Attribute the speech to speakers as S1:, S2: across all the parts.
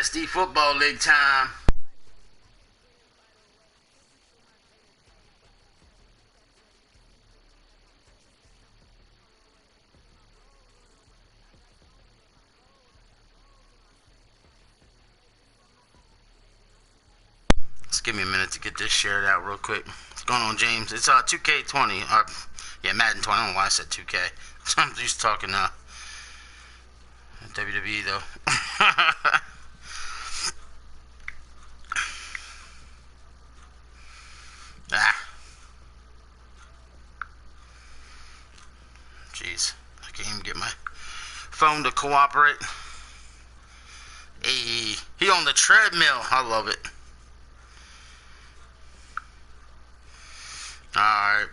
S1: Dynasty Football League time. Just give me a minute to get this shared out real quick. What's going on, James? It's 2K20. Yeah, Madden 20. I don't know why I said 2K. I'm just talking WWE though. Jeez, I can't even get my phone to cooperate. Hey, he on the treadmill. I love it. Alright.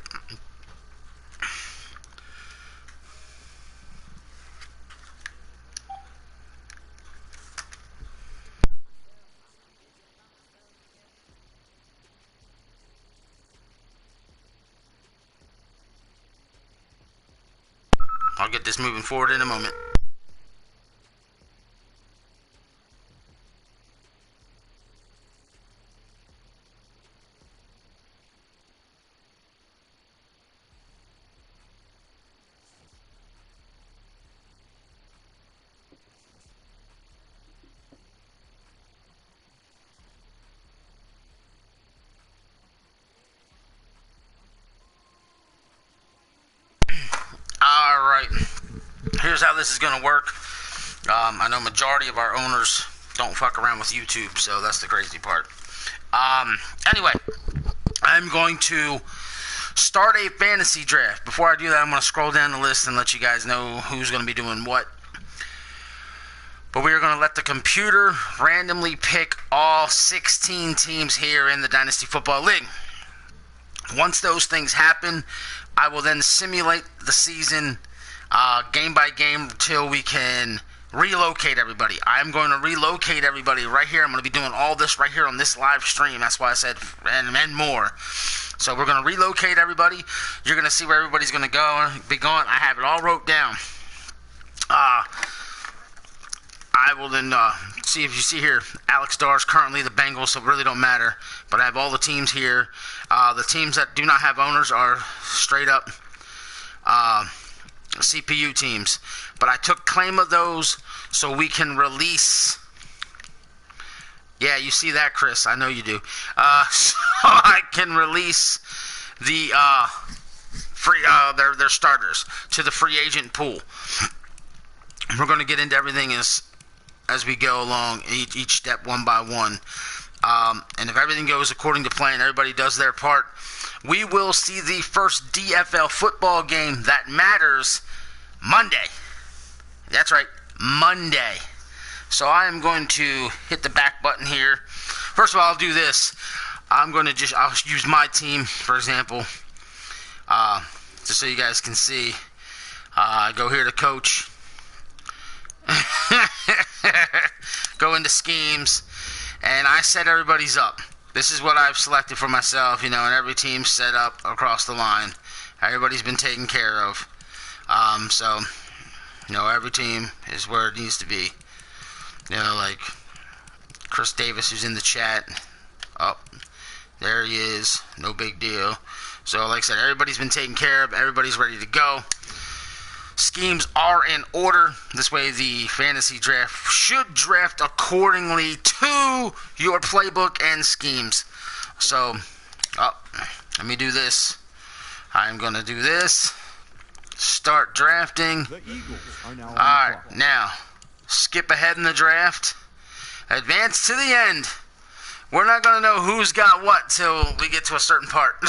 S1: I'll get this moving forward in a moment. Alright, here's how this is going to work. I know majority of our owners don't fuck around with YouTube, so that's the crazy part. Anyway, I'm going to start a fantasy draft. Before I do that, I'm going to scroll down the list and let you guys know who's going to be doing what. But we are going to let the computer randomly pick all 16 teams here in the Dynasty Football League. Once those things happen, I will then simulate the season game by game until we can relocate everybody. I'm going to relocate everybody right here. I'm going to be doing all this right here on this live stream. That's why I said and more. So we're going to relocate everybody. You're going to see where everybody's going to be going. I have it all wrote down. I will then see if you see here, Alex Darr's currently the Bengals, so it really don't matter. But I have all the teams here. The teams that do not have owners are straight up CPU teams. But I took claim of those so we can release. Yeah, you see that, Chris? I know you do. So I can release the free their starters to the free agent pool. We're going to get into everything as we go along, each step one by one. And if everything goes according to plan, everybody does their part, we will see the first DFL football game that matters Monday. That's right, Monday. So I am going to hit the back button here. First of all, I'll do this. I'll use my team, for example, just so you guys can see. Go here to coach. Go into schemes, and I set everybody's up. This is what I've selected for myself, and every team's set up across the line. Everybody's been taken care of. So every team is where it needs to be. Like Chris Davis, who's in the chat. Oh, there he is. No big deal. So like I said, everybody's been taken care of. Everybody's ready to go. Schemes are in order. This way the fantasy draft should draft accordingly to your playbook and schemes. So, let me do this. I'm going to do this. Start drafting. Alright, now, skip ahead in the draft. Advance to the end. We're not going to know who's got what till we get to a certain part.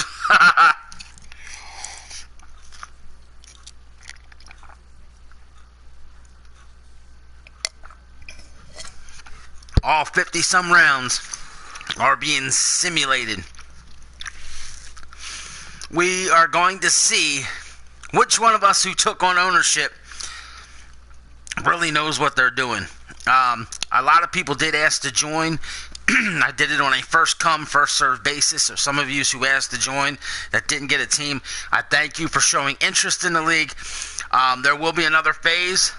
S1: All 50-some rounds are being simulated. We are going to see which one of us who took on ownership really knows what they're doing. A lot of people did ask to join. I did it on a first-come, first-served basis. So some of you who asked to join that didn't get a team, I thank you for showing interest in the league. There will be another phase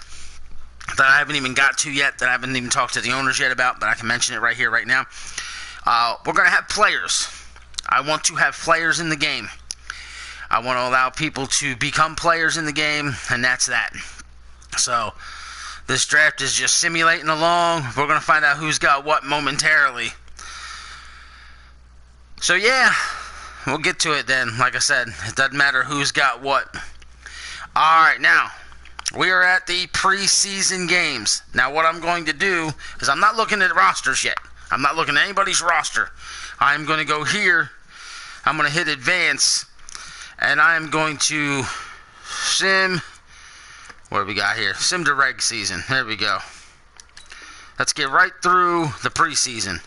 S1: that I haven't even got to yet, that I haven't even talked to the owners yet about, but I can mention it right here, right now. We're going to have players. I want to have players in the game. I want to allow people to become players in the game, and that's that. So, this draft is just simulating along. We're going to find out who's got what momentarily. So, yeah, we'll get to it then. Like I said, it doesn't matter who's got what. Alright, now, we are at the preseason games. Now, what I'm going to do is I'm not looking at rosters yet. I'm not looking at anybody's roster. I'm going to go here. I'm going to hit advance. And I'm going to sim. What do we got here? Sim to reg season. There we go. Let's get right through the preseason.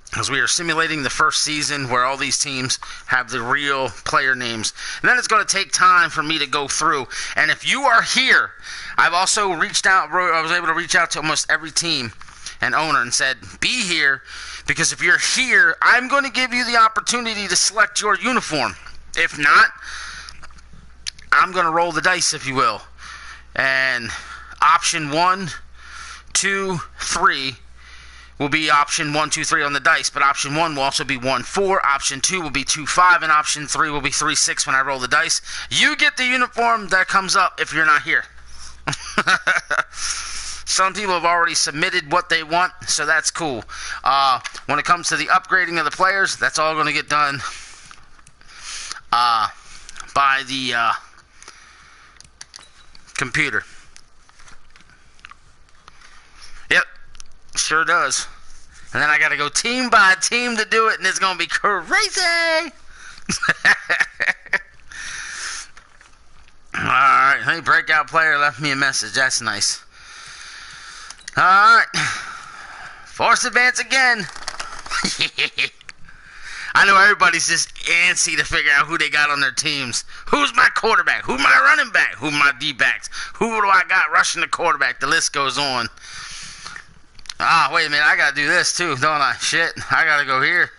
S1: Because we are simulating the first season where all these teams have the real player names. And then it's going to take time for me to go through. And if you are here, I've also reached out. I was able to reach out to almost every team and owner and said, be here. Because if you're here, I'm going to give you the opportunity to select your uniform. If not, I'm going to roll the dice, if you will. And option 1, 2, 3 will be option 1, 2, 3 on the dice, but option 1 will also be 1, 4, option 2 will be 2, 5, and option 3 will be 3, 6 when I roll the dice. You get the uniform that comes up if you're not here. Some people have already submitted what they want, so that's cool. When it comes to the upgrading of the players, that's all going to get done by the computer. Yep, sure does. And then I got to go team by team to do it, and it's going to be crazy. Alright, hey, breakout player left me a message. That's nice. Alright. Force advance again. I know everybody's just antsy to figure out who they got on their teams. Who's my quarterback? Who's my running back? Who's my D-backs? Who do I got rushing the quarterback? The list goes on. Ah, wait a minute. I got to do this too, don't I? Shit. I got to go here.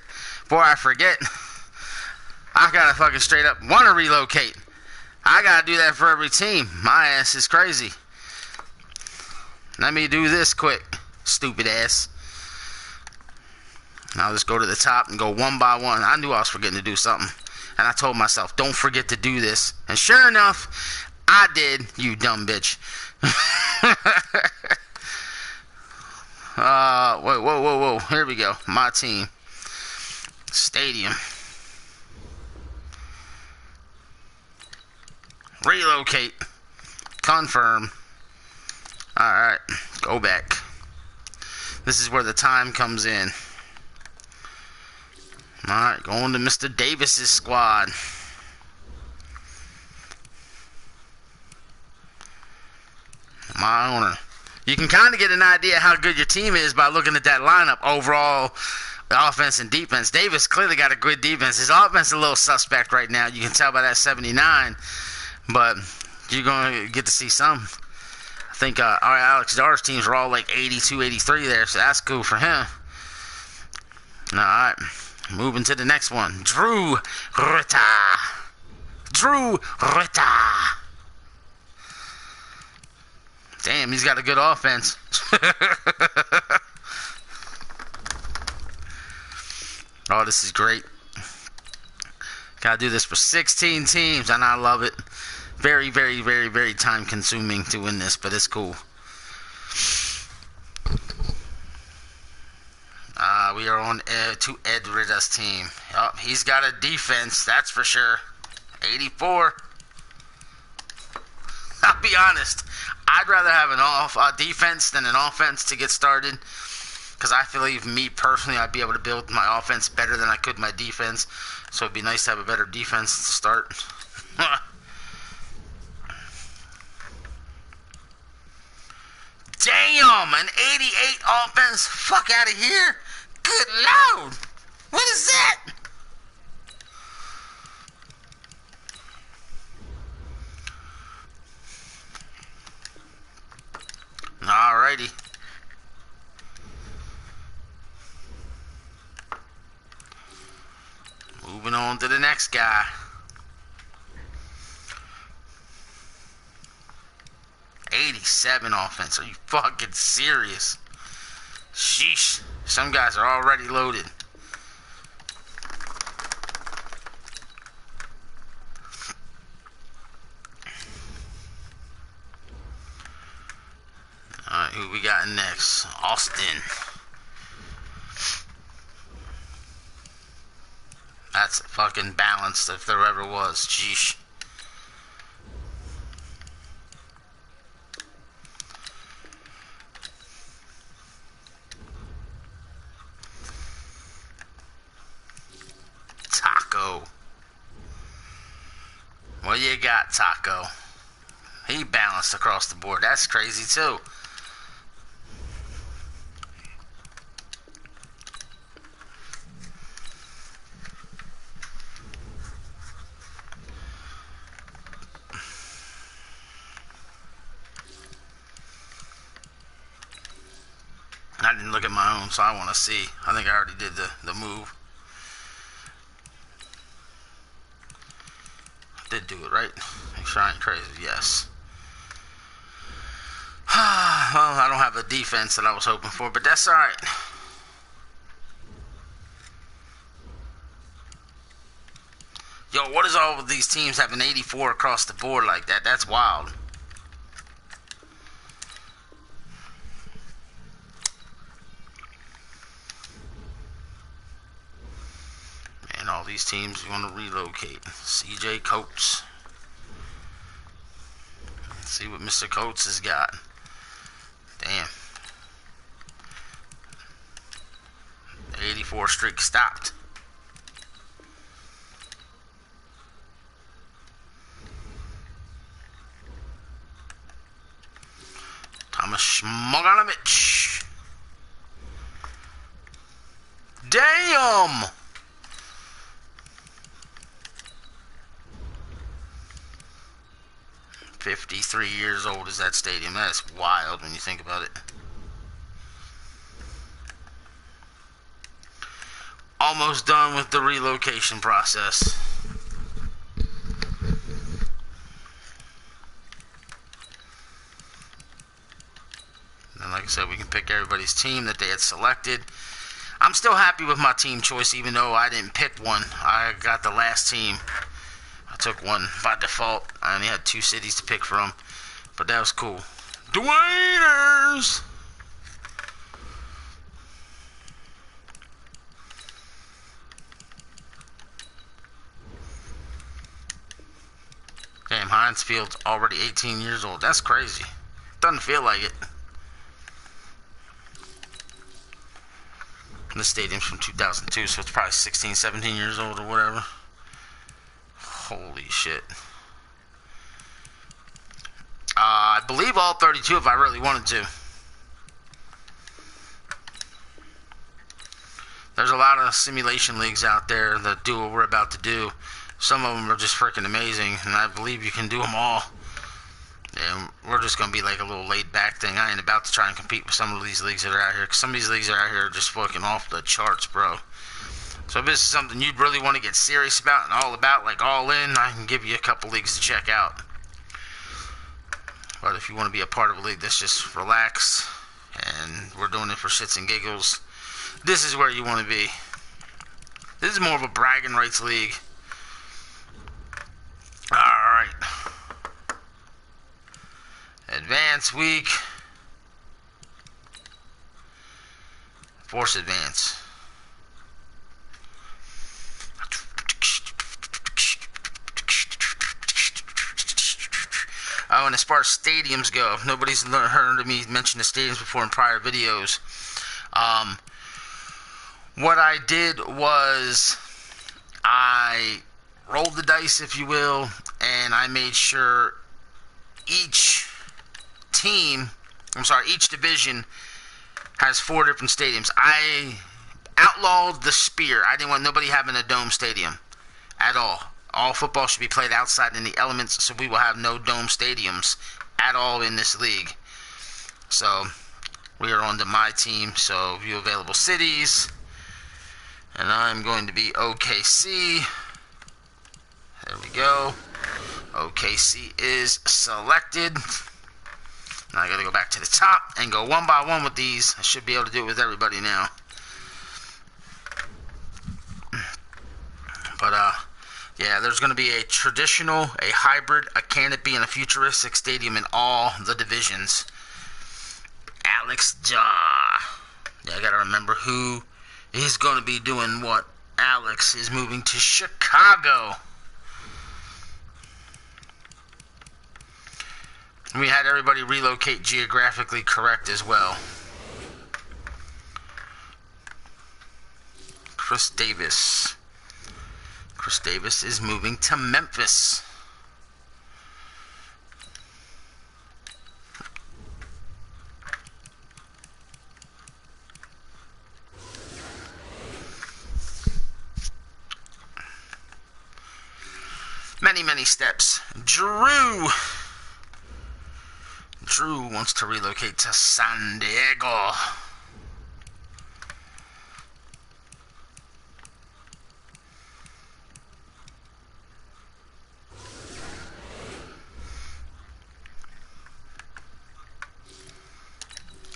S1: Before I forget. I got to fucking straight up want to relocate. I got to do that for every team. My ass is crazy. Let me do this quick. Stupid ass. I'll just go to the top and go one by one. I knew I was forgetting to do something. And I told myself, don't forget to do this. And sure enough, I did, you dumb bitch. Whoa. Here we go. My team. Stadium. Relocate. Confirm. Alright. Go back. This is where the time comes in. Alright, going to Mr. Davis's squad. My owner. You can kind of get an idea how good your team is by looking at that lineup. Overall, the offense and defense. Davis clearly got a good defense. His offense is a little suspect right now. You can tell by that 79. But you're going to get to see some. I think our Alex Dar's teams are all like 82, 83 there. So that's cool for him. Alright. Moving to the next one. Drew Ritter. Damn, he's got a good offense. Oh, this is great. Gotta do this for 16 teams, and I love it. Very, very, very, very time consuming to win this, but it's cool. We are on to Ed Ritter's team. Oh, he's got a defense, that's for sure. 84. I'll be honest. I'd rather have an defense than an offense to get started. Because I feel like me personally, I'd be able to build my offense better than I could my defense. So it'd be nice to have a better defense to start. Damn, an 88 offense. Fuck out of here. Good Lord. What is that? Alrighty. Moving on to the next guy. 87 offense. Are you fucking serious? Sheesh. Some guys are already loaded. Alright, who we got next? Austin. That's fucking balanced if there ever was. Sheesh. Taco. What you got, Taco? He balanced across the board. That's crazy too. I didn't look at my own, so I want to see. I think I already did the move. Did do it, right? Make sure I ain't crazy. Yes. Well, I don't have the defense that I was hoping for, but that's alright. Yo, what is all of these teams having 84 across the board like that? That's wild. And all these teams want to relocate. CJ Coates. Let's see what Mr. Coates has got. Damn. The 84 streak stopped. Thomas Schmoganovich. Damn! 53 years old is that stadium. That's wild when you think about it. Almost done with the relocation process. And like I said, we can pick everybody's team that they had selected. I'm still happy with my team choice, even though I didn't pick one. I got the last team. I took one by default. I only had 2 cities to pick from, but that was cool. Dwayneers! Damn, Heinz Field's already 18 years old. That's crazy. Doesn't feel like it. This stadium's from 2002, so it's probably 16, 17 years old or whatever. Holy shit. I believe all 32 if I really wanted to. There's a lot of simulation leagues out there that do what we're about to do. Some of them are just freaking amazing, and I believe you can do them all. And we're just going to be like a little laid back thing. I ain't about to try and compete with some of these leagues that are out here, because some of these leagues that are out here are just fucking off the charts, bro. So if this is something you'd really want to get serious about and all about, like all in, I can give you a couple leagues to check out. But if you want to be a part of a league that's just relaxed, and we're doing it for shits and giggles, this is where you want to be. This is more of a bragging rights league. Alright. Advance week. Force advance. Oh, and as far as stadiums go, nobody's heard of me mention the stadiums before in prior videos. What I did was I rolled the dice, if you will, and I made sure each division has 4 different stadiums. I outlawed the Spear. I didn't want nobody having a dome stadium at all. All football should be played outside in the elements, so we will have no dome stadiums at all in this league. So we are on to my team, so view available cities, and I'm going to be OKC. There we go. OKC is selected. Now I gotta go back to the top and go one by one with these. I should be able to do it with everybody now. But, yeah, there's going to be a traditional, a hybrid, a canopy, and a futuristic stadium in all the divisions. Alex Jaw. Yeah, I got to remember who is going to be doing what. Alex is moving to Chicago. We had everybody relocate geographically correct as well. Chris Davis. Chris Davis is moving to Memphis. Many steps. Drew wants to relocate to San Diego.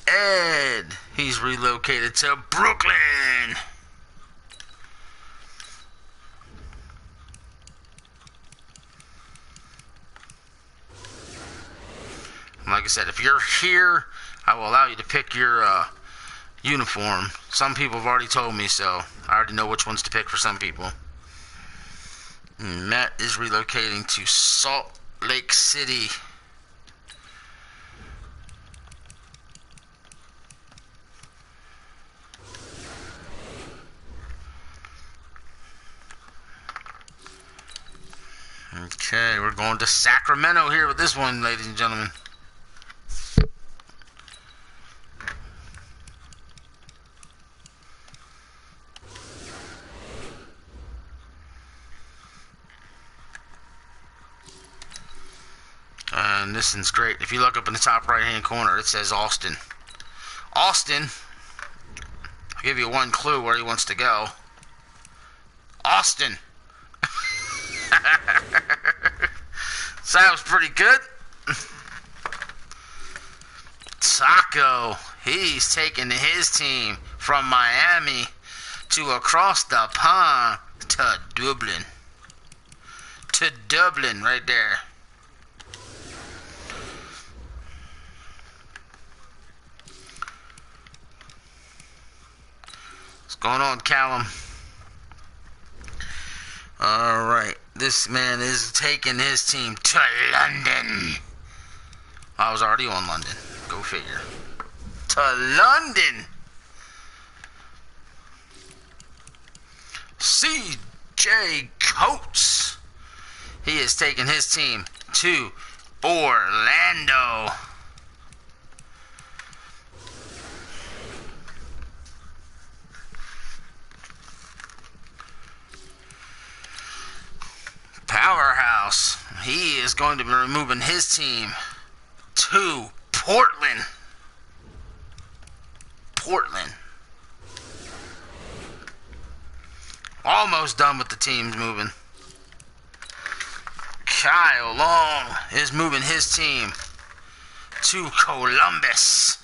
S1: Ed, he's relocated to Brooklyn. Like I said, if you're here, I will allow you to pick your uniform. Some people have already told me, so I already know which ones to pick for some people. Matt is relocating to Salt Lake City. Okay, we're going to Sacramento here with this one, ladies and gentlemen. And this one's great. If you look up in the top right-hand corner, it says Austin. Austin, I'll give you one clue where he wants to go. Austin. Sounds pretty good. Taco, he's taking his team from Miami to across the pond to Dublin. To Dublin, right there. What's going on, Callum? Alright, this man is taking his team to London. I was already on London. Go figure. To London. CJ Coates. He is taking his team to Orlando. Powerhouse. He is going to be removing his team to Portland. Portland. Almost done with the teams moving. Kyle Long is moving his team to Columbus.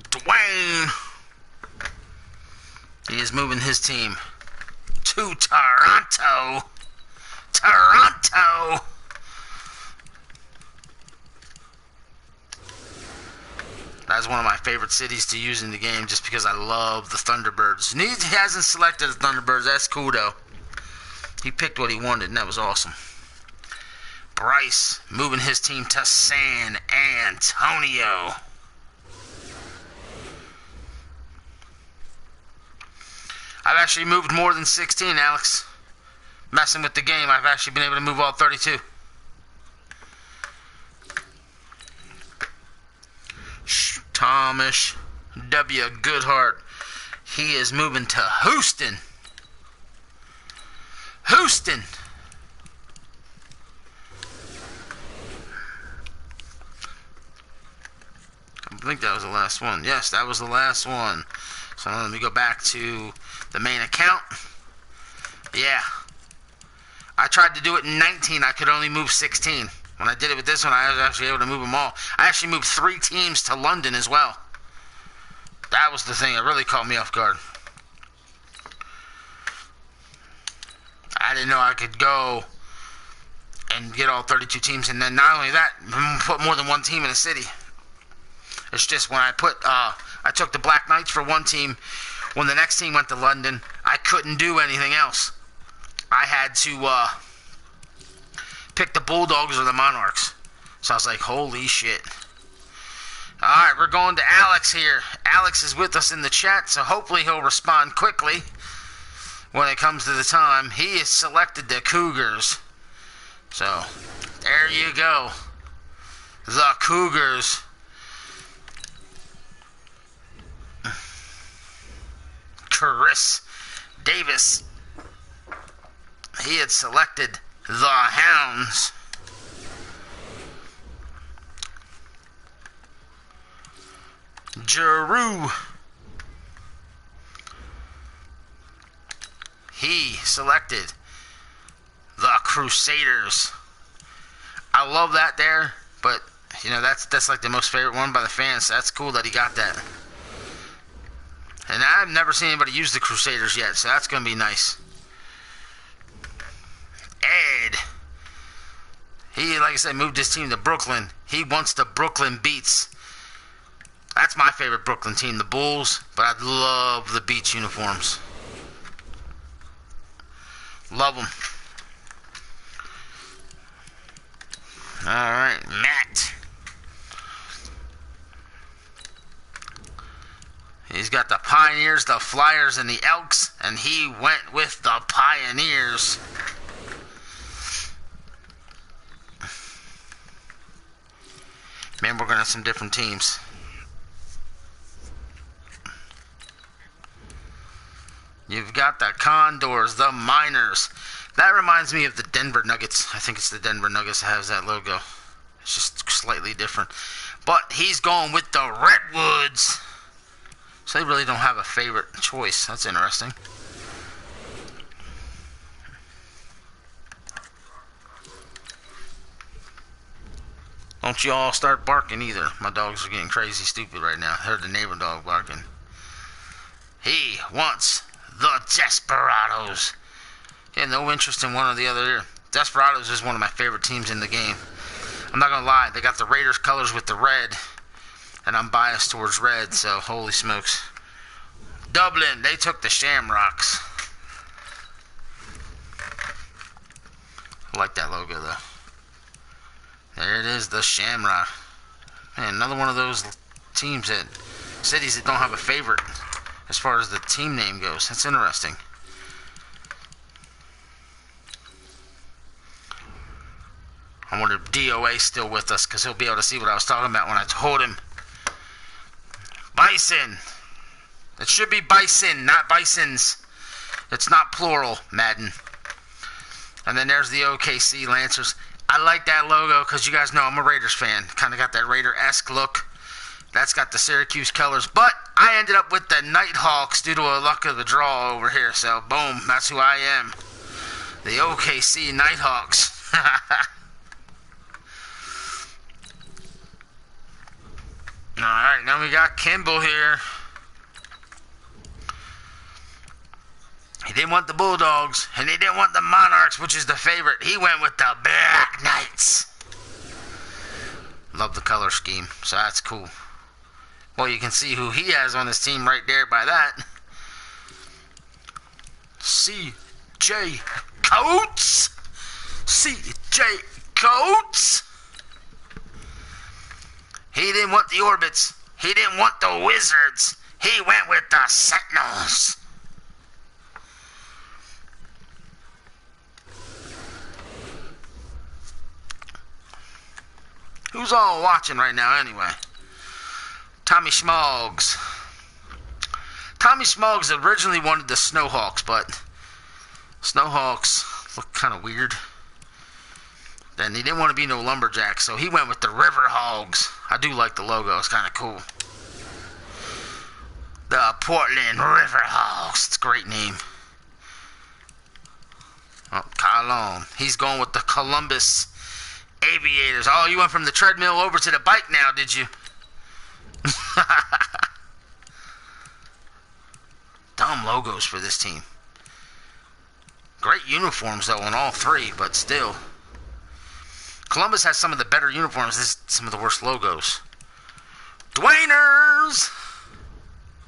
S1: Dwayne, he is moving his team to Toronto. Toronto. That's one of my favorite cities to use in the game just because I love the Thunderbirds. And he hasn't selected the Thunderbirds. That's cool, though. He picked what he wanted, and that was awesome. Bryce moving his team to San Antonio. I've actually moved more than 16, Alex. Messing with the game, I've actually been able to move all 32. Thomas W. Goodhart. He is moving to Houston. Houston. I think that was the last one. Yes, that was the last one. So let me go back to the main account. Yeah. I tried to do it in 19. I could only move 16. When I did it with this one, I was actually able to move them all. I actually moved 3 teams to London as well. That was the thing that really caught me off guard. I didn't know I could go and get all 32 teams, and then not only that, put more than one team in a city. It's just when I took the Black Knights for one team. When the next team went to London, I couldn't do anything else. I had to pick the Bulldogs or the Monarchs. So I was like, holy shit. Alright, we're going to Alex here. Alex is with us in the chat, so hopefully he'll respond quickly when it comes to the time. He has selected the Cougars. So, there you go. The Cougars. Chris Davis. He had selected the Hounds. Giroux. He selected the Crusaders. I love that there, but you know that's like the most favorite one by the fans. So that's cool that he got that. And I've never seen anybody use the Crusaders yet, so that's going to be nice. Ed. He, like I said, moved his team to Brooklyn. He wants the Brooklyn Beats. That's my favorite Brooklyn team, the Bulls, but I love the Beats uniforms. Love them. Alright, Matt. He's got the Pioneers, the Flyers, and the Elks, and he went with the Pioneers. Man, we're going to have some different teams. You've got the Condors, the Miners. That reminds me of the Denver Nuggets. I think it's the Denver Nuggets that has that logo. It's just slightly different. But he's going with the Redwoods. So they really don't have a favorite choice. That's interesting. Don't you all start barking either. My dogs are getting crazy stupid right now. I heard the neighbor dog barking. He wants the Desperados. Yeah, no interest in one or the other here. Desperados is one of my favorite teams in the game. I'm not going to lie. They got the Raiders colors with the red. And I'm biased towards red, so holy smokes. Dublin, they took the Shamrocks. I like that logo, though. There it is, the Shamrock. Man, another one of those teams that, cities that don't have a favorite as far as the team name goes. That's interesting. I wonder if DOA's still with us, because he'll be able to see what I was talking about when I told him. Bison. It should be Bison, not Bisons. It's not plural, Madden. And then there's the OKC Lancers. I like that logo because you guys know I'm a Raiders fan. Kind of got that Raider-esque look. That's got the Syracuse colors. But I ended up with the Nighthawks due to a luck of the draw over here. So, boom, that's who I am. The OKC Nighthawks. Alright, now we got Kimball here. He didn't want the Bulldogs, and he didn't want the Monarchs, which is the favorite. He went with the Black Knights. Love the color scheme, so that's cool. Well, you can see who he has on his team right there by that. C.J. Coates. C.J. Coates. He didn't want the Orbits. He didn't want the Wizards. He went with the Sentinels. Who's all watching right now anyway? Tommy Schmoggs. Tommy Schmoggs originally wanted the Snowhawks, but Snowhawks look kind of weird. Then he didn't want to be no Lumberjacks, so he went with the River Hogs. I do like the logo. It's kind of cool. The Portland Riverhawks. It's a great name. Oh, Kyle Long. He's going with the Columbus Aviators. Oh, you went from the treadmill over to the bike now, did you? Dumb logos for this team. Great uniforms, though, on all three, but still. Columbus has some of the better uniforms. This is some of the worst logos. Dwainers!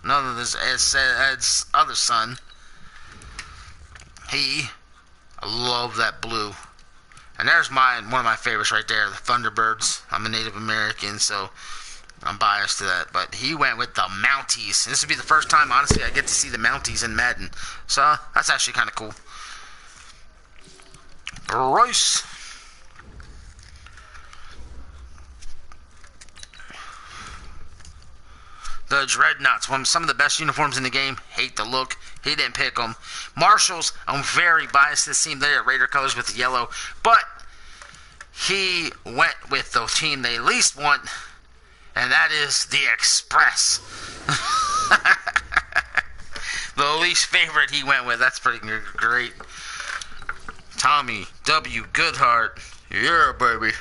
S1: None of this Ed's other son. I love that blue. And there's one of my favorites right there, the Thunderbirds. I'm a Native American, so I'm biased to that. But he went with the Mounties. This would be the first time, honestly, I get to see the Mounties in Madden. So that's actually kind of cool. Royce. The Dreadnoughts, some of the best uniforms in the game. Hate the look. He didn't pick them. Marshalls, I'm very biased to this team. They're Raider colors with the yellow. But he went with the team they least want, and that is the Express. The least favorite he went with. That's pretty great. Tommy W. Goodhart. Yeah, baby.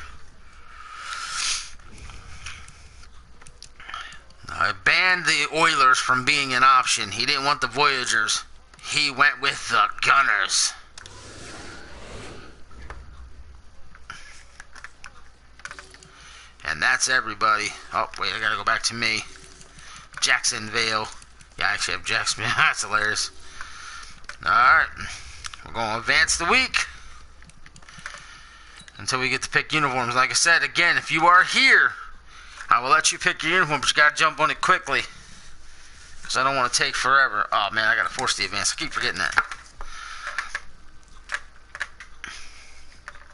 S1: I banned the Oilers from being an option. He didn't want the Voyagers. He went with the Gunners. And that's everybody. Oh, wait, I gotta go back to me. Jacksonville. Yeah, I actually have Jacksonville. That's hilarious. Alright. We're going to advance the week until we get to pick uniforms. Like I said, again, if you are here, I will let you pick your uniform, but you gotta jump on it quickly, because I don't want to take forever. Oh man, I gotta force the advance. I keep forgetting that.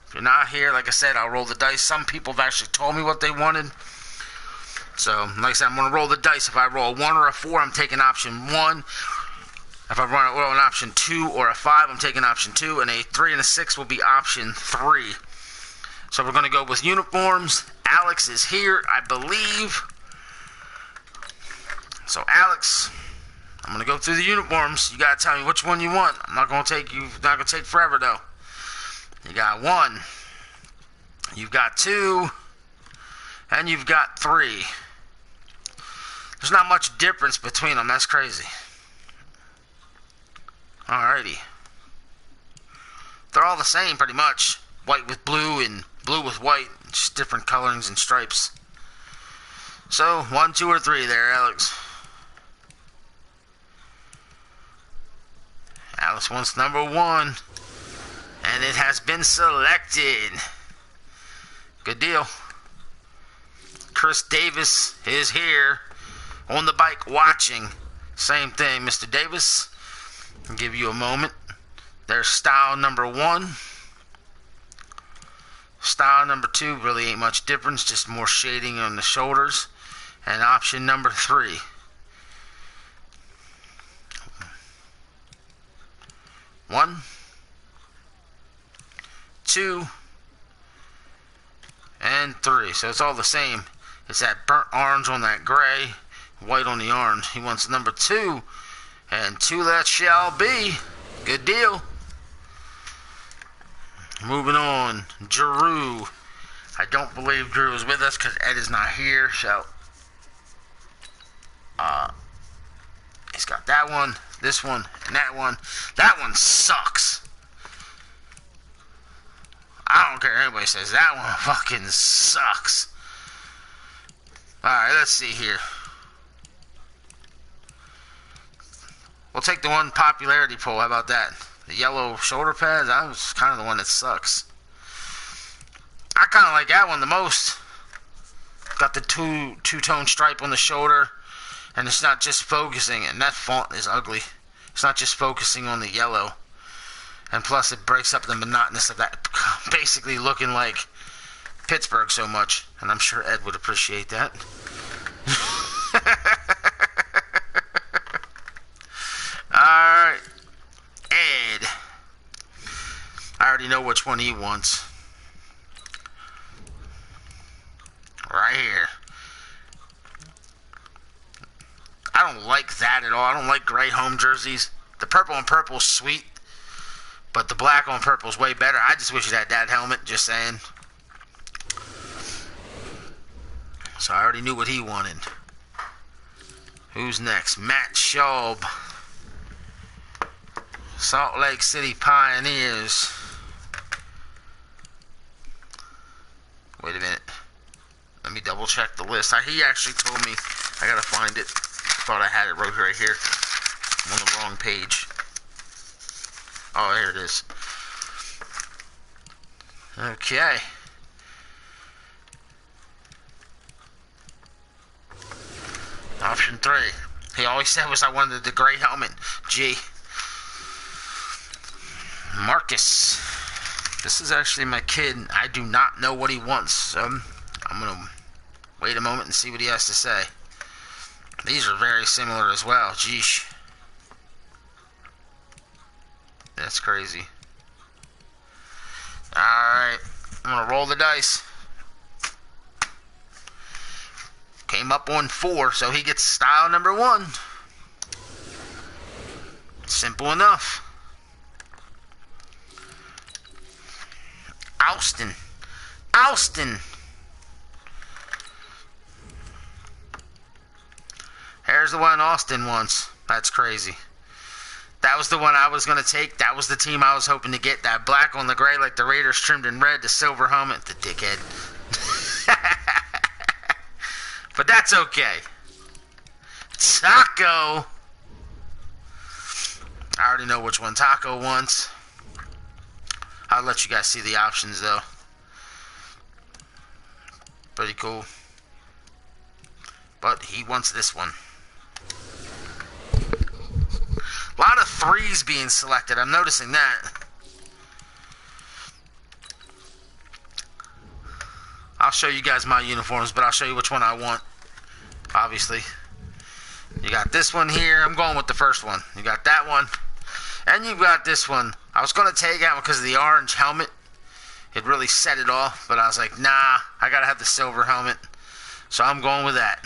S1: If you're not here, like I said, I'll roll the dice. Some people have actually told me what they wanted. So, like I said, I'm gonna roll the dice. If I roll a 1 or a 4, I'm taking option 1. If I roll an option 2 or a 5, I'm taking option 2. And a 3 and a 6 will be option 3. So we're gonna go with uniforms. Alex is here, I believe. So Alex, I'm gonna go through the uniforms. You gotta tell me which one you want. I'm not gonna take forever though. You got 1, you've got 2, and you've got 3. There's not much difference between them. That's crazy. Alrighty. They're all the same pretty much. White with blue and blue with white. Just different colorings and stripes. So, 1, 2, or 3 there, Alex. Alex wants number 1. And it has been selected. Good deal. Chris Davis is here on the bike watching. Same thing, Mr. Davis. I'll give you a moment. There's style number 1. Style number 2 really ain't much difference, just more shading on the shoulders. And option number 3. 1, 2, and 3. So it's all the same. It's that burnt orange on that gray, white on the orange. He wants number 2, and 2 that shall be. Good deal. Moving on, Drew. I don't believe Drew is with us because Ed is not here. So, he's got that one, this one, and that one. That one sucks. I don't care what anybody says. That one fucking sucks. Alright, let's see here. We'll take the one popularity poll. How about that? The yellow shoulder pads, that was kind of the one that sucks. I kind of like that one the most. Got the two-tone stripe on the shoulder, and it's not just focusing, and that font is ugly. It's not just focusing on the yellow. And plus it breaks up the monotonous of that basically looking like Pittsburgh so much. And I'm sure Ed would appreciate that. Alright. Ed. I already know which one he wants. Right here. I I don't like that at all. I don't like gray home jerseys. The purple on purple is sweet, but the black on purple is way better. I just wish it had that helmet, just saying. So I already knew what he wanted. Who's next? Matt Schaub. Salt Lake City Pioneers. Wait a minute. Let me double check the list. He actually told me. I gotta find it. Thought I had it right here. I'm on the wrong page. Oh, here it is. Okay. Option 3. He always said was I wanted the gray helmet. G. Marcus. This is actually my kid. I do not know what he wants. So I'm going to wait a moment and see what he has to say. These are very similar as well. Jeesh. That's crazy. Alright. I'm going to roll the dice. Came up on 4, so he gets style number 1. Simple enough. Alston. Here's the one Austin wants. That's crazy. That was the one I was going to take. That was the team I was hoping to get. That black on the gray like the Raiders trimmed in red. The silver helmet. The dickhead. But that's okay. Taco. I already know which one Taco wants. I'll let you guys see the options though. Pretty cool. But he wants this one. A lot of 3s being selected. I'm noticing that. I'll show you guys my uniforms, but I'll show you which one I want. Obviously. You got this one here. I'm going with the first one. You got that one. And you got this one. I was going to take that one because of the orange helmet. It really set it off. But I was like, nah, I got to have the silver helmet. So I'm going with that.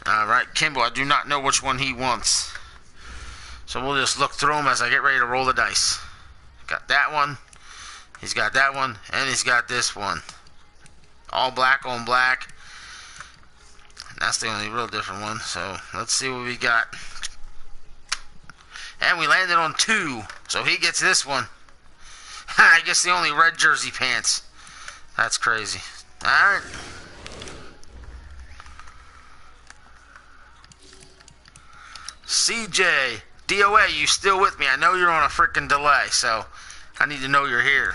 S1: Alright, Kimball, I do not know which one he wants. So we'll just look through them as I get ready to roll the dice. Got that one. He's got that one. And he's got this one. All black on black. That's the only real different one. So let's see what we got. And we landed on 2. So he gets this one. I guess the only red jersey pants. That's crazy. Alright. CJ, DOA, you still with me? I know you're on a freaking delay, so I need to know you're here.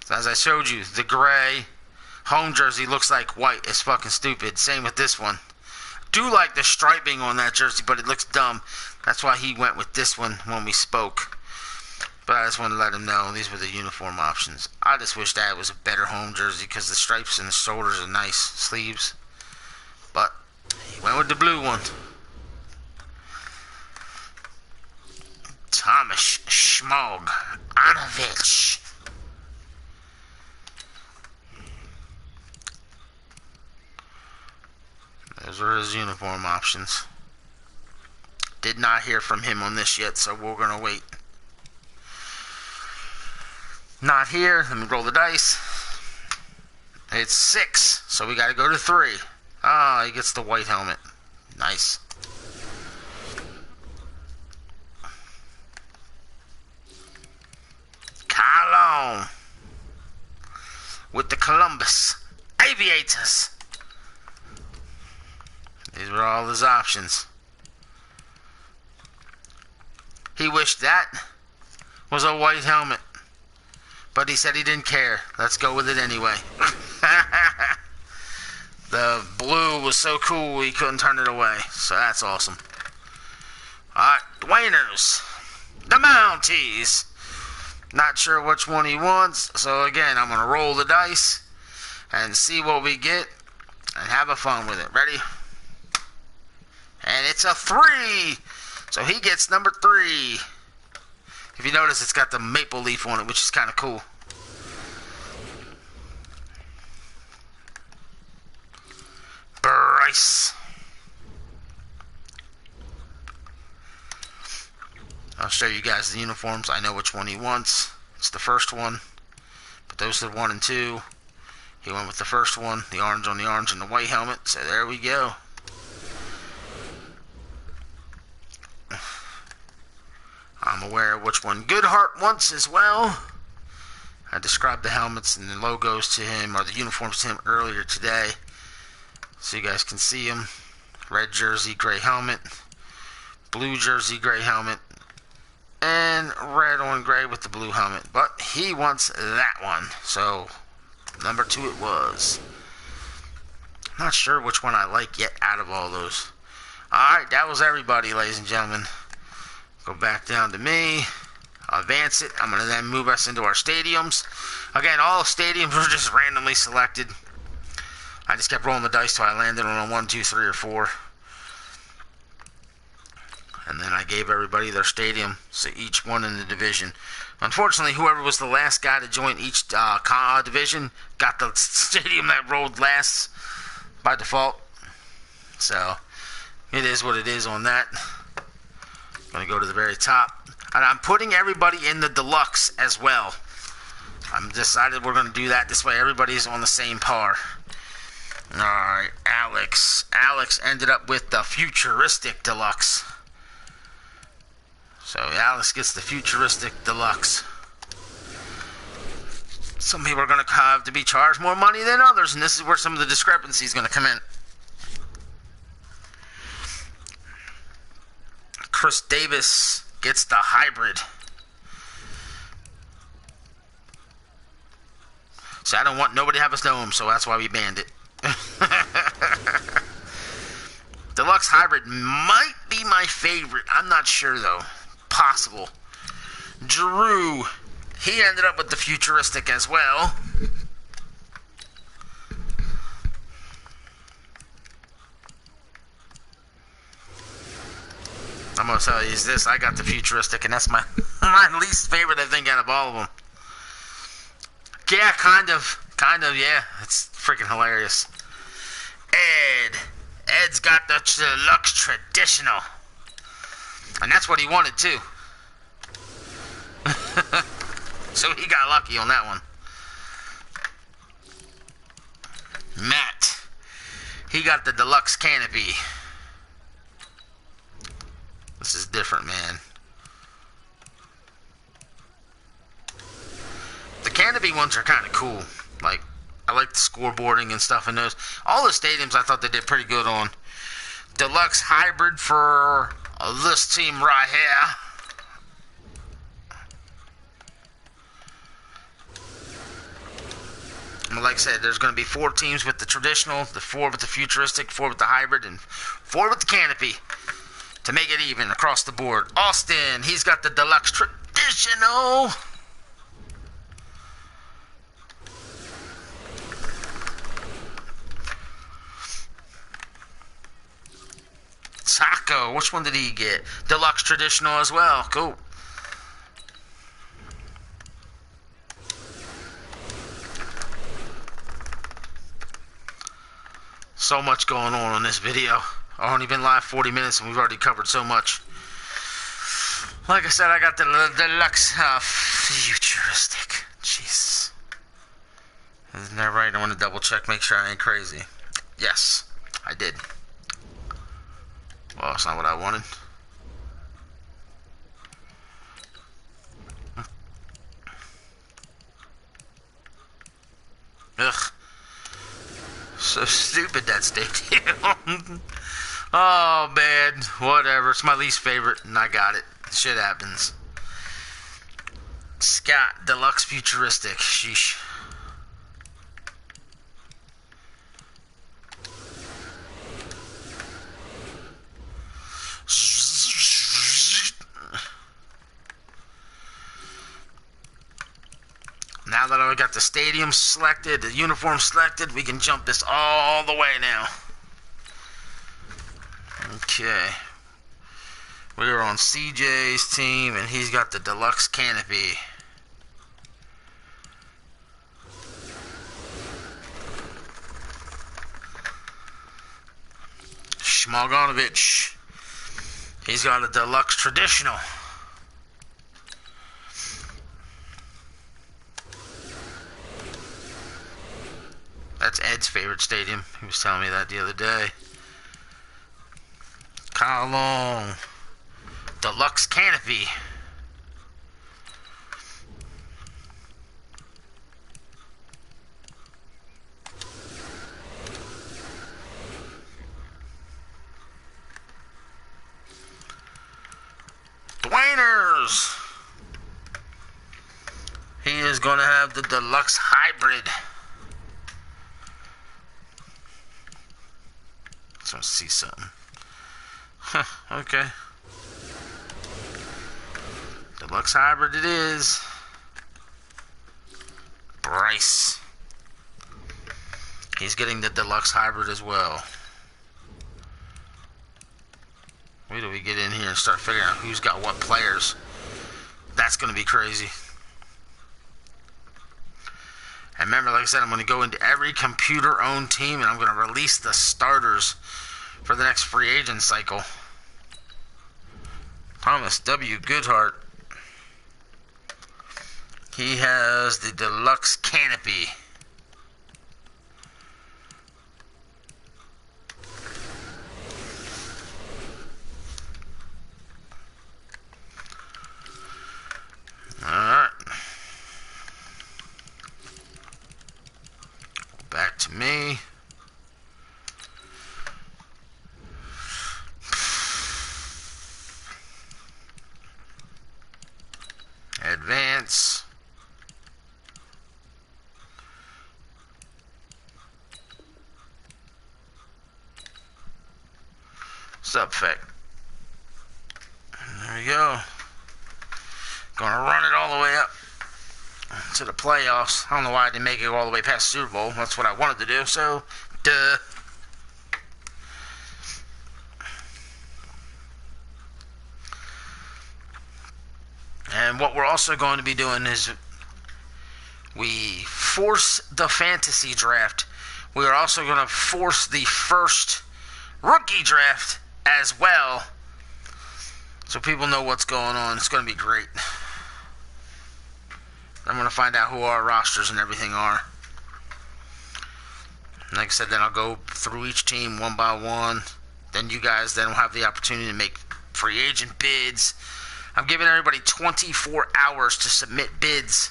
S1: So as I showed you, the gray home jersey looks like white. It's fucking stupid. Same with this one. Do like the striping on that jersey, but it looks dumb. That's why he went with this one when we spoke. But I just wanted to let him know these were the uniform options. I just wish that was a better home jersey because the stripes and the shoulders are nice. Sleeves. But he went with the blue one. Thomas Schmog Anovich. Those are his uniform options. Did not hear from him on this yet, so we're going to wait. Not here. Let me roll the dice. It's 6, so we got to go to 3. Ah, he gets the white helmet. Nice. Long with the Columbus Aviators. These were all his options. He wished that was a white helmet, but he said he didn't care. Let's go with it anyway. The blue was so cool he couldn't turn it away, so that's awesome. Alright, Dwainers, the Mounties. Not sure which one he wants, so again, I'm going to roll the dice and see what we get and have a fun with it. Ready? And it's a 3! So he gets number 3. If you notice, it's got the maple leaf on it, which is kind of cool. show you guys the uniforms. I know which one he wants. It's the first one. But those are 1 and 2. He went with the first one. The orange on the orange and the white helmet. So there we go. I'm aware of which one Goodhart wants as well. I described the helmets and the logos to him, or the uniforms to him earlier today. So you guys can see them. Red jersey, gray helmet. Blue jersey, gray helmet. And red on gray with the blue helmet. But he wants that one. So, number 2 it was. Not sure which one I like yet out of all those. Alright, that was everybody, ladies and gentlemen. Go back down to me. I'll advance it. I'm going to then move us into our stadiums. Again, all stadiums were just randomly selected. I just kept rolling the dice till I landed on a 1, 2, 3, or 4. And then I gave everybody their stadium, so each one in the division. Unfortunately, whoever was the last guy to join each division got the stadium that rolled last by default. So, it is what it is on that. I'm going to go to the very top. And I'm putting everybody in the deluxe as well. I'm decided we're going to do that. This way everybody's on the same par. Alright, Alex. Alex ended up with the futuristic deluxe. So Alex gets the futuristic deluxe. Some people are going to have to be charged more money than others, and this is where some of the discrepancy is going to come in. Chris Davis gets the hybrid. So I don't want nobody to have a dome, so that's why we banned it. Deluxe hybrid might be my favorite. I'm not sure though. Possible. Drew, he ended up with the futuristic as well. I'm going to tell you is this. I got the futuristic, and that's my least favorite, I think, out of all of them. Yeah, kind of, yeah. It's freaking hilarious. Ed's got the deluxe traditional. And that's what he wanted, too. So he got lucky on that one. Matt, he got the deluxe canopy. This is different, man. The canopy ones are kind of cool. Like, I like the scoreboarding and stuff in those. All the stadiums I thought they did pretty good on. Deluxe hybrid for this team right here. And like I said, there's going to be 4 teams with the traditional, the 4 with the futuristic, 4 with the hybrid, and 4 with the canopy. To make it even across the board. Austin, he's got the deluxe traditional. Taco, which one did he get? Deluxe traditional as well. Cool. So much going on this video. I've only been live 40 minutes and we've already covered so much. Like I said, I got the deluxe futuristic. Jesus. Isn't that right? I want to double check, make sure I ain't crazy. Yes, I did. Well, that's not what I wanted. Ugh. So stupid, that stadium. Oh, man. Whatever. It's my least favorite, and I got it. Shit happens. Scott, deluxe futuristic. Sheesh. Now that I got the stadium selected, the uniform selected, we can jump this all the way now. Okay. We are on CJ's team, and he's got the deluxe canopy. Shmogonovich. He's got a deluxe traditional. It's Ed's favorite stadium. He was telling me that the other day. Kyle Long. Deluxe canopy. Dwayner's. He is going to have the deluxe hybrid. Let's see something. Huh, okay. Deluxe hybrid it is. Bryce. He's getting the deluxe hybrid as well. Wait till we get in here and start figuring out who's got what players. That's going to be crazy. And remember, like I said, I'm going to go into every computer-owned team and I'm going to release the starters for the next free agent cycle. Thomas W. Goodhart. He has the deluxe canopy. Alright. Back to me. Advance. Subfect. There we go. Gonna run it all the way up to the playoffs. I don't know why I didn't make it all the way past Super Bowl. That's what I wanted to do, so duh. And what we're also going to be doing is we force the fantasy draft. We are also going to force the first rookie draft as well, so people know what's going on. It's going to be great. I'm going to find out who our rosters and everything are. Like I said, then I'll go through each team one by one. Then you guys then will have the opportunity to make free agent bids. I'm giving everybody 24 hours to submit bids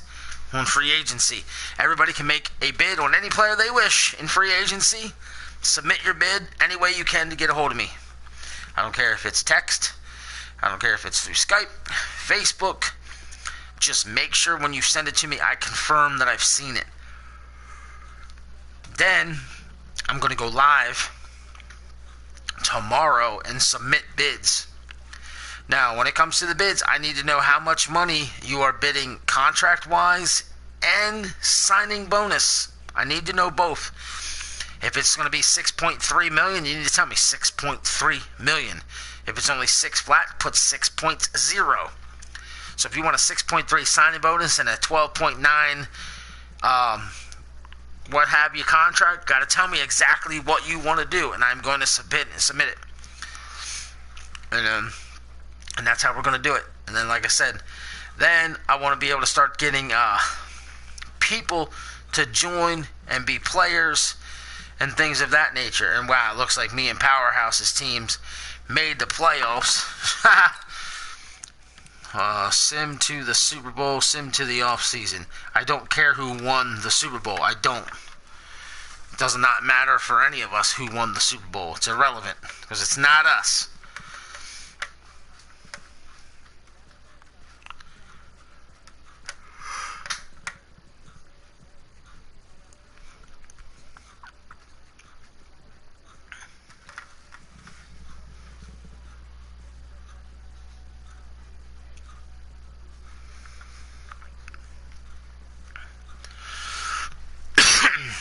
S1: on free agency. Everybody can make a bid on any player they wish in free agency. Submit your bid any way you can to get a hold of me. I don't care if it's text. I don't care if it's through Skype, Facebook. Just make sure when you send it to me, I confirm that I've seen it. Then, I'm going to go live tomorrow and submit bids. Now, when it comes to the bids, I need to know how much money you are bidding contract-wise and signing bonus. I need to know both. If it's going to be $6.3 million, you need to tell me $6.3 million. If it's only 6 flat, put 6.0. So if you want a 6.3 signing bonus and a 12.9 what have you contract, got to tell me exactly what you want to do, and I'm going to submit it. And that's how we're going to do it. And then, like I said, then I want to be able to start getting people to join and be players and things of that nature. And wow, it looks like me and Powerhouse's teams made the playoffs. Sim to the Super Bowl, sim to the off season. I don't care who won the Super Bowl. I don't. It does not matter for any of us who won the Super Bowl. It's irrelevant because it's not us.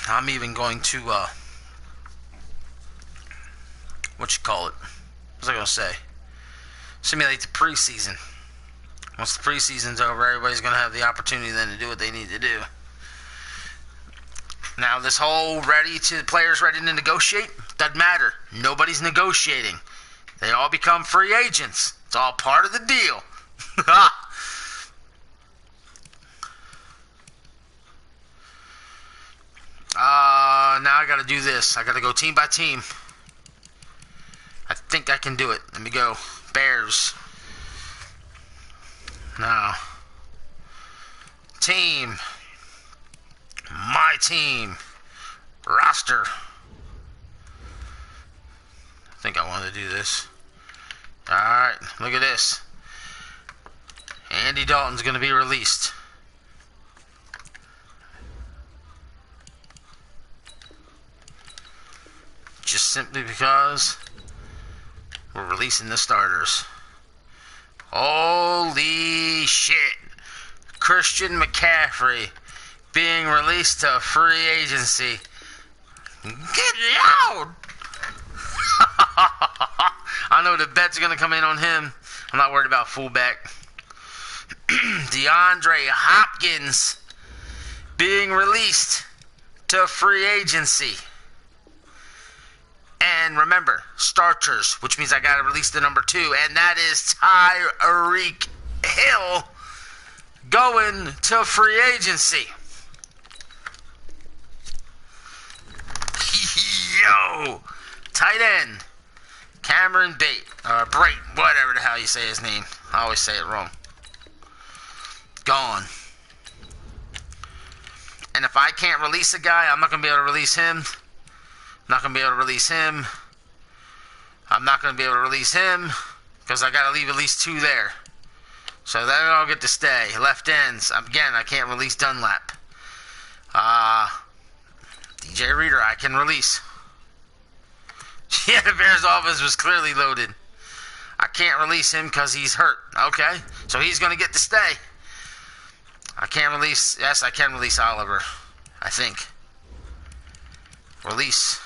S1: I'm even going to, what you call it? What was I going to say? Simulate the preseason. Once the preseason's over, everybody's going to have the opportunity then to do what they need to do. Now, this whole players ready to negotiate, doesn't matter. Nobody's negotiating. They all become free agents. It's all part of the deal. Now I got to do this. I got to go team by team. I think I can do it. Let me go. Bears. Now. Team. My team. Roster. I think I want to do this. Alright, look at this. Andy Dalton's going to be released. Just simply because we're releasing the starters. Holy shit. Christian McCaffrey being released to free agency. Get loud! I know the bet's going to come in on him. I'm not worried about fullback. DeAndre Hopkins being released to free agency. And remember, starters, which means I got to release the number 2, and that is Tyreek Hill going to free agency. Yo! Tight end. Cameron Bate, Brate, whatever the hell you say his name. I always say it wrong. Gone. And if I can't release a guy, I'm not going to be able to release him. I'm not going to be able to release him. I'm not going to be able to release him because I got to leave at least 2 there. So they all get to stay. Left ends. Again, I can't release Dunlap. DJ Reader, I can release. Yeah, the Bears offense was clearly loaded. I can't release him because he's hurt. Okay, so he's going to get to stay. I can't release... Yes, I can release Oliver. I think. Release.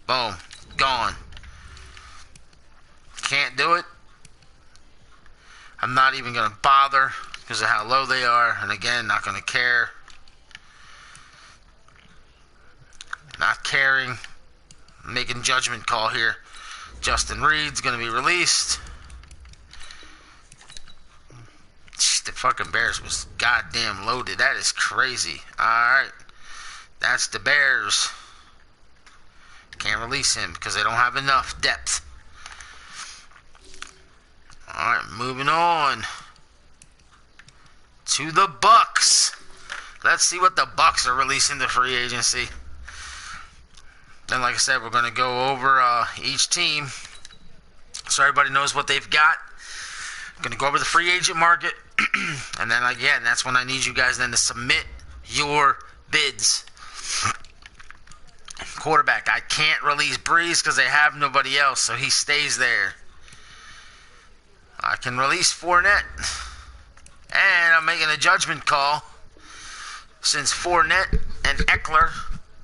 S1: Boom. Gone. Can't do it. I'm not even going to bother because of how low they are. And again, not going to care. Not caring. Making judgment call here. Justin Reed's going to be released. The fucking Bears was goddamn loaded. That is crazy. Alright. That's the Bears. Can't release him because they don't have enough depth. Alright, moving on to the Bucks. Let's see what the Bucks are releasing to free agency. Then, like I said, we're going to go over each team so everybody knows what they've got. I'm going to go over the free agent market. And then, again, that's when I need you guys then to submit your bids. Quarterback, I can't release Breeze because they have nobody else, so he stays there. I can release Fournette. And I'm making a judgment call. Since Fournette and Eckler,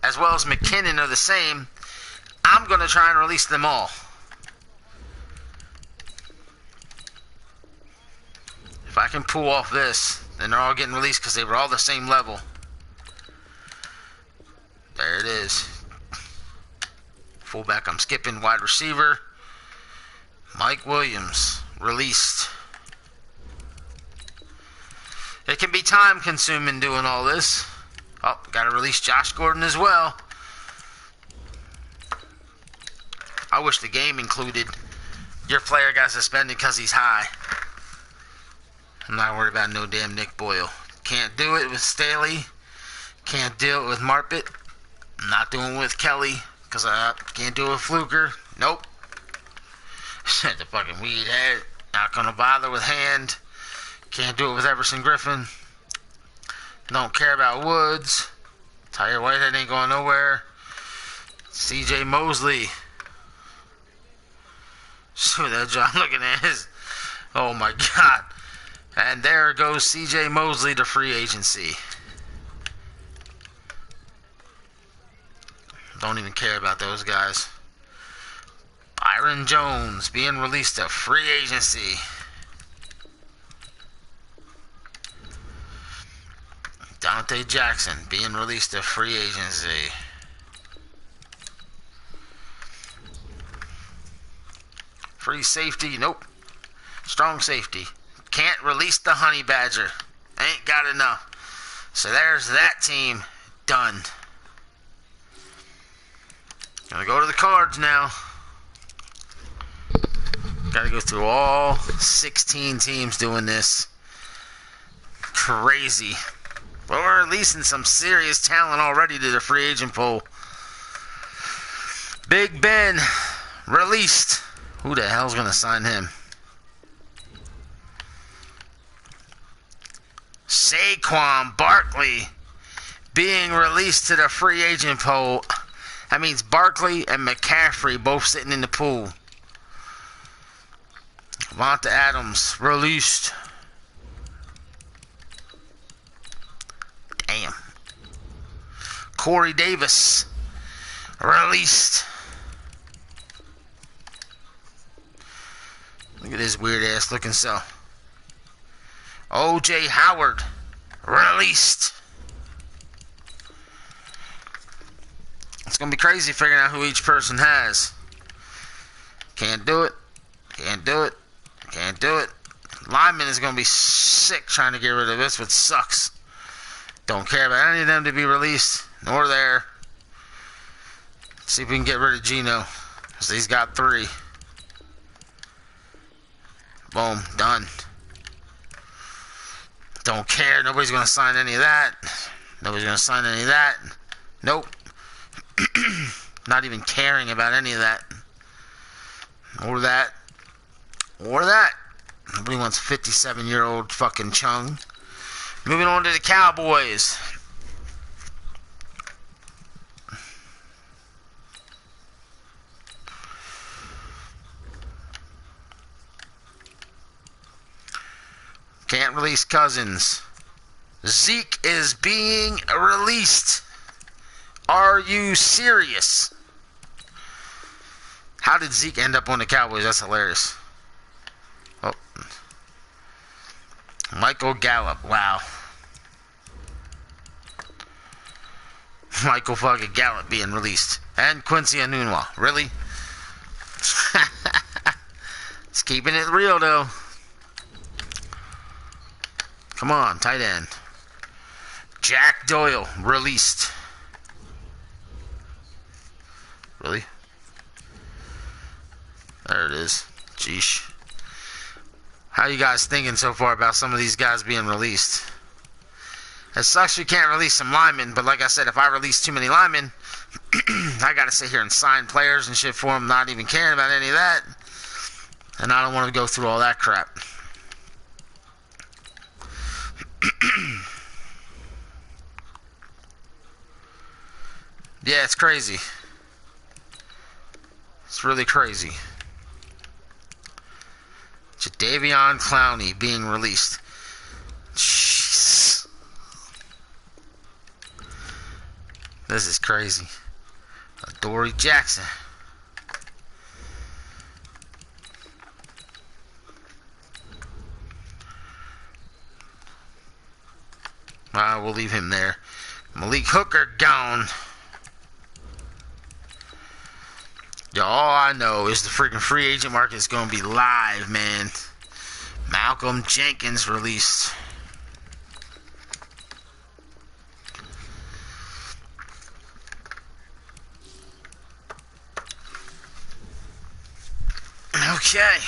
S1: as well as McKinnon, are the same, I'm going to try and release them all. If I can pull off this, then they're all getting released because they were all the same level. There it is. Fullback, I'm skipping. Wide receiver, Mike Williams, released. It can be time consuming doing all this. Oh, got to release Josh Gordon as well. I wish the game included your player got suspended because he's high. I'm not worried about no damn Nick Boyle. Can't do it with Staley. Can't do it with Marpet. I'm not doing it with Kelly because I can't do it with Fluker. Nope. The fucking weed head. Not going to bother with Hand. Can't do it with Everson Griffin. Don't care about Woods. Tyre Whitehead ain't going nowhere. CJ Mosley. So that John looking at his. Oh my God. And there goes CJ Mosley to free agency. Don't even care about those guys. Byron Jones being released to free agency. Dante Jackson being released to free agency. Free safety, nope. Strong safety. Can't release the Honey Badger. Ain't got enough. So there's that team done. Gotta go to the cards now. Gotta go through all 16 teams doing this. Crazy. But we're releasing some serious talent already to the free agent pool. Big Ben released. Who the hell's gonna sign him? Saquon Barkley being released to the free agent pool. That means Barkley and McCaffrey both sitting in the pool. Vontae Adams released. Damn. Corey Davis released. Look at this weird ass looking cell. O.J. Howard released. It's going to be crazy figuring out who each person has. Can't do it. Can't do it. Can't do it. Lineman is going to be sick trying to get rid of this, which sucks. Don't care about any of them to be released, nor there. See if we can get rid of Geno, because he's got 3. Boom, done. Don't care. Nobody's going to sign any of that. Nobody's going to sign any of that. Nope. Not even caring about any of that. Or that. Or that. Nobody wants 57-year-old fucking Chung. Moving on to the Cowboys. Can't release Cousins. Zeke is being released. Are you serious? How did Zeke end up on the Cowboys? That's hilarious. Oh. Michael Gallup. Wow. Michael fucking Gallup being released. And Quincy Enunwa. Really? It's keeping it real, though. Come on, tight end. Jack Doyle, released. Really? There it is. Jeesh. How you guys thinking so far about some of these guys being released? It sucks we can't release some linemen, but like I said, if I release too many linemen, I gotta sit here and sign players and shit for them, not even caring about any of that. And I don't want to go through all that crap. Yeah, it's crazy. It's really crazy. Jadeveon Clowney being released. Jeez. This is crazy. Dory Jackson. We'll leave him there. Malik Hooker gone. Yo, all I know is the freaking free agent market is going to be live, man. Malcolm Jenkins released. Okay.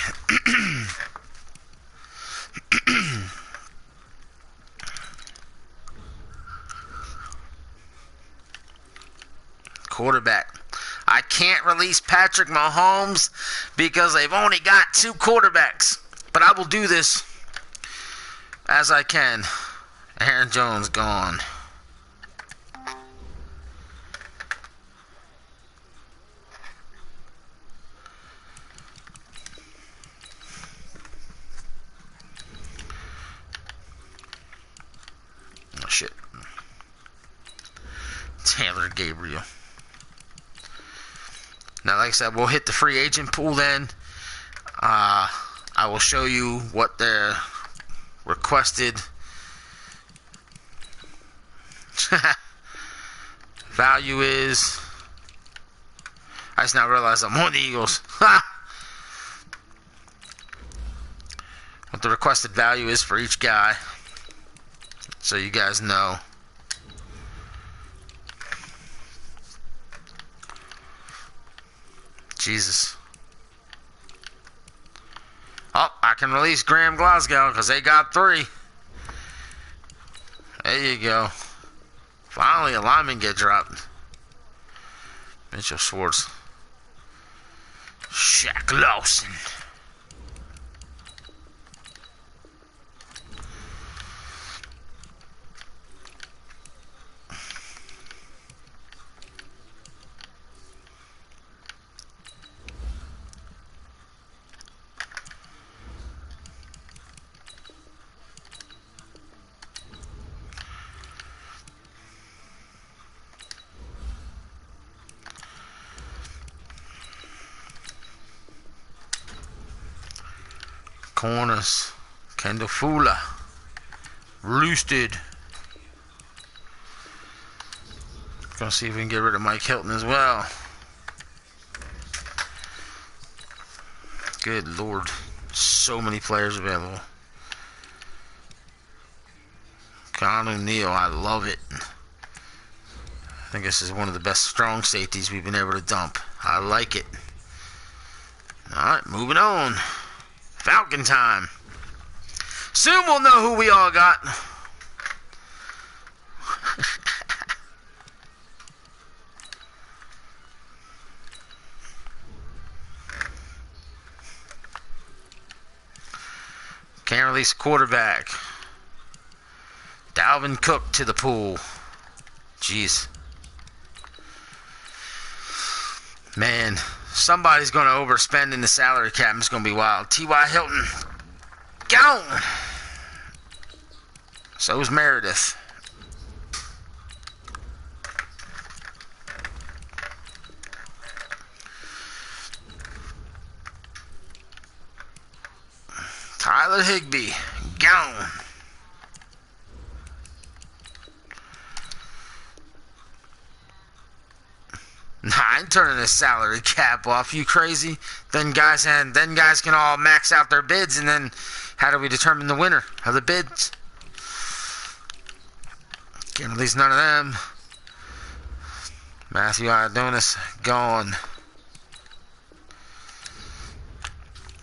S1: Quarterback. I can't release Patrick Mahomes because they've only got 2 quarterbacks. But I will do this as I can. Aaron Jones gone. Oh shit. Taylor Gabriel. Now, like I said, we'll hit the free agent pool then. I will show you what their requested value is. I just now realized I'm on the Eagles. What the requested value is for each guy. So you guys know. Jesus. Oh, I can release Graham Glasgow because they got 3. There you go. Finally, a lineman get dropped. Mitchell Schwartz. Shaq Lawson. Corners. Kendall Fuller. Roosted. Gonna see if we can get rid of Mike Hilton as well. Good Lord. So many players available. Con O'Neal, I love it. I think this is one of the best strong safeties we've been able to dump. I like it. Alright, moving on. Falcon time. Soon we'll know who we all got. Can't release quarterback. Dalvin Cook to the pool. Jeez. Man, somebody's going to overspend in the salary cap. It's going to be wild. T.Y. Hilton. Gone. So's Meredith. Tyler Higbee. Gone. Nah, I ain't turning this salary cap off. You crazy? Then guys can all max out their bids, and then how do we determine the winner of the bids? Can't release none of them. Matthew Adonis gone.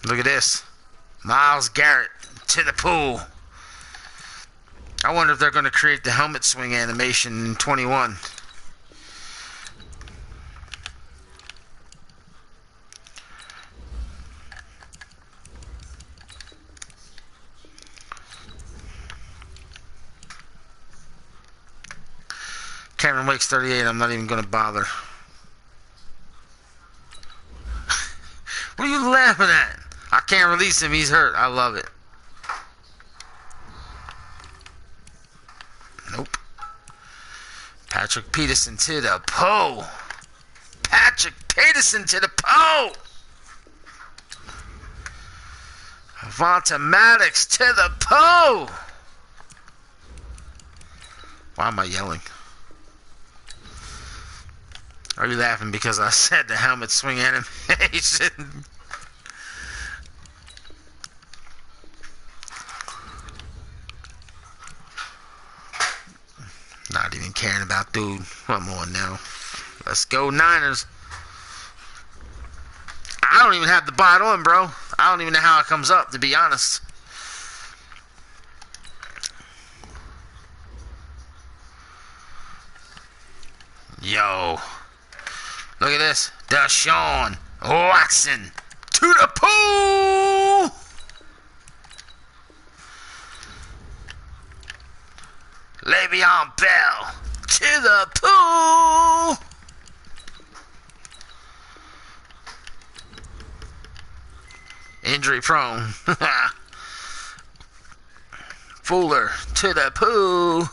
S1: Look at this. Myles Garrett to the pool. I wonder if they're going to create the helmet swing animation in 21. Cameron Wake's 38. I'm not even going to bother. What are you laughing at? I can't release him. He's hurt. I love it. Nope. Patrick Peterson to the pole. Patrick Peterson to the pole. Avonta Maddox to the pole. Why am I yelling? Are you laughing because I said the helmet swing animation? Not even caring about dude. Come on now. Let's go Niners. I don't even have the bot on, bro. I don't even know how it comes up, to be honest. Yo. Look at this. Deshaun Watson to the pool. Le'Veon Bell to the pool. Injury prone. Fuller to the pool.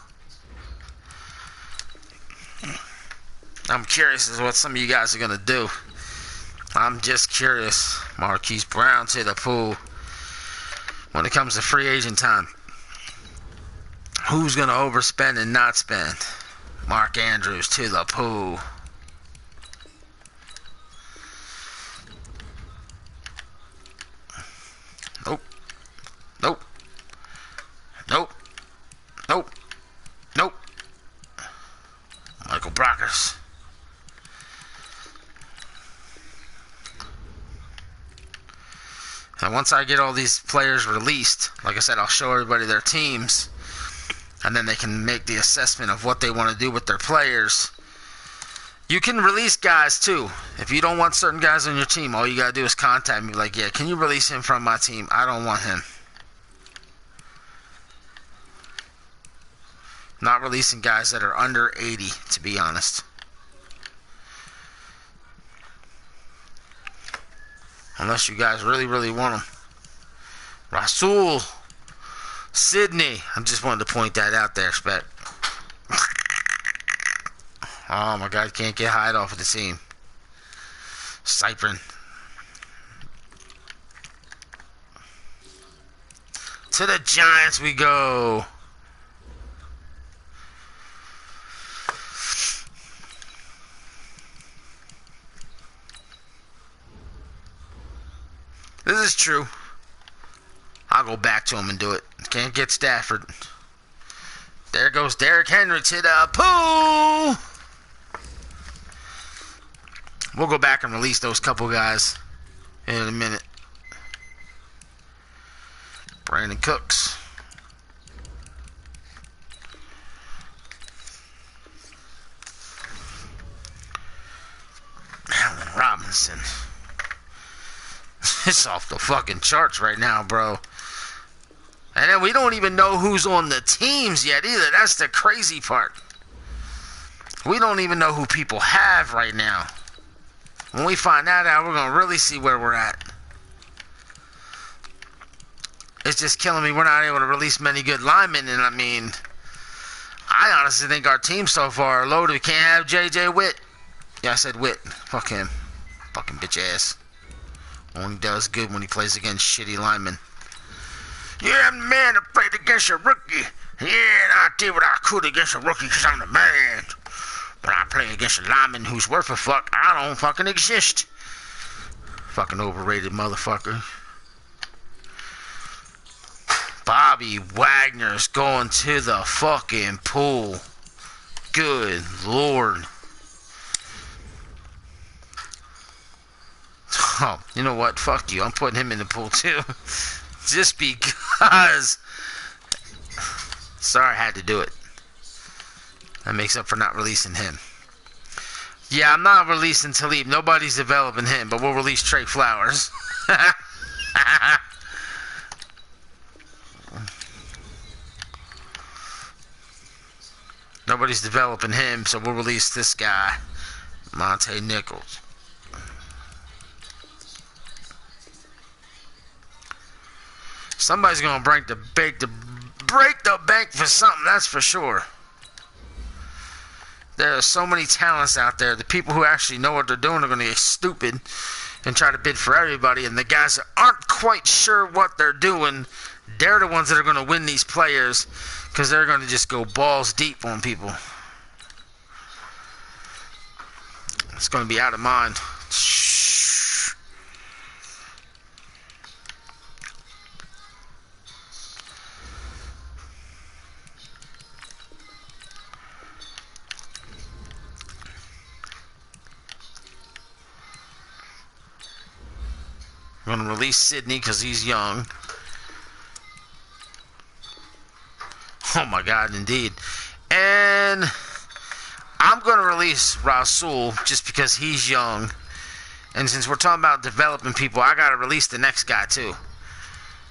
S1: I'm curious as to what some of you guys are going to do. I'm just curious. Marquise Brown to the pool. When it comes to free agent time, who's going to overspend and not spend? Mark Andrews to the pool. Nope. Nope. Nope. Nope. Nope. Michael Brockers. once I get all these players released, like I said, I'll show everybody their teams, and then they can make the assessment of what they want to do with their players. You can release guys too. If you don't want certain guys on your team, all you gotta do is contact me. Like, yeah, can you release him from my team? I don't want him. Not releasing guys that are under 80, to be honest. Unless you guys really, really want them. Rasul. Sydney. I just wanted to point that out there, Spec. Oh my God, can't get Hyde off of the team. Cyprin. To the Giants we go. This is true. I'll go back to him and do it. Can't get Stafford. There goes Derrick Henry to the pool. We'll go back and release those couple guys in a minute. Brandon Cooks. Allen Robinson. It's off the fucking charts right now, bro. And then we don't even know who's on the teams yet either. That's the crazy part. We don't even know who people have right now. When we find that out, we're going to really see where we're at. It's just killing me we're not able to release many good linemen. And I mean, I honestly think our team so far are loaded. We can't have J.J. Witt. Yeah, I said Witt. Fuck him. Fucking bitch ass. Only does good when he plays against shitty linemen. Yeah, I'm the man that played against a rookie. Yeah, and I did what I could against a rookie because I'm the man. But I play against a lineman who's worth a fuck. I don't fucking exist. Fucking overrated motherfucker. Bobby Wagner's going to the fucking pool. Good Lord. Oh, you know what? Fuck you. I'm putting him in the pool too. Just because. Sorry I had to do it. That makes up for not releasing him. Yeah, I'm not releasing Talib. Nobody's developing him, but we'll release Trey Flowers. Nobody's developing him, so we'll release this guy, Monte Nichols. Somebody's gonna break the bank for something, that's for sure. There are so many talents out there. The people who actually know what they're doing are gonna get stupid and try to bid for everybody, and the guys that aren't quite sure what they're doing, they're the ones that are gonna win these players, because they're gonna just go balls deep on people. It's gonna be out of mind. I'm going to release Sydney because he's young. Oh my God, indeed. And I'm going to release Rasul just because he's young. And since we're talking about developing people, I got to release the next guy too.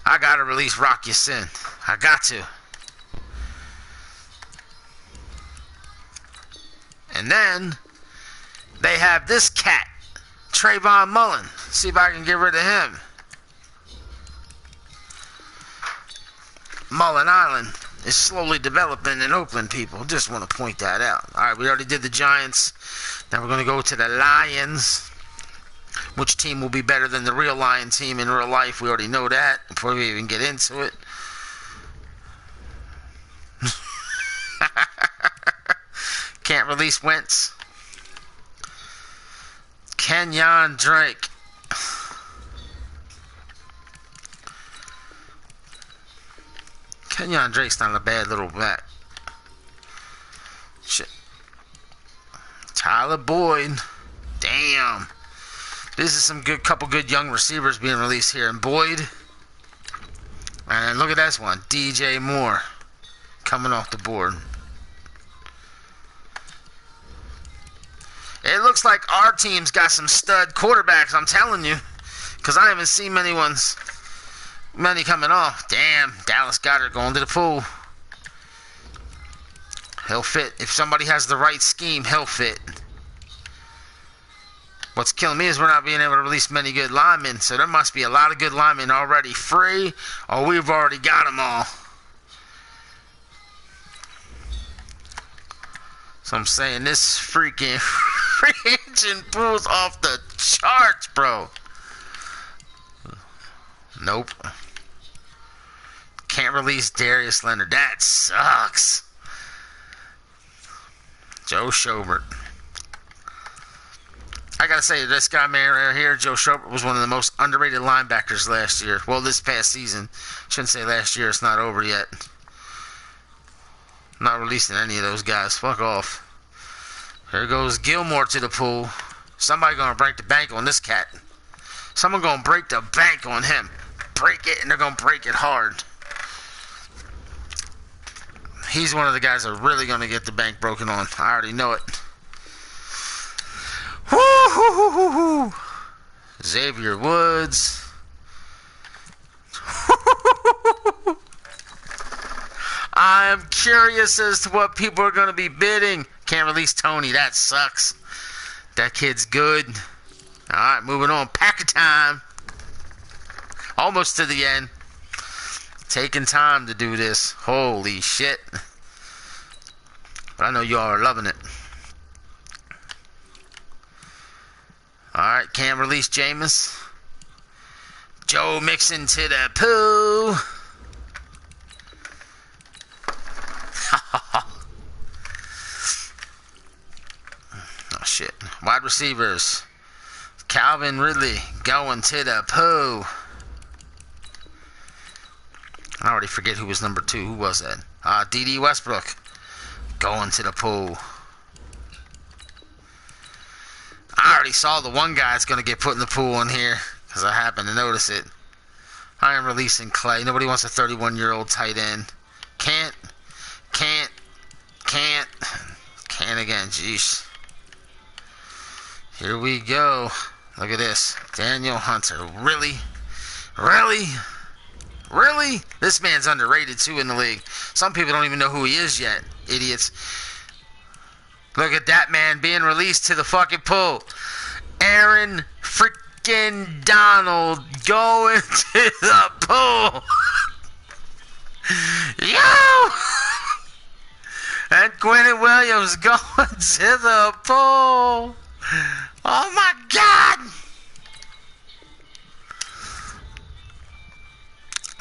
S1: I got to release Rock Ya-Sin. I got to. And then they have this cat, Trayvon Mullen. See if I can get rid of him. Mullen Island is slowly developing in Oakland, people. Just want to point that out. Alright, we already did the Giants. Now we're going to go to the Lions. Which team will be better than the real Lion team in real life? We already know that before we even get into it. Can't release Wentz. Kenyon Drake. Kenyon Drake's not a bad little back. Shit. Tyler Boyd. Damn. This is some couple good young receivers being released here. And Boyd. And look at this one. DJ Moore coming off the board. It looks like our team's got some stud quarterbacks, I'm telling you. Because I haven't seen many coming off. Damn, Dallas Goedert going to the pool. He'll fit. If somebody has the right scheme, he'll fit. What's killing me is we're not being able to release many good linemen. So there must be a lot of good linemen already free, or we've already got them all. So I'm saying this freaking free agent pool's off the charts, bro. Nope. Can't release Darius Leonard. That sucks. Joe Schobert. I gotta say, this guy, man, right here, Joe Schobert, was one of the most underrated linebackers last year. Well, this past season. Shouldn't say last year. It's not over yet. Not releasing any of those guys. Fuck off. Here goes Gilmore to the pool. Somebody gonna break the bank on this cat. Someone gonna break the bank on him. Break it, and they're gonna break it hard. He's one of the guys that are really gonna get the bank broken on. I already know it. Woo-hoo-hoo-hoo-hoo. Xavier Woods. I'm curious as to what people are going to be bidding. Can't release Tony. That sucks. That kid's good. Alright, moving on. Pack of time. Almost to the end. Taking time to do this. Holy shit. But I know y'all are loving it. Alright, can't release Jameis. Joe Mixon to the poo. Oh shit. Wide receivers. Calvin Ridley going to the poo. I already forget who was number 2. Who was that? D.D. Westbrook going to the pool. I already saw the one guy that's going to get put in the pool in here because I happened to notice it. I am releasing Clay. Nobody wants a 31-year-old tight end. Can't again. Jeez. Here we go. Look at this. Daniel Hunter. Really? This man's underrated too in the league. Some people don't even know who he is yet. Idiots. Look at that man being released to the fucking pool. Aaron freaking Donald going to the pool. Yo! And Quentin Williams going to the pool. Oh my God!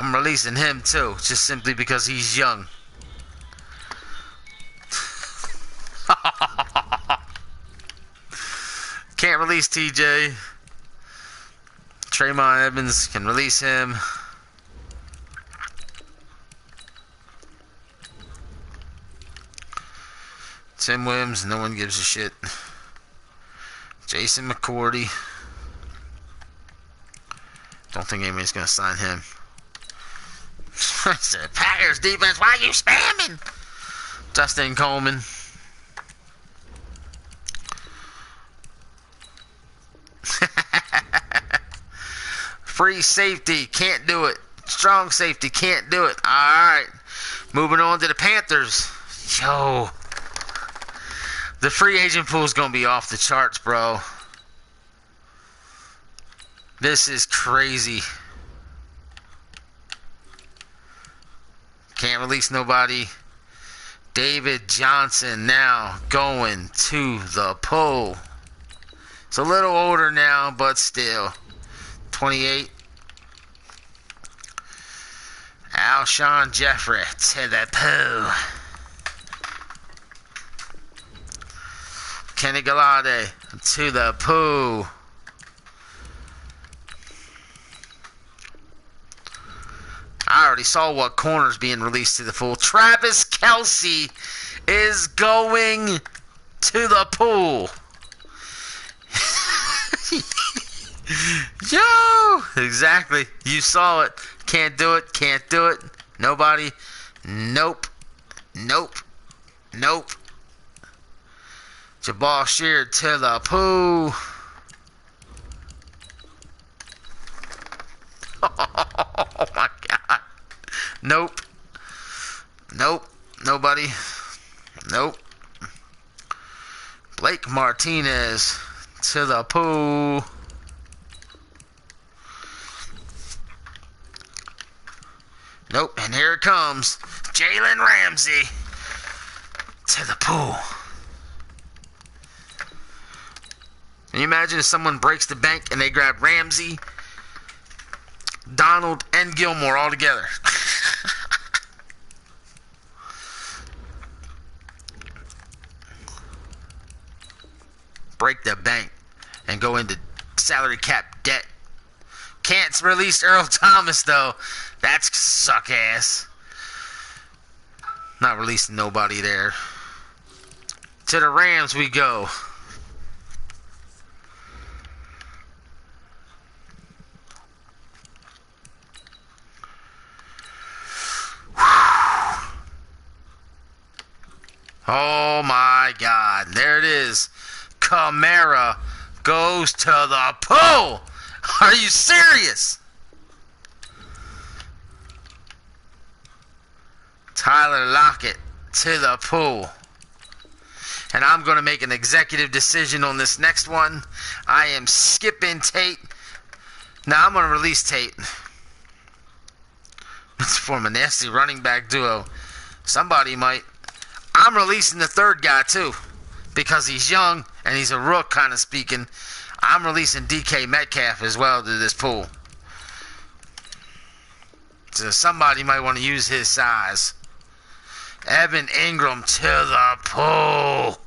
S1: I'm releasing him too, just simply because he's young. Can't release TJ. Traymon Evans can release him. Tim Williams, no one gives a shit. Jason McCourty. Don't think anybody's gonna sign him. Packers defense, why are you spamming? Justin Coleman. Free safety, can't do it. Strong safety, can't do it. Alright. Moving on to the Panthers. Yo. The free agent pool is going to be off the charts, bro. This is crazy. Can't release nobody. David Johnson now going to the pool. It's a little older now, but still. 28. Alshon Jeffrey to the pool. Kenny Golladay to the pool. I already saw what corner's being released to the pool. Travis Kelce is going to the pool. Yo! Exactly. You saw it. Can't do it. Can't do it. Nobody. Nope. Nope. Nope. Jabal sheared to the poo. Oh my God. Nope. Nope. Nobody. Nope. Blake Martinez to the poo. Nope. And here it comes. Jalen Ramsey to the pool. Can you imagine if someone breaks the bank and they grab Ramsey, Donald, and Gilmore all together? Break the bank and go into salary cap debt. Can't release Earl Thomas, though. That's suck ass. Not releasing nobody there. To the Rams we go. Oh my God. There it is. Kamara goes to the pool. Are you serious? Tyler Lockett to the pool. And I'm going to make an executive decision on this next one. I am skipping Tate. Now I'm going to release Tate. Let's form a nasty running back duo. Somebody might. I'm releasing the third guy too, because he's young and he's a rook, kind of speaking. I'm releasing DK Metcalf as well to this pool. So somebody might want to use his size. Evan Ingram to the pool.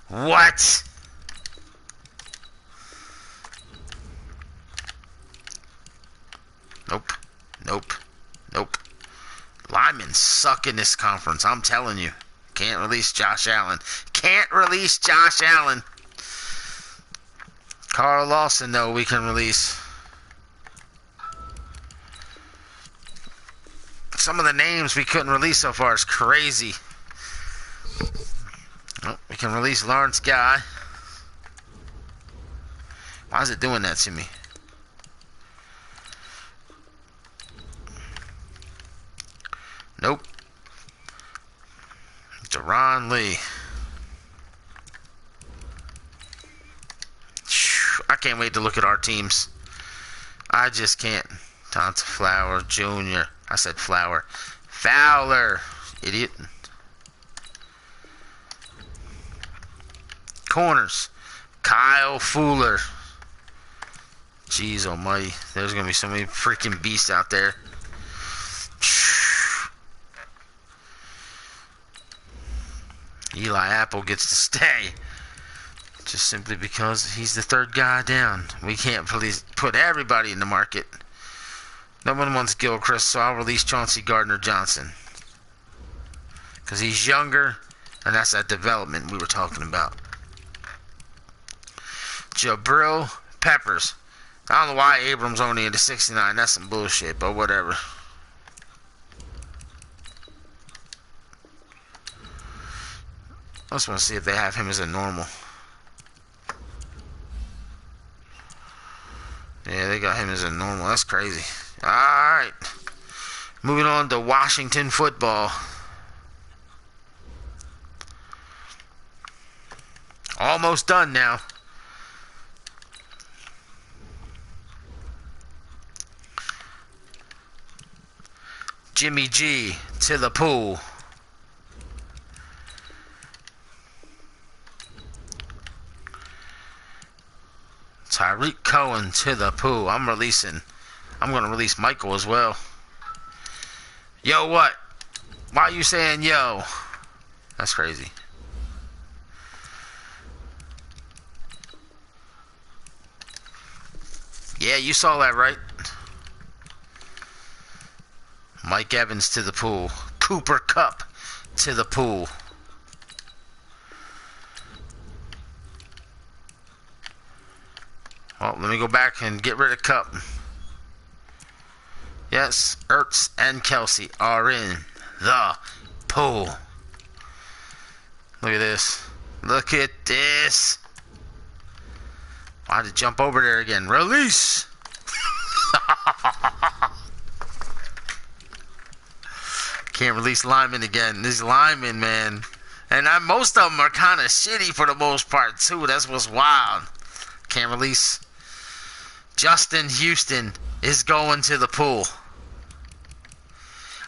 S1: What? Nope. Nope. Nope. Linemen suck in this conference, I'm telling you. Can't release Josh Allen. Can't release Josh Allen. Carl Lawson, though, we can release. Some of the names we couldn't release so far is crazy. Oh, we can release Lawrence Guy. Why is it doing that to me? Nope. Deron Lee. I can't wait to look at our teams. I just can't. Tonta Flower Jr. I said Flower. Fowler. Idiot. Corners. Kyle Fuller. Jeez almighty. There's going to be so many freaking beasts out there. Eli Apple gets to stay. Just simply because he's the third guy down. We can't put everybody in the market. No one wants Gilchrist, so I'll release Chauncey Gardner-Johnson. Because he's younger, and that's that development we were talking about. Jabril Peppers. I don't know why Abrams only into 69. That's some bullshit, but whatever. I just want to see if they have him as a normal. Yeah, they got him as a normal. That's crazy. Alright. Moving on to Washington football. Almost done now. Jimmy G to the pool. Tyreek Cohen to the pool. I'm going to release Michael as well. Yo, what? Why are you saying yo? That's crazy. Yeah, you saw that, right? Mike Evans to the pool. Cooper Kupp to the pool. Well, let me go back and get rid of Cup. Yes, Ertz and Kelsey are in the pool. Look at this. Look at this. I had to jump over there again. Release. Can't release linemen again. These linemen, man. And most of them are kind of shitty for the most part, too. That's what's wild. Can't release. Justin Houston is going to the pool.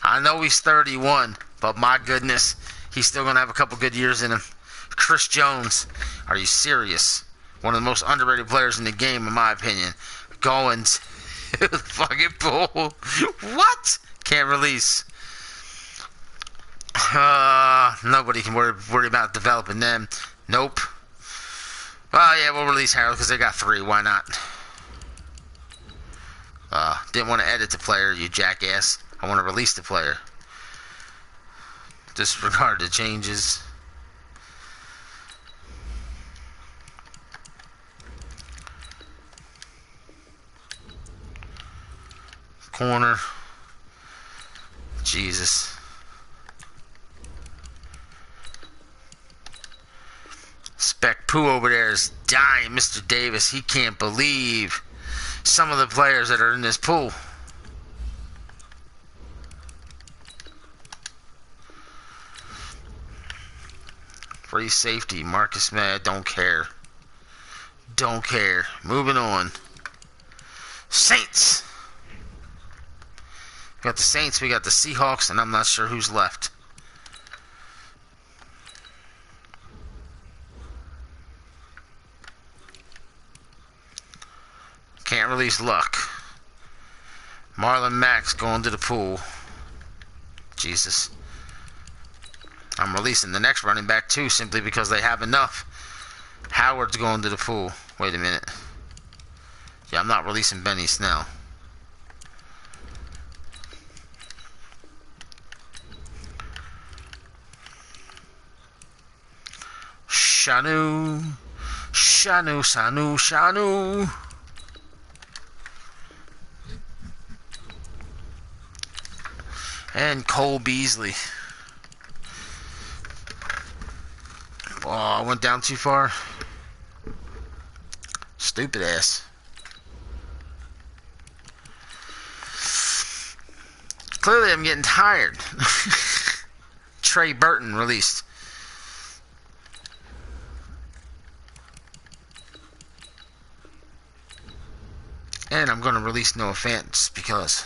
S1: I know he's 31, but my goodness, he's still going to have a couple good years in him. Chris Jones, are you serious? One of the most underrated players in the game, in my opinion. Going to the fucking pool. What? Can't release. Nobody can worry about developing them. Nope. Oh, yeah, we'll release Harold because they got 3. Why not? Didn't want to edit the player, you jackass. I want to release the player. Disregard the changes. Corner. Jesus. Spec Poo over there is dying. Mr. Davis, he can't believe some of the players that are in this pool. Free safety. Marcus Mad. Don't care. Don't care. Moving on. Saints. We got the Saints. We got the Seahawks. And I'm not sure who's left. Can't release Luck. Marlon Mack's going to the pool. Jesus. I'm releasing the next running back too, simply because they have enough. Howard's going to the pool. Wait a minute. Yeah, I'm not releasing Benny Snell. Shanu. Shanu, Sanu, Shanu. And Cole Beasley. Oh, I went down too far. Stupid ass. Clearly I'm getting tired. Trey Burton released. And I'm going to release Noah Fant just because.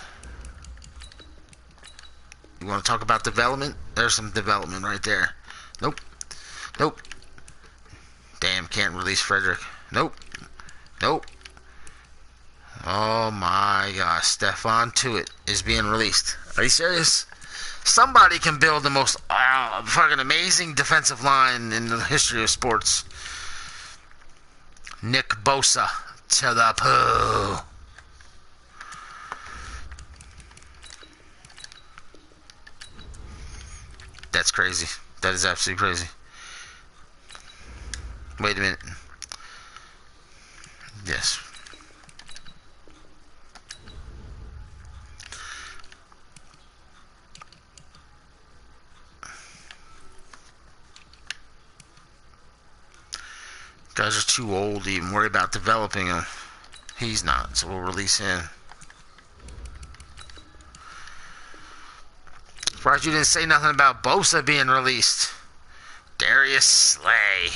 S1: You want to talk about development? There's some development right there. Nope. Nope. Damn, can't release Frederick. Nope. Nope. Oh my gosh. Stephon Tuitt is being released. Are you serious? Somebody can build the most fucking amazing defensive line in the history of sports. Nick Bosa to the poo. That's crazy. That is absolutely crazy. Wait a minute. Yes. Guys are too old to even worry about developing him. He's not, so we'll release him. Surprised you didn't say nothing about Bosa being released. Darius Slay.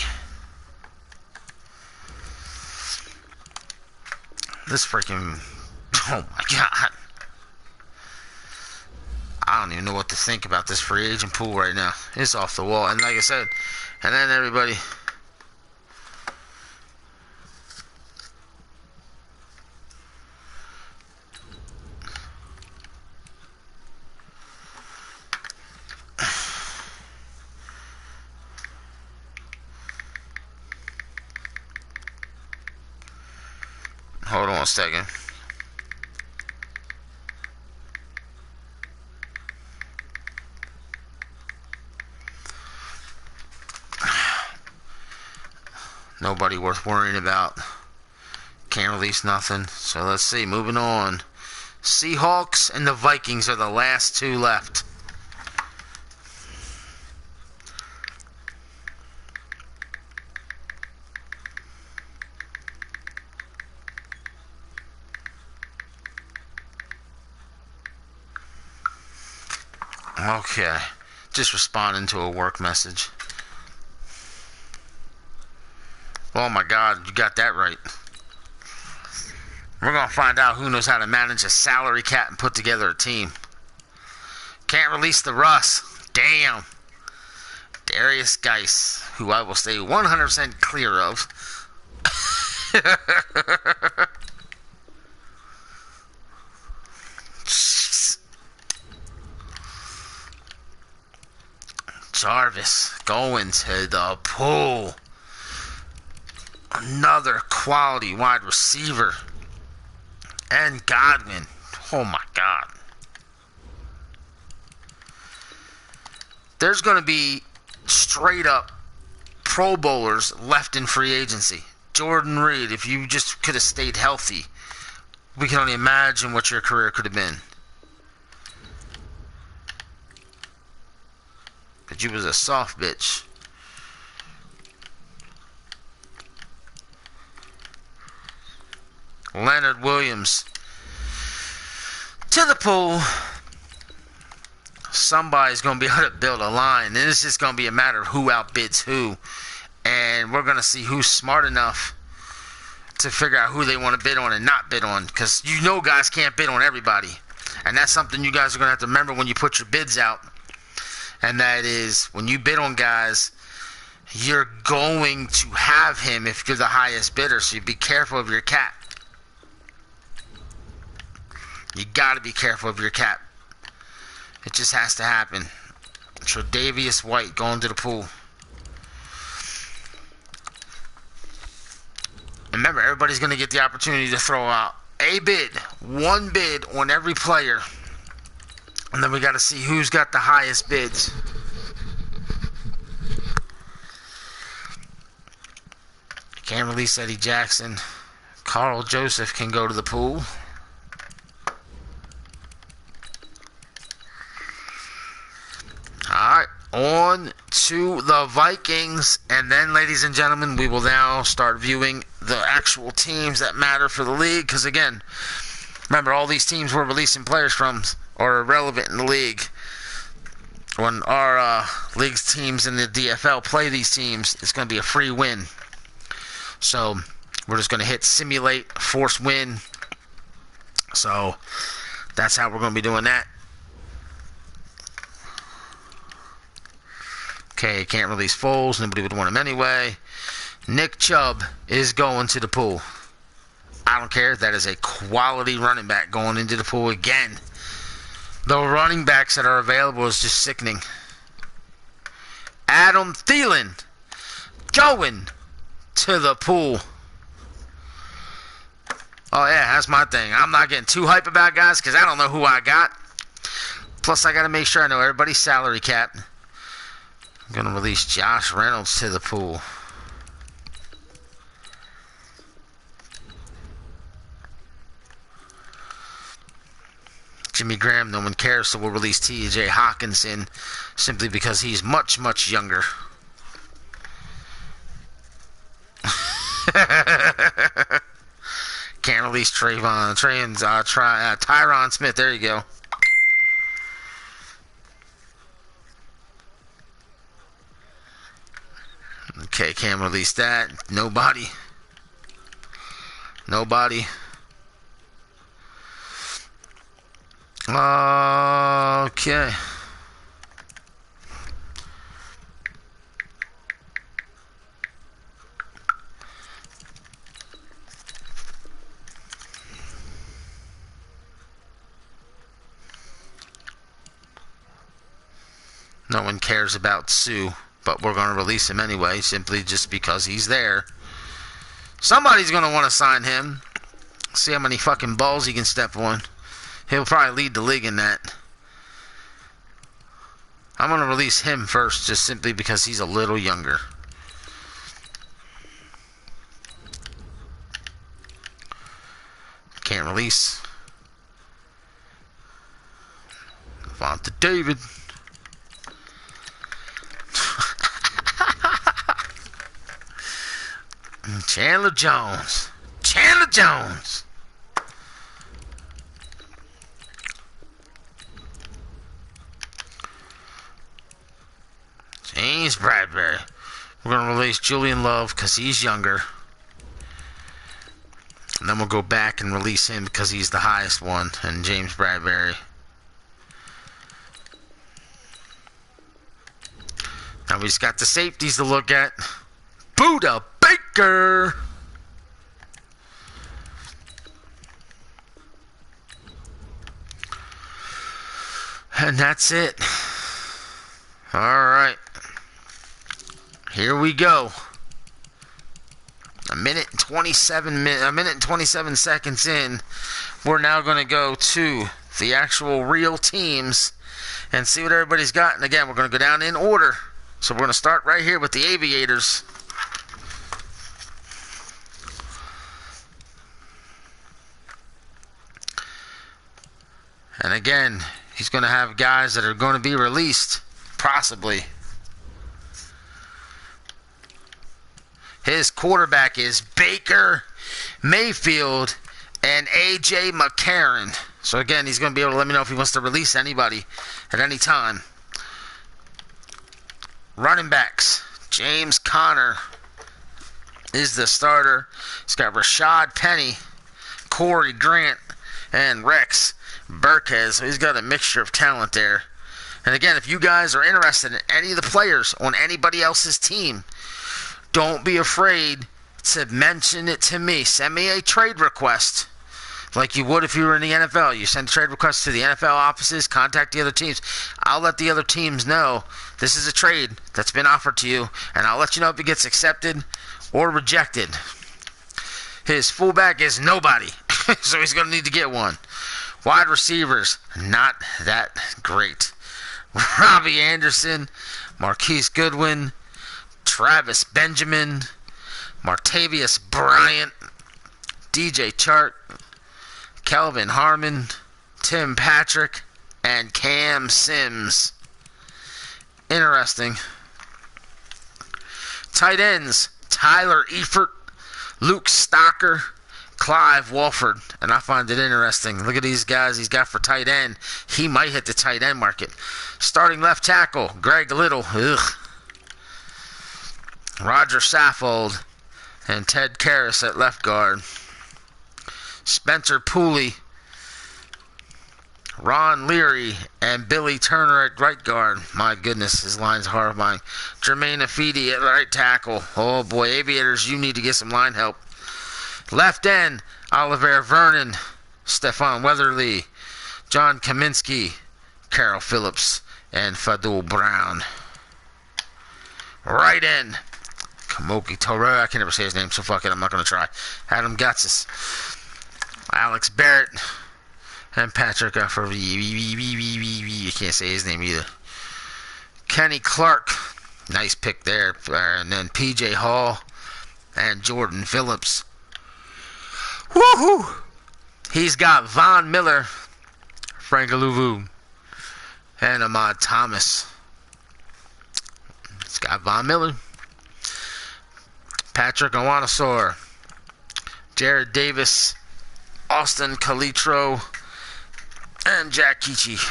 S1: This freaking... Oh my god. I don't even know what to think about this free agent pool right now. It's off the wall. And like I said, and then everybody... Hold on a second. Nobody worth worrying about. Can't release nothing. So let's see. Moving on. Seahawks and the Vikings are the last two left. Okay. Just responding to a work message. Oh my God, you got that right. We're going to find out who knows how to manage a salary cap and put together a team. Can't release the Russ. Damn. Darius Geis, who I will stay 100% clear of. Jarvis going to the pool. Another quality wide receiver. And Godwin. Oh my God. There's going to be straight up Pro Bowlers left in free agency. Jordan Reed, if you just could have stayed healthy, we can only imagine what your career could have been. But you was a soft bitch. Leonard Williams to the pool. Somebody's going to be able to build a line. And it's just going to be a matter of who outbids who. And we're going to see who's smart enough to figure out who they want to bid on and not bid on. Because you know guys can't bid on everybody. And that's something you guys are going to have to remember when you put your bids out. And that is, when you bid on guys, you're going to have him if you're the highest bidder. So you be careful of your cap. You got to be careful of your cap. It just has to happen. Tre'Davious White going to the pool. Remember, everybody's going to get the opportunity to throw out a bid, one bid on every player. And then we got to see who's got the highest bids. Can't release Eddie Jackson. Carl Joseph can go to the pool. Alright, on to the Vikings. And then, ladies and gentlemen, we will now start viewing the actual teams that matter for the league. Because, again, remember, all these teams we're releasing players from are irrelevant in the league. When our league's teams in the DFL play these teams, it's going to be a free win. So, we're just going to hit simulate, force win. So, that's how we're going to be doing that. Okay, can't release Foles. Nobody would want him anyway. Nick Chubb is going to the pool. I don't care. That is a quality running back going into the pool again. The running backs that are available is just sickening. Adam Thielen going to the pool. Oh, yeah, that's my thing. I'm not getting too hype about guys because I don't know who I got. Plus, I got to make sure I know everybody's salary cap. I'm going to release Josh Reynolds to the pool. Jimmy Graham, no one cares, so we'll release T.J. Hawkinson simply because he's much, much younger. Can't release Tyron Smith. There you go. Okay, can't release that. Nobody. Okay. No one cares about Sue, but we're going to release him anyway, simply just because he's there. Somebody's going to want to sign him. See how many fucking balls he can step on. He'll probably lead the league in that. I'm going to release him first, just simply because he's a little younger. Can't release. Devonta David. Chandler Jones. Chandler Jones. James Bradbury. We're going to release Julian Love because he's younger. And then we'll go back and release him because he's the highest one. And James Bradbury. Now we just got the safeties to look at. Buda Baker. And that's it. All right. Here we go. A minute and 27 seconds in. We're now going to go to the actual real teams and see what everybody's got. And again, we're going to go down in order. So we're going to start right here with the Aviators. And again, he's going to have guys that are going to be released, possibly. His quarterback is Baker Mayfield and A.J. McCarron. So again, he's going to be able to let me know if he wants to release anybody at any time. Running backs, James Conner is the starter. He's got Rashad Penny, Corey Grant, and Rex Burkhead. So he's got a mixture of talent there. And again, if you guys are interested in any of the players on anybody else's team, don't be afraid to mention it to me. Send me a trade request like you would if you were in the NFL. You send a trade request to the NFL offices, contact the other teams. I'll let the other teams know this is a trade that's been offered to you, and I'll let you know if it gets accepted or rejected. His fullback is nobody, so he's going to need to get one. Wide receivers, not that great. Robbie Anderson, Marquise Goodwin, Travis Benjamin, Martavius Bryant, DJ Chark, Kelvin Harmon, Tim Patrick, and Cam Sims. Interesting. Tight ends, Tyler Eifert, Luke Stocker, Clive Walford. And I find it interesting. Look at these guys he's got for tight end. He might hit the tight end market. Starting left tackle, Greg Little. Ugh. Roger Saffold and Ted Karras at left guard. Spencer Pooley, Ron Leary, and Billy Turner at right guard. My goodness, his line's horrifying. Jermaine Afidi at right tackle. Oh boy, Aviators, you need to get some line help. Left end, Oliver Vernon, Stephon Weatherly, John Kaminsky, Carol Phillips, and Fadul Brown. Right end, Kamoki Torre, I can never say his name, so fuck it, I'm not going to try. Adam Gatsis, Alex Barrett, and Patrick I can't say his name either. Kenny Clark, nice pick there. And then PJ Hall and Jordan Phillips. Woohoo! He's got Von Miller, Frank Aluvu, and Ahmad Thomas. He's got Von Miller, Patrick Owanisor, Jared Davis, Austin Calitro, and Jack Keechie.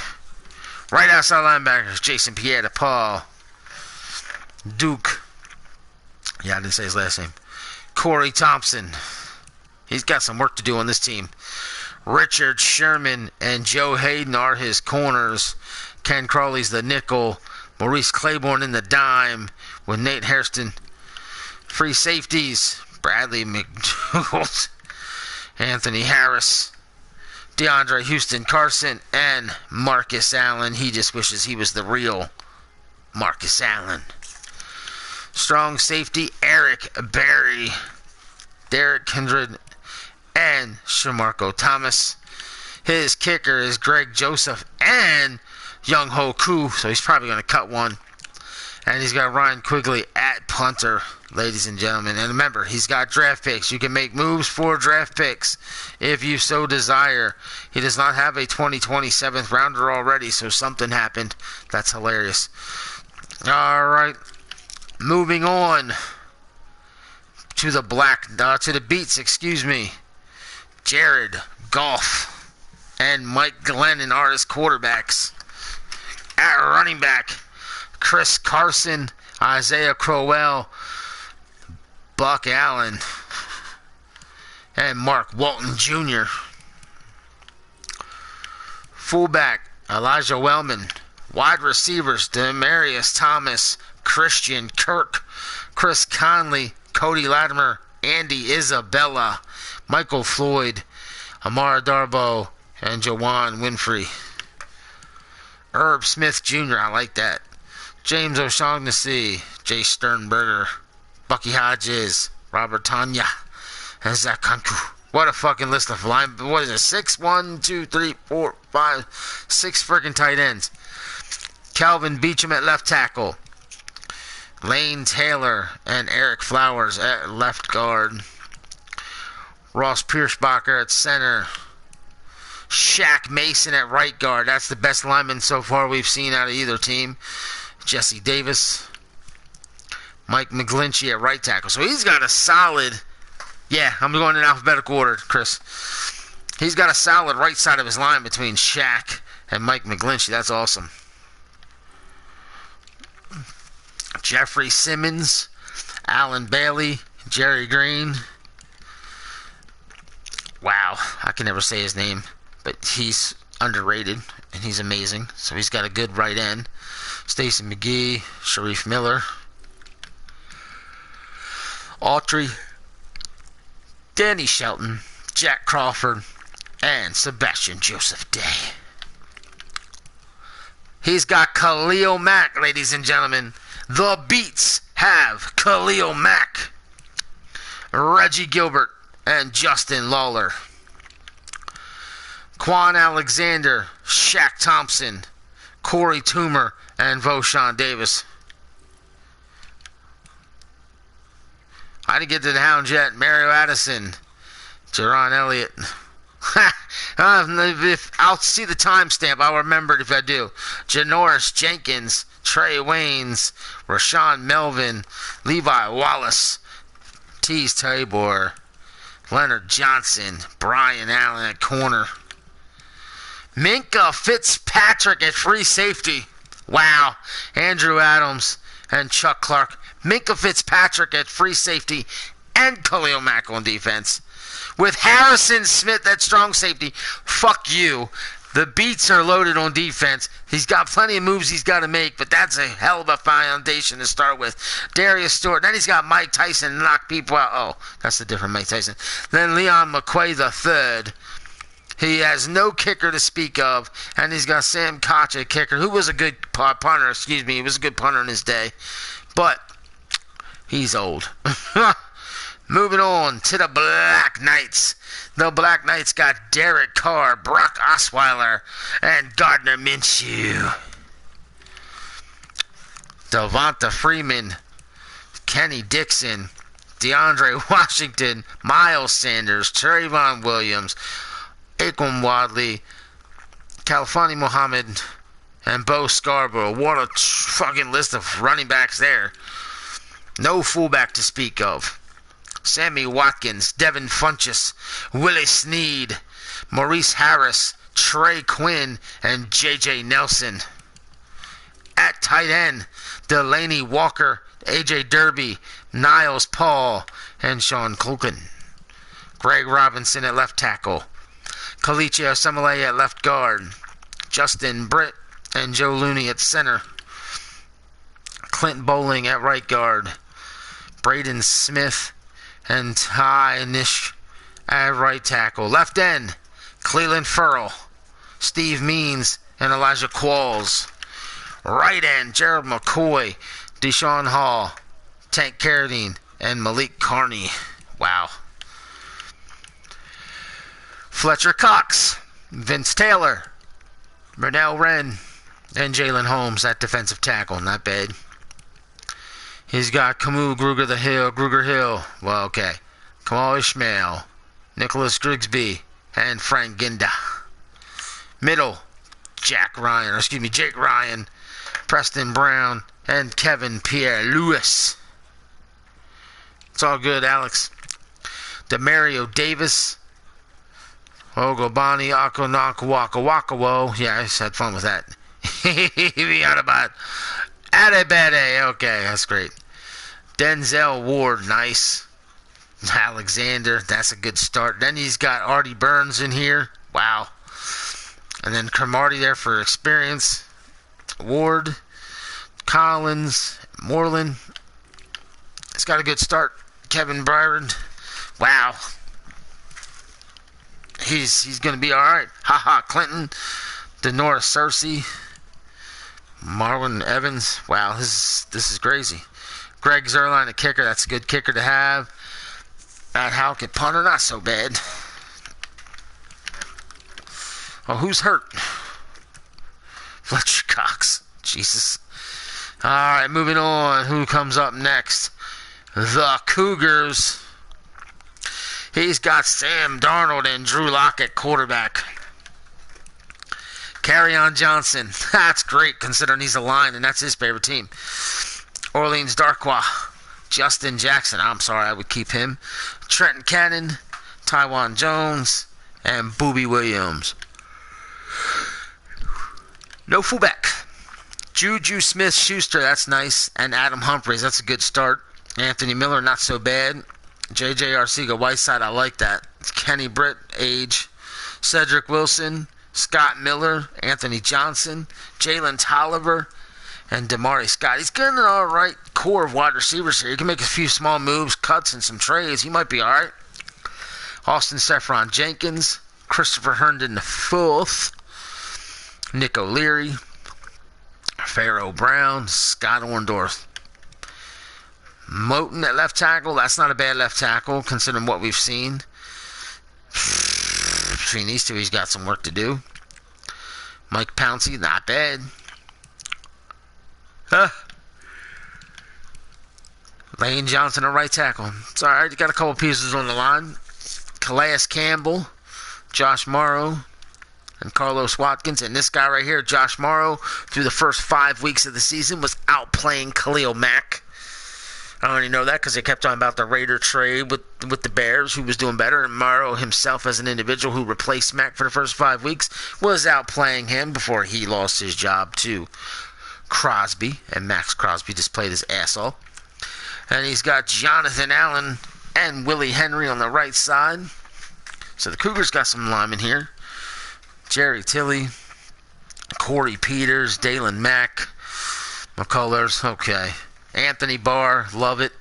S1: Right outside linebackers, Jason Pierre-Paul, Duke. Yeah, I didn't say his last name. Corey Thompson. He's got some work to do on this team. Richard Sherman and Joe Hayden are his corners. Ken Crawley's the nickel. Maurice Claiborne in the dime with Nate Hairston. Free safeties, Bradley McDougald, Anthony Harris, DeAndre Houston Carson, and Marcus Allen. He just wishes he was the real Marcus Allen. Strong safety, Eric Berry, Derek Kindred, and Shamarko Thomas. His kicker is Greg Joseph and Young Ho Koo, so he's probably going to cut one. And he's got Ryan Quigley at punter, ladies and gentlemen. And remember, he's got draft picks. You can make moves for draft picks if you so desire. He does not have a 2020 7th rounder already, so something happened. That's hilarious. All right. Moving on to the Beats, excuse me. Jared Goff and Mike Glennon are his quarterbacks. At running back, Chris Carson, Isaiah Crowell, Buck Allen, and Mark Walton Jr. Fullback, Elijah Wellman. Wide receivers, Demarius Thomas, Christian Kirk, Chris Conley, Cody Latimer, Andy Isabella, Michael Floyd, Amara Darbo, and Jawan Winfrey. Herb Smith Jr., I like that. James O'Shaughnessy, Jay Sternberger, Bucky Hodges, Robert Tanya, and Zach Kunku. What a fucking list of line. What is it? 6, 1, 2, 3, 4, 5, 6 freaking tight ends. Calvin Beecham at left tackle. Lane Taylor and Eric Flowers at left guard. Ross Pierschbacher at center. Shaq Mason at right guard. That's the best lineman so far we've seen out of either team. Jesse Davis. Mike McGlinchey at right tackle. So he's got a solid... Yeah, I'm going in alphabetical order, Chris. He's got a solid right side of his line between Shaq and Mike McGlinchey. That's awesome. Jeffrey Simmons, Alan Bailey, Jerry Green. Wow, I can never say his name, but he's underrated and he's amazing. So he's got a good right end. Stacey McGee, Sharif Miller, Autry, Danny Shelton, Jack Crawford, and Sebastian Joseph Day. He's got Khalil Mack, ladies and gentlemen. The Beats have Khalil Mack, Reggie Gilbert, and Justin Lawler. Quan Alexander, Shaq Thompson, Corey Toomer, and Voshawn Davis. I didn't get to the Hounds yet. Mario Addison, Jerron Elliott. If I'll see the timestamp, I'll remember it if I do. Janoris Jenkins, Trey Waynes, Rashawn Melvin, Levi Wallace, Tease Tabor, Leonard Johnson, Brian Allen at corner. Minka Fitzpatrick at free safety. Wow. Andrew Adams and Chuck Clark. Minka Fitzpatrick at free safety and Khalil Mack on defense. With Harrison Smith at strong safety. Fuck you. The Beats are loaded on defense. He's got plenty of moves he's got to make, but that's a hell of a foundation to start with. Darius Stewart. Then he's got Mike Tyson knock people out. Oh, that's a different Mike Tyson. Then Leon McQuay III. He has no kicker to speak of, and he's got Sam Koch at kicker, who was a good punter. Excuse me, he was a good punter in his day, but he's old. Moving on to the Black Knights. The Black Knights got Derek Carr, Brock Osweiler, and Gardner Minshew. Devonta Freeman, Kenny Dixon, DeAndre Washington, Miles Sanders, Trayvon Williams, Aquan Wadley, Califani Muhammad, and Bo Scarborough. What a fucking list of running backs there. No fullback to speak of. Sammy Watkins, Devin Funchess, Willie Snead, Maurice Harris, Trey Quinn, and J.J. Nelson. At tight end, Delaney Walker, A.J. Derby, Niles Paul, and Sean Culkin. Greg Robinson at left tackle. Kalichi Osemele at left guard. Justin Britt and Joe Looney at center. Clint Bowling at right guard. Braden Smith and Ty Nish at right tackle. Left end, Cleveland Furl, Steve Means, and Elijah Qualls. Right end, Gerald McCoy, Deshaun Hall, Tank Carradine, and Malik Carney. Wow. Fletcher Cox, Vince Taylor, Bernell Wren, and Jalen Holmes at defensive tackle. Not bad. He's got Camus, Gruger Hill. Well, okay. Kamal Ishmael, Nicholas Grigsby, and Frank Ginda. Middle, Jake Ryan, Preston Brown, and Kevin Pierre-Louis. It's all good, Alex. Demario Davis, Ogobani, Wakawo. Yeah, I just had fun with that. Adebede. Okay, that's great. Denzel Ward, nice. Alexander, that's a good start. Then he's got Artie Burns in here. Wow. And then Cromartie there for experience. Ward, Collins, Moreland. It's got a good start. Kevin Byron. Wow. He's going to be all right. Haha, Clinton, Denora Cersei, Marlon Evans. Wow, this is crazy. Greg Zerline, a kicker. That's a good kicker to have. Matt Halkett, punter, not so bad. Oh, who's hurt? Fletcher Cox. Jesus. All right, moving on. Who comes up next? The Cougars. He's got Sam Darnold and Drew Lock at quarterback. Carryon Johnson. That's great considering he's a line and that's his favorite team. Orleans Darkwa. Justin Jackson. I'm sorry, I would keep him. Trenton Cannon. Tywan Jones. And Boobie Williams. No fullback. Juju Smith-Schuster. That's nice. And Adam Humphries. That's a good start. Anthony Miller. Not so bad. J.J. Arcega-Whiteside. I like that. Kenny Britt. Age. Cedric Wilson. Scott Miller. Anthony Johnson. Jalen Tolliver. And Damari Scott. He's got an alright core of wide receivers here. He can make a few small moves, cuts, and some trades. He might be alright. Austin Stephron Jenkins. Christopher Herndon IV. Nick O'Leary. Pharaoh Brown. Scott Orndorff. Moten at left tackle. That's not a bad left tackle considering what we've seen. Between these two, he's got some work to do. Mike Pouncey, not bad. Lane Johnson at right tackle. It's alright, you got a couple pieces on the line. Calais Campbell, Josh Morrow, and Carlos Watkins. And this guy right here, Josh Morrow, through the first 5 weeks of the season, was outplaying Khalil Mack. I already know that because they kept talking about the Raider trade with the Bears, who was doing better. And Morrow himself, as an individual who replaced Mack for the first 5 weeks, was outplaying him before he lost his job to Crosby. And Max Crosby just played his ass off. And he's got Jonathan Allen and Willie Henry on the right side. So the Cougars got some linemen here. Jerry Tilley, Corey Peters, Dalen Mack, McCullers, okay. Anthony Barr, love it.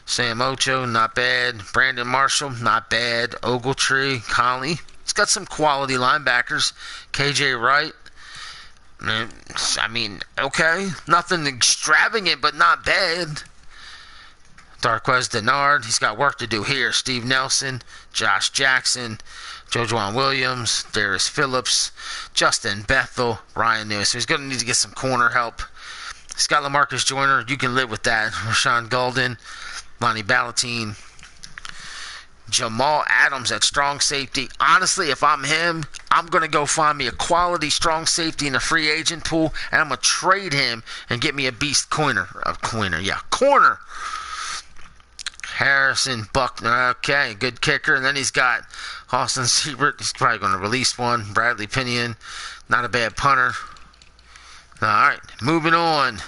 S1: Sam Ocho, not bad. Brandon Marshall, not bad. Ogletree, Conley. It's got some quality linebackers. KJ Wright. I mean, okay. Nothing extravagant, but not bad. Darquez Denard, he's got work to do here. Steve Nelson, Josh Jackson, Jojuan Williams, Darius Phillips, Justin Bethel, Ryan Lewis. So he's going to need to get some corner help. He's got LaMarcus Joyner. You can live with that. Rashawn Golden, Lonnie Ballatine, Jamal Adams at strong safety. Honestly, if I'm him, I'm going to go find me a quality strong safety in the free agent pool, and I'm going to trade him and get me a beast corner. Corner. Harrison Buckner, okay, good kicker. And then he's got Austin Siebert. He's probably going to release one. Bradley Pinion, not a bad punter. All right, moving on.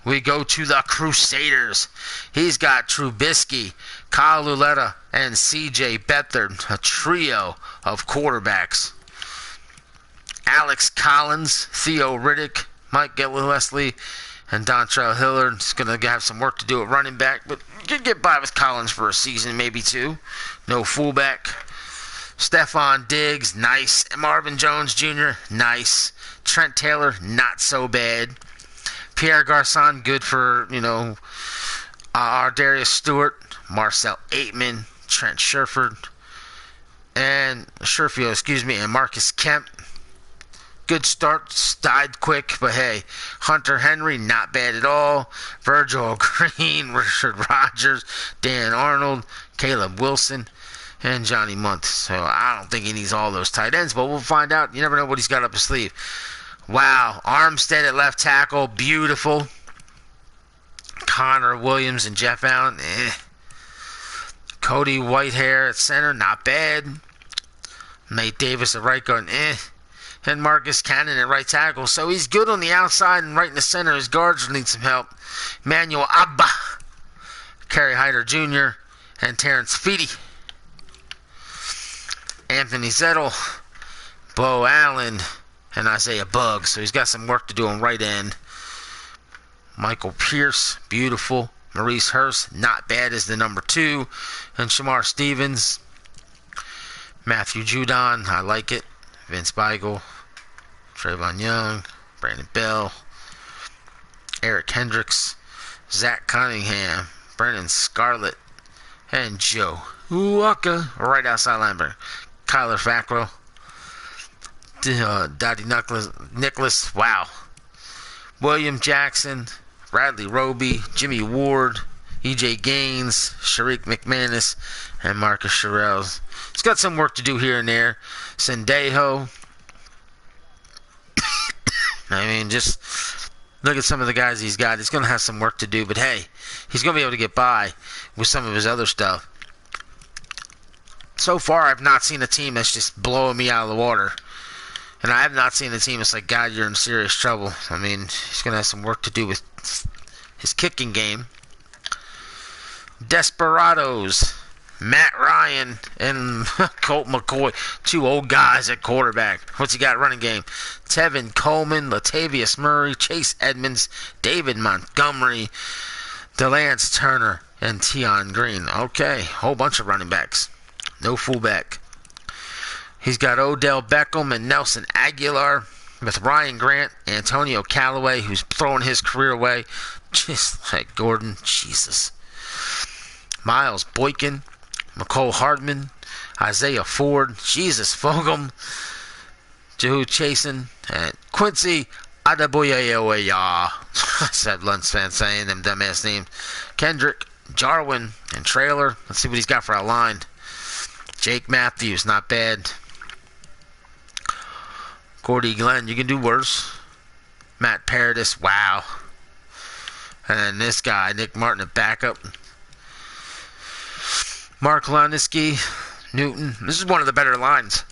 S1: We go to the Crusaders. He's got Trubisky, Kyle Luletta, and C.J. Beathard, a trio of quarterbacks. Alex Collins, Theo Riddick, Mike Gillisley, and Dontrell Hillard. He's going to have some work to do at running back, but you can get by with Collins for a season, maybe two. No fullback. Stephon Diggs, nice. Marvin Jones Jr., nice. Trent Taylor, not so bad. Pierre Garçon, good for, our Darius Stewart, Marcel Aitman, Trent Sherfield, and Marcus Kemp. good start, died quick, but hey, Hunter Henry, not bad at all. Virgil Green, Richard Rodgers, Dan Arnold, Caleb Wilson, and Johnny Munt. So I don't think he needs all those tight ends, but we'll find out. You never know what he's got up his sleeve. Wow, Armstead at left tackle, beautiful. Connor Williams and Jeff Allen, Cody Whitehair at center, not bad. Nate Davis at right guard, and Marcus Cannon at right tackle. So he's good on the outside and right in the center. His guards need some help. Emmanuel Abba, Kerry Hyder Jr., and Terrence Feedy. Anthony Zettel, Bo Allen, and Isaiah Buggs. So he's got some work to do on right end. Michael Pierce, beautiful. Maurice Hurst, not bad as the number 2. And Shamar Stevens. Matthew Judon, I like it. Vince Beigel. Trayvon Young. Brandon Bell. Eric Hendricks. Zach Cunningham. Brennan Scarlett. And Joe Uwaka, right outside linebacker. Kyler Fackrell. Dottie Nicholas. Wow. William Jackson. Bradley Roby, Jimmy Ward, E.J. Gaines, Sharik McManus, and Marcus Sherrills. He's got some work to do here and there. Sendejo. I mean, just look at some of the guys he's got. He's going to have some work to do, but hey, he's going to be able to get by with some of his other stuff. So far, I've not seen a team that's just blowing me out of the water. And I have not seen a team that's like, God, you're in serious trouble. I mean, he's going to have some work to do with his kicking game. Desperados, Matt Ryan, and Colt McCoy. 2 old guys at quarterback. What's he got running game? Tevin Coleman, Latavius Murray, Chase Edmonds, David Montgomery, DeLance Turner, and Tion Green. Okay, whole bunch of running backs. No fullback. He's got Odell Beckham and Nelson Aguilar with Ryan Grant, Antonio Callaway, who's throwing his career away, just like Gordon. Jesus. Miles Boykin, McCole Hardman, Isaiah Ford, Jesus Fogum, Jehu Chasen, and Quincy Adeboyeoya. I said Lance fan saying them dumbass names. Kendrick, Jarwin, and Trailer. Let's see what he's got for our line. Jake Matthews, not bad. Cordy Glenn, you can do worse. Matt Paradis, wow. And then this guy, Nick Martin, at backup. Mark Loniski, Newton. This is one of the better lines.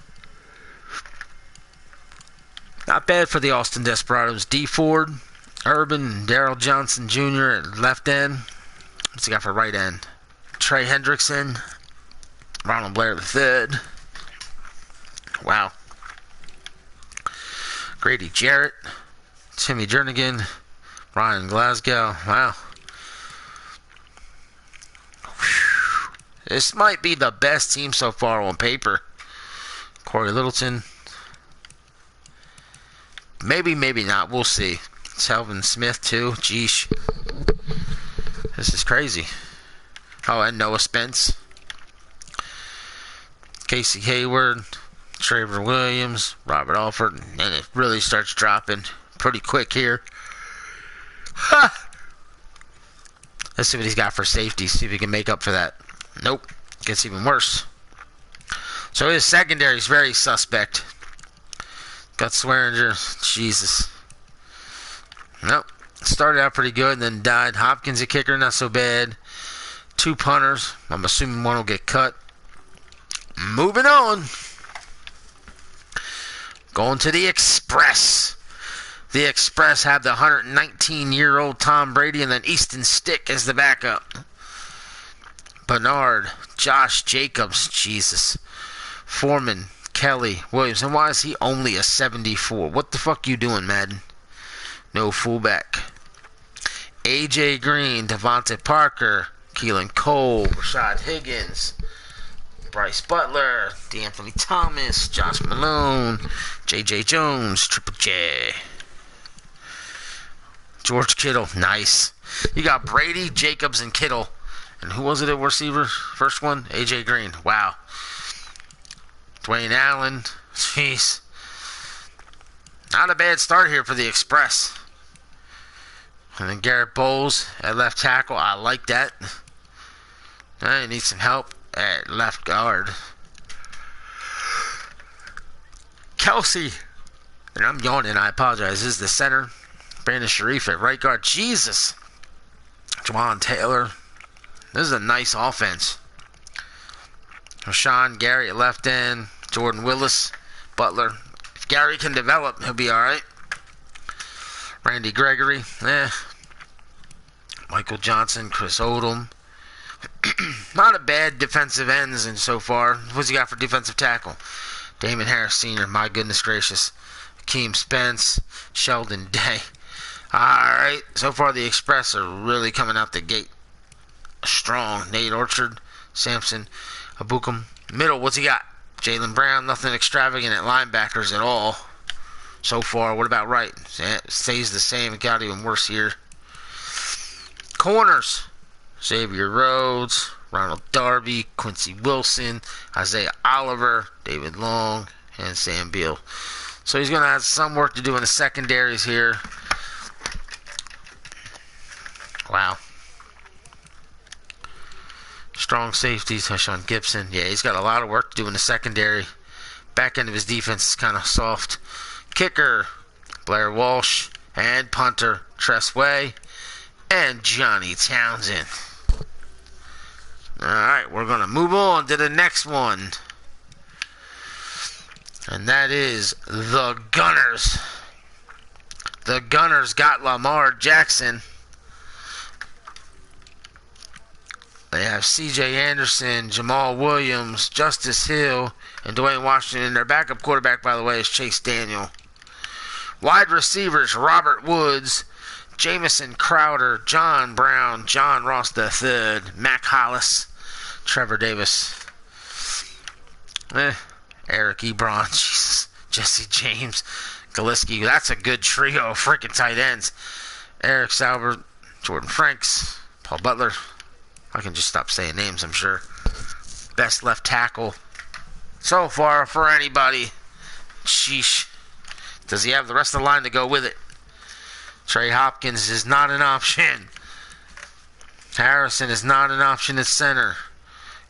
S1: Not bad for the Austin Desperados. D. Ford, Urban, Darrell Johnson Jr. at left end. What's he got for right end? Trey Hendrickson, Ronald Blair III. Wow. Grady Jarrett, Timmy Jernigan, Ryan Glasgow. Wow. Whew. This might be the best team so far on paper. Corey Littleton. Maybe, maybe not. We'll see. Selvin Smith, too. Jeesh. This is crazy. Oh, and Noah Spence. Casey Hayward. Trevor Williams, Robert Alford, and it really starts dropping pretty quick here. Ha! Let's see what he's got for safety, see if he can make up for that. Nope, gets even worse. So his secondary is very suspect. Got Swearinger, Jesus. Nope, started out pretty good and then died. Hopkins, a kicker, not so bad. 2 punters, I'm assuming one will get cut. Moving on. Going to the Express. The Express have the 119-year-old Tom Brady and then Easton Stick as the backup. Bernard, Josh Jacobs, Jesus. Foreman, Kelly, Williams. And why is he only a 74? What the fuck you doing, Madden? No fullback. A.J. Green, Devontae Parker, Keelan Cole, Rashad Higgins, Bryce Butler, D'Anthony Thomas, Josh Malone, J.J. Jones, Triple J. George Kittle, nice. You got Brady, Jacobs, and Kittle. And who was it at receiver? First one? A.J. Green. Wow. Dwayne Allen. Jeez. Not a bad start here for the Express. And then Garrett Bowles at left tackle. I like that. I need some help at left guard. Kelsey. And I'm yawning. I apologize. This is the center. Brandon Sharif at right guard. Jesus. Juwan Taylor. This is a nice offense. Rashawn Gary at left end. Jordan Willis. Butler. If Gary can develop, he'll be alright. Randy Gregory. Michael Johnson. Chris Odom. Not a bad defensive ends in so far. What's he got for defensive tackle? Damon Harris Sr. My goodness gracious. Akeem Spence. Sheldon Day. Alright. So far the Express are really coming out the gate strong. Nate Orchard. Samson Abukum. Middle, what's he got? Jalen Brown. Nothing extravagant at linebackers at all. So far. What about right? Stays the same. It got even worse here. Corners. Xavier Rhodes, Ronald Darby, Quincy Wilson, Isaiah Oliver, David Long, and Sam Beal. So he's going to have some work to do in the secondaries here. Wow. Strong safeties, Hashawn Gibson. Yeah, he's got a lot of work to do in the secondary. Back end of his defense is kind of soft. Kicker, Blair Walsh, and punter, Tress Way, and Johnny Townsend. Alright, we're going to move on to the next one. And that is the Gunners. The Gunners got Lamar Jackson. They have C.J. Anderson, Jamal Williams, Justice Hill, and Dwayne Washington. Their backup quarterback, by the way, is Chase Daniel. Wide receivers, Robert Woods, Jamison Crowder, John Brown, John Ross III, Mac Hollis, Trevor Davis, Eric Ebron, Jesus, Jesse James, Galiski. That's a good trio of freaking tight ends. Eric Salbert, Jordan Franks, Paul Butler. I can just stop saying names, I'm sure. Best left tackle so far for anybody. Sheesh. Does he have the rest of the line to go with it? Trey Hopkins is not an option. Harrison is not an option at center.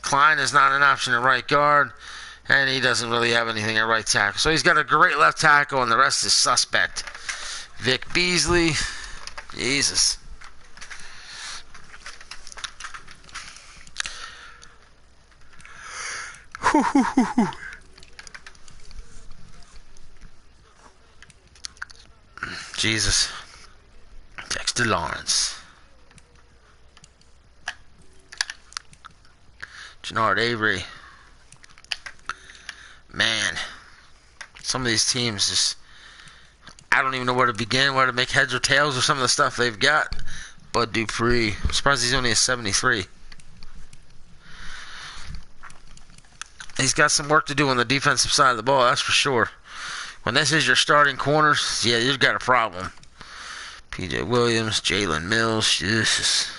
S1: Klein is not an option at right guard. And he doesn't really have anything at right tackle. So he's got a great left tackle, and the rest is suspect. Vic Beasley. Jesus. Jesus. Dexter Lawrence. Jannard Avery. Man. Some of these teams just... I don't even know where to begin, where to make heads or tails of some of the stuff they've got. Bud Dupree. I'm surprised he's only a 73. He's got some work to do on the defensive side of the ball, that's for sure. When this is your starting corners, yeah, you've got a problem. P.J. Williams, Jalen Mills, Jesus.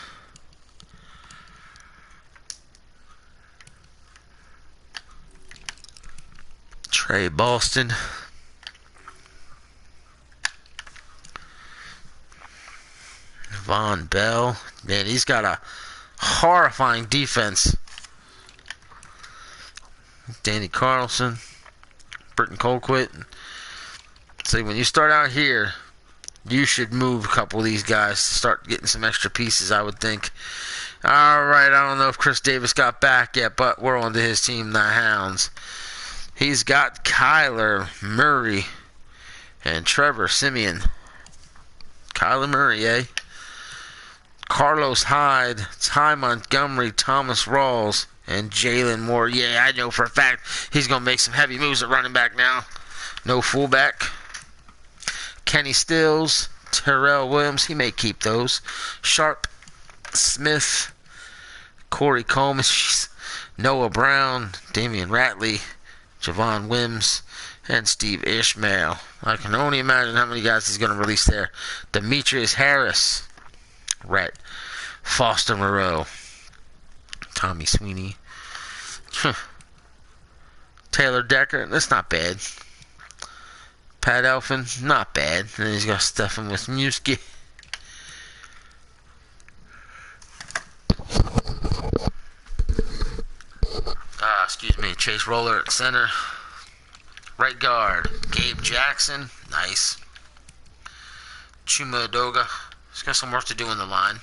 S1: Trey Boston. Von Bell. Man, he's got a horrifying defense. Danny Carlson. Britton Colquitt. See, when you start out here, you should move a couple of these guys to start getting some extra pieces, I would think. Alright, I don't know if Chris Davis got back yet, but we're on to his team, the Hounds. He's got Kyler Murray and Trevor Simeon. Kyler Murray, eh? Carlos Hyde, Ty Montgomery, Thomas Rawls, and Jalen Moore. Yeah, I know for a fact he's going to make some heavy moves at running back now. No fullback. Kenny Stills, Terrell Williams, he may keep those. Sharp, Smith, Corey Coleman, Noah Brown, Damian Ratley, Javon Wims, and Steve Ishmael. I can only imagine how many guys he's going to release there. Demetrius Harris, Rhett, Foster Moreau, Tommy Sweeney, Taylor Decker. That's not bad. Pat Elfin, not bad. And he's got Stefan Wisniewski. Excuse me, Chase Roller at center. Right guard, Gabe Jackson, nice. Chuma Adoga, he's got some work to do in the line.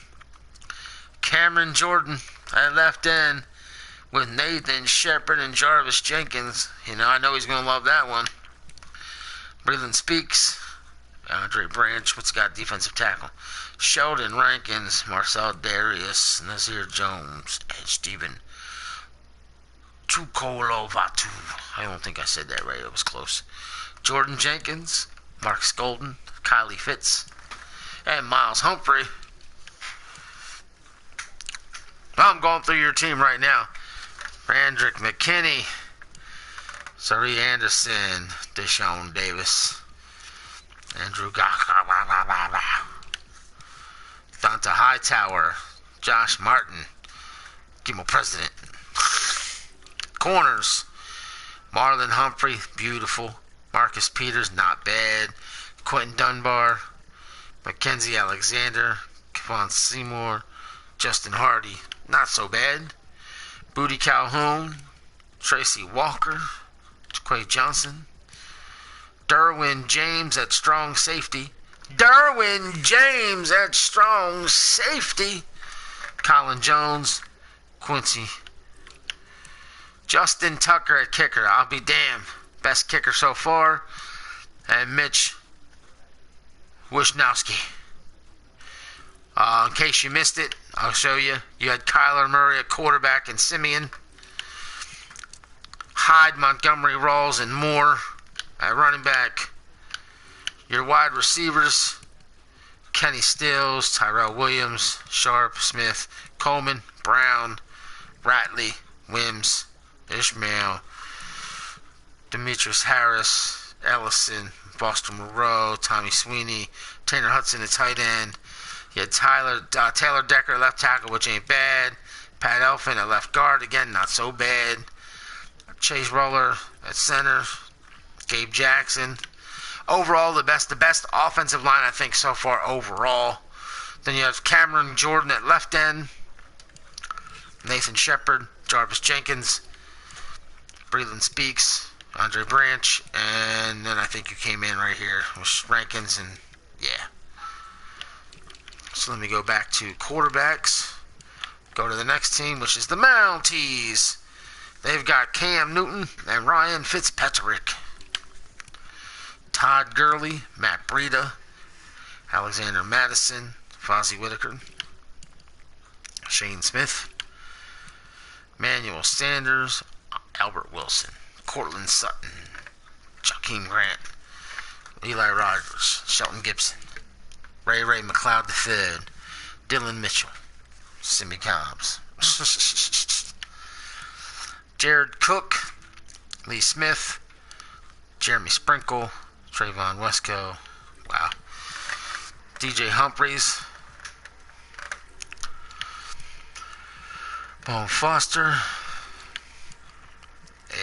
S1: Cameron Jordan at left end with Nathan Shepard and Jarvis Jenkins. You know, I know he's going to love that one. Breland Speaks, Andre Branch, what's he got? Defensive tackle. Sheldon Rankins, Marcel Darius, Nazir Jones, and Stephen Chukolovatu. I don't think I said that right. It was close. Jordan Jenkins, Marcus Golden, Kylie Fitz, and Miles Humphrey. I'm going through your team right now. Randrick McKinney, Sari Anderson, Deshaun Davis, Andrew Gaka, Donta Hightower, Josh Martin, Gimo President. Corners, Marlon Humphrey, beautiful. Marcus Peters, not bad. Quentin Dunbar, Mackenzie Alexander, Kevon Seymour, Justin Hardy, not so bad. Booty Calhoun, Tracy Walker, Quay Johnson, Derwin James at strong safety. Derwin James at strong safety. Colin Jones, Quincy. Justin Tucker at kicker. I'll be damned. Best kicker so far. And Mitch Wisnowski. In case you missed it, I'll show you. You had Kyler Murray at quarterback and Simeon. Hyde, Montgomery, Rawls, and Moore at running back. Your wide receivers, Kenny Stills, Tyrell Williams, Sharp, Smith, Coleman, Brown, Ratley, Wims, Ishmael, Demetrius Harris, Ellison, Foster Moreau, Tommy Sweeney, Tanner Hudson at tight end. You had Taylor Decker at left tackle, which ain't bad. Pat Elfin at left guard, again, not so bad. Chase Roller at center. Gabe Jackson. Overall, the best offensive line, I think, so far overall. Then you have Cameron Jordan at left end. Nathan Shepard, Jarvis Jenkins, Breland Speaks, Andre Branch, and then I think you came in right here with Rankins, and yeah. So let me go back to quarterbacks. Go to the next team, which is the Mounties. They've got Cam Newton and Ryan Fitzpatrick. Todd Gurley, Matt Breida, Alexander Madison, Fozzie Whitaker, Shane Smith, Manuel Sanders, Albert Wilson, Cortland Sutton, Jakeem Grant, Eli Rogers, Shelton Gibson, Ray McLeod III, Dylan Mitchell, Simi Cobbs, Jared Cook, Lee Smith, Jeremy Sprinkle, Trayvon Wesco, wow, DJ Humphreys, Bone Foster,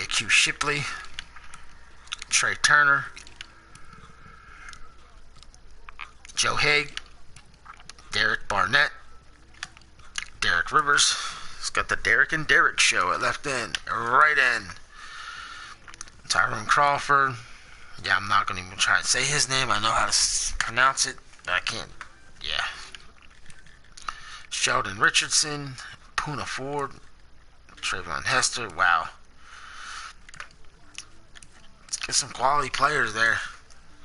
S1: A.Q. Shipley, Trey Turner, Joe Haig, Derek Barnett, Derek Rivers. It's got the Derek and Derek show at left end, right end. Tyrone Crawford. Yeah, I'm not going to even try to say his name. I know how to pronounce it, but I can't. Yeah. Sheldon Richardson, Poona Ford, Trayvon Hester. Wow. Let's get some quality players there.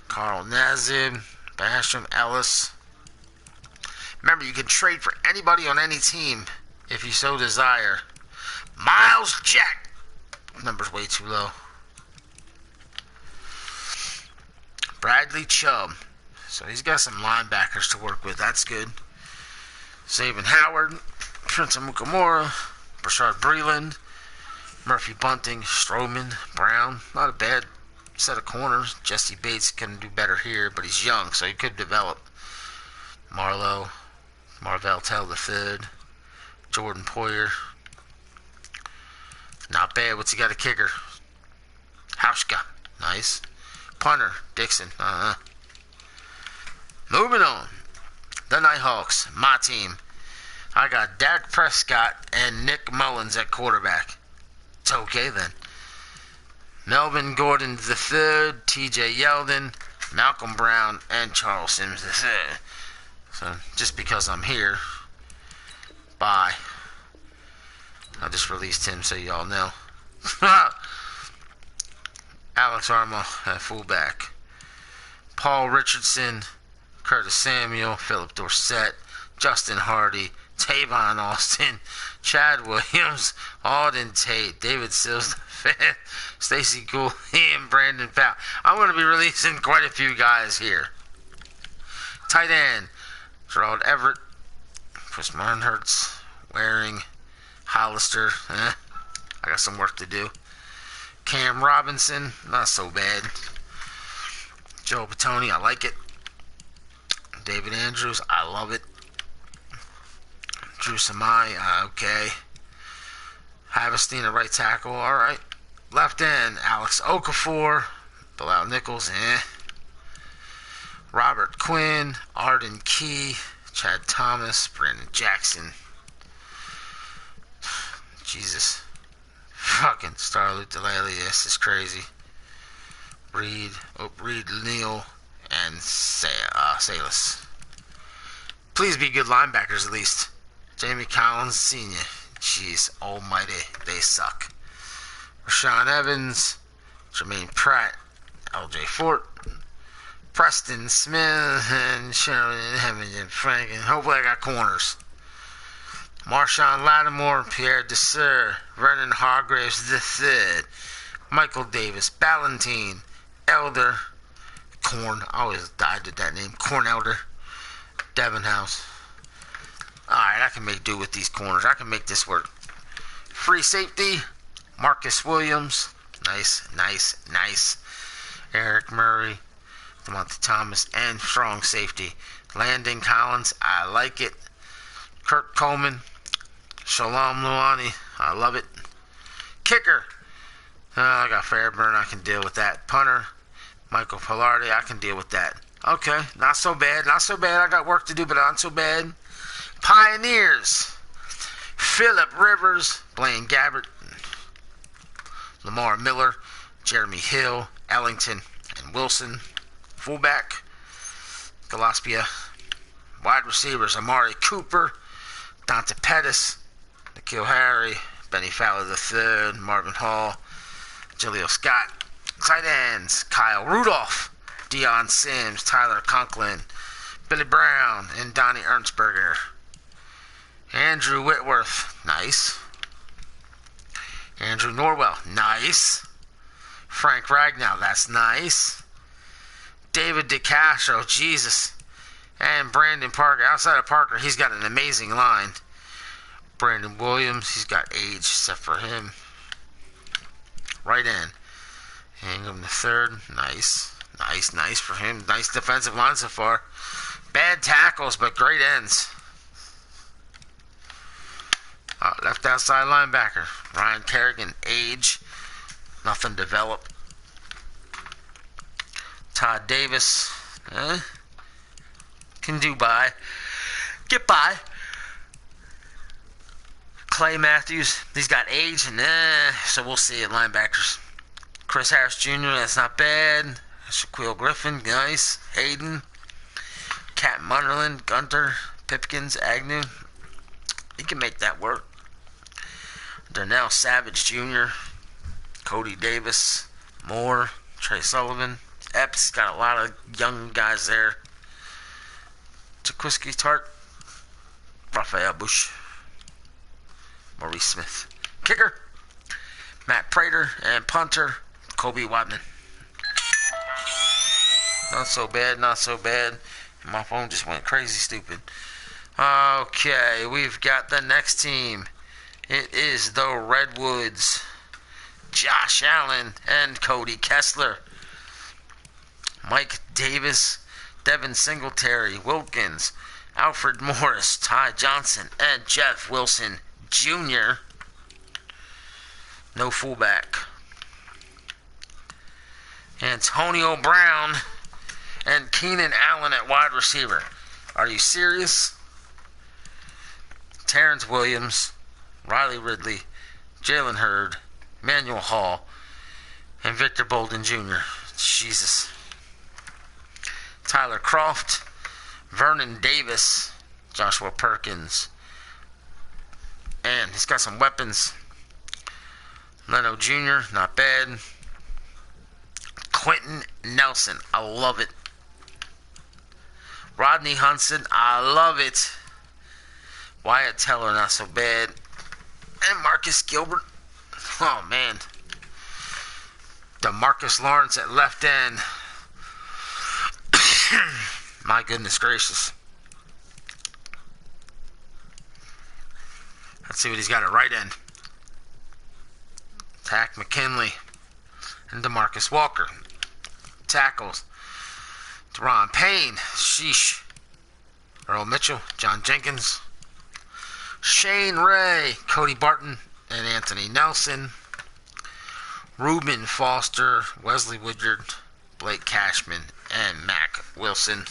S1: Carl Nazib, Basham Ellis. Remember, you can trade for anybody on any team if you so desire. Miles Jack. Number's way too low. Bradley Chubb. So he's got some linebackers to work with. That's good. Xavier Howard, Prince Amukamura, Brashard Breeland, Murphy Bunting, Stroman, Brown. Not a bad set of corners. Jesse Bates can do better here, but he's young, so he could develop. Marvell Tell III, Jordan Poyer. Not bad. What's he got a kicker? Hauschka. Nice. Punter, Dixon. Moving on. The Nighthawks, my team. I got Dak Prescott and Nick Mullins at quarterback. It's okay then. Melvin Gordon III, TJ Yeldon, Malcolm Brown, and Charles Sims III. So, just because I'm here, bye. I just released him so y'all know. Alex Armour at fullback. Paul Richardson, Curtis Samuel, Philip Dorsett, Justin Hardy, Tavon Austin, Chad Williams, Alden Tate, David Sills V, Stacy Gould, and Brandon Powell. I'm going to be releasing quite a few guys here. Tight end, Gerald Everett, Chris Martin-Hurts, Waring, Hollister. I got some work to do. Cam Robinson, not so bad. Joe Patoni, I like it. David Andrews, I love it. Drew Samai, okay. Havestein at right tackle, alright. Left end, Alex Okafor, Bilal Nichols, Robert Quinn, Arden Key, Chad Thomas, Brandon Jackson. Jesus. Fucking Starlut Delali, this is crazy. Reed Neal, and Salas. Please be good linebackers at least. Jamie Collins Sr. Jeez almighty, they suck. Rashawn Evans, Jermaine Pratt, LJ Fort, Preston Smith, and Sharon and Frank, and hopefully I got corners. Marshawn Lattimore, Pierre Desir, Vernon Hargraves III, Michael Davis, Ballantine, Elder, Corn, I always died to that name, Corn Elder, Devin House. Alright, I can make do with these corners. I can make this work. Free safety, Marcus Williams, nice. Eric Murray, DeMonte Thomas, and strong safety. Landon Collins, I like it. Kurt Coleman, Shalom Luani, I love it. Kicker, I got Fairburn, I can deal with that. Punter, Michael Pilardi, I can deal with that. Okay, not so bad. I got work to do, but not so bad. Pioneers, Phillip Rivers, Blaine Gabbert, Lamar Miller, Jeremy Hill, Ellington, and Wilson. Fullback, Gillespie. Wide receivers, Amari Cooper, Dante Pettis, Nikhil Harry, Benny Fowler III, Marvin Hall, Jaleel Scott. Tight ends, Kyle Rudolph, Deion Sims, Tyler Conklin, Billy Brown, and Donnie Ernstberger. Andrew Whitworth, nice. Andrew Norwell, nice. Frank Ragnow, that's nice. David DeCastro, Jesus. And Brandon Parker. Outside of Parker, he's got an amazing line. Brandon Williams, he's got age except for him. Right end. Ingram the third, nice for him. Nice defensive line so far. Bad tackles, but great ends. Left outside linebacker, Ryan Kerrigan, age, nothing developed. Todd Davis, can do by, get by. Clay Matthews, he's got age, and so we'll see at linebackers. Chris Harris Jr., that's not bad. Shaquille Griffin, nice. Hayden, Cat Munderland, Gunter, Pipkins, Agnew. He can make that work. Darnell Savage Jr., Cody Davis, Moore, Trey Sullivan. Epps got a lot of young guys there. Jaquiski Tart, Raphael Bush, Maurice Smith. Kicker, Matt Prater, and punter, Kobe Wadman. Not so bad. My phone just went crazy stupid. Okay, we've got the next team. It is the Redwoods. Josh Allen and Cody Kessler. Mike Davis, Devin Singletary, Wilkins, Alfred Morris, Ty Johnson, and Jeff Wilson Jr. No fullback. Antonio Brown, and Keenan Allen at wide receiver. Are you serious? Terrence Williams, Riley Ridley, Jalen Hurd, Manuel Hall, and Victor Bolden Jr. Jesus. Tyler Kroft, Vernon Davis, Joshua Perkins, and he's got some weapons. Leno Jr., not bad. Quentin Nelson, I love it. Rodney Hudson, I love it. Wyatt Teller, not so bad. And Marcus Gilbert. Oh, man. DeMarcus Lawrence at left end. My goodness gracious. Let's see what he's got at right end. Tack McKinley and DeMarcus Walker. Tackles. Deron Payne. Sheesh. Earl Mitchell. John Jenkins. Shane Ray. Cody Barton and Anthony Nelson. Reuben Foster. Wesley Woodyard. Blake Cashman and Mac Wilson.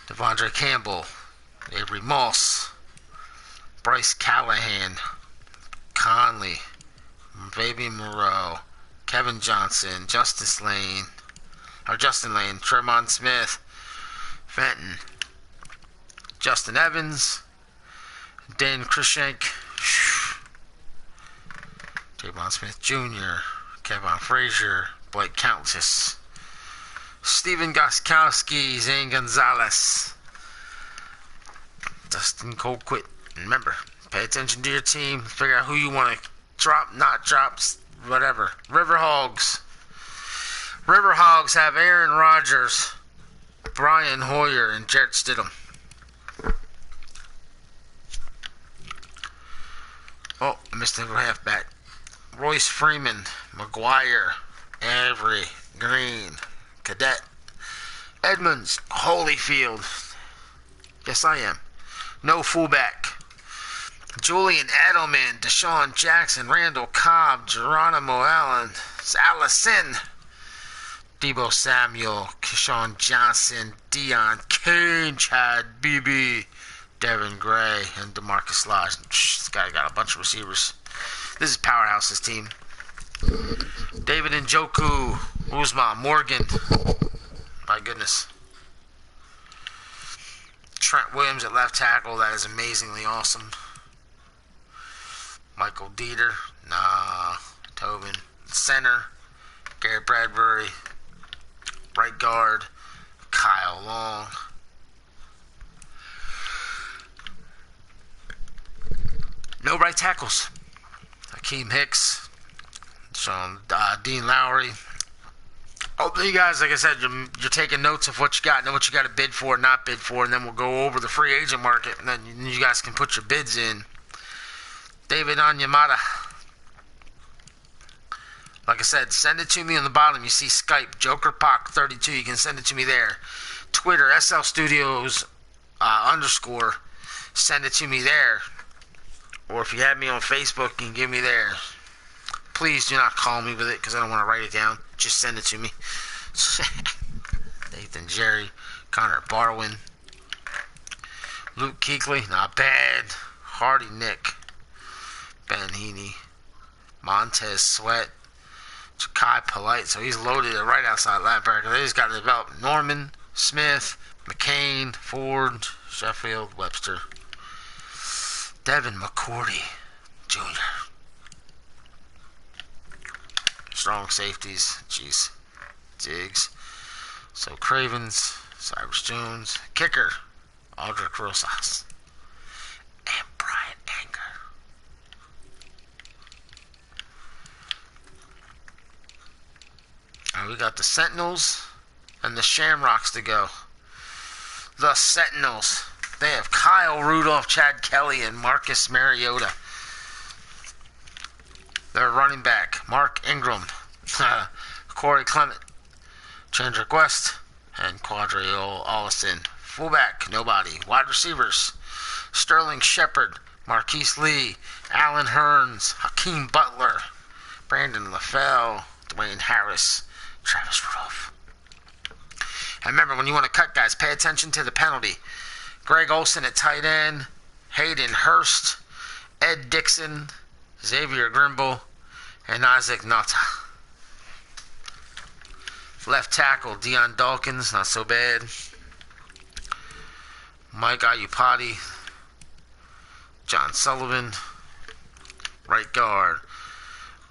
S1: Devondre Campbell. Avery Moss. Bryce Callahan. Conley. Baby Moreau. Kevin Johnson. Justin Lane. Tremont Smith. Fenton. Justin Evans. Dan Krishank. Tremont Smith Jr. Kevin Frazier. Blake Countess. Stephen Gostkowski. Zane Gonzalez. Dustin Colquitt. Remember, pay attention to your team. Figure out who you want to drop, not drops, whatever. River Hogs. River Hogs have Aaron Rodgers, Brian Hoyer, and Jarrett Stidham. Oh, I missed the halfback. Royce Freeman, McGuire, Avery, Green, Cadet, Edmonds, Holyfield. Yes, I am. No fullback. Julian Edelman, Deshaun Jackson, Randall Cobb, Geronimo Allen, Allison, Debo Samuel, Keyshawn Johnson, Deion Kane, Chad Beebe, Devin Gray, and DeMarcus Lodge. This guy got a bunch of receivers. This is Powerhouse's team. David Njoku, Uzma, Morgan. My goodness. Trent Williams at left tackle. That is amazingly awesome. Michael Dieter. Tobin. Center. Garrett Bradbury. Right guard. Kyle Long. No right tackles. Hakeem Hicks. Dean Lowry. Oh, you guys, like I said, you're taking notes of what you got, know what you got to bid for, not bid for, and then we'll go over the free agent market, and then you guys can put your bids in. David Onyemata. Like I said, send it to me on the bottom. You see Skype, JokerPock32. You can send it to me there. Twitter, SL Studios _ send it to me there. Or if you have me on Facebook, you can give me there. Please do not call me with it because I don't want to write it down. Just send it to me. Nathan Jerry, Connor Barwin, Luke Kuechly, not bad. Hardy Nick, Ben Heaney, Montez Sweat, Ja'Kai Polite. So he's loaded at right outside linebacker. They just got to develop Norman, Smith, McCain, Ford, Sheffield, Webster, Devin McCourty Jr. Strong safeties. Jeez. Diggs. So Cravens. Cyrus Jones. Kicker. Aldrich Rosas. And Brian Anger. And we got the Sentinels and the Shamrocks to go. The Sentinels. They have Kyle Rudolph, Chad Kelly, and Marcus Mariota. Their running back, Mark Ingram, Corey Clement, Chandrick West, and Quadriel Allison. Fullback, nobody. Wide receivers, Sterling Shepard, Marquise Lee, Alan Hearns, Hakeem Butler, Brandon LaFell, Dwayne Harris, Travis Rudolph. And remember, when you want to cut, guys, pay attention to the penalty. Greg Olson at tight end, Hayden Hurst, Ed Dixon, Xavier Grimble, and Isaac Nata. Left tackle, Dion Dawkins, not so bad. Mike Ayupati, John Sullivan. Right guard,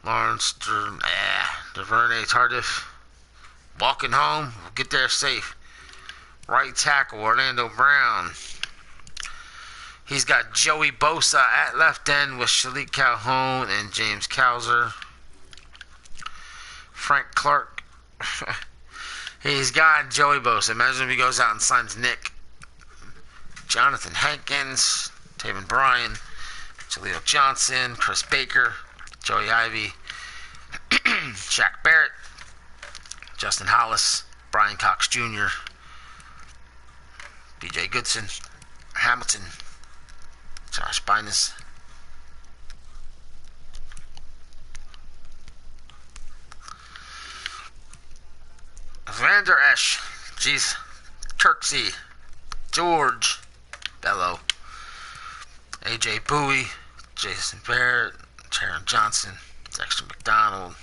S1: Lawrence DuVernay Tardif. Walking home, we'll get there safe. Right tackle, Orlando Brown. He's got Joey Bosa at left end with Shalik Calhoun and James Cowser. Frank Clark. He's got Joey Bosa. Imagine if he goes out and signs Nick. Jonathan Hankins, Taven Bryan, Jaleel Johnson, Chris Baker, Joey Ivy, Shaq Barrett, Justin Hollis, Brian Cox Jr., BJ Goodson, Hamilton, Josh Bynus, Vander Esch, jeez, Kirksey, George Bello, AJ Bowie, Jason Barrett, Taron Johnson, Dexter McDonald,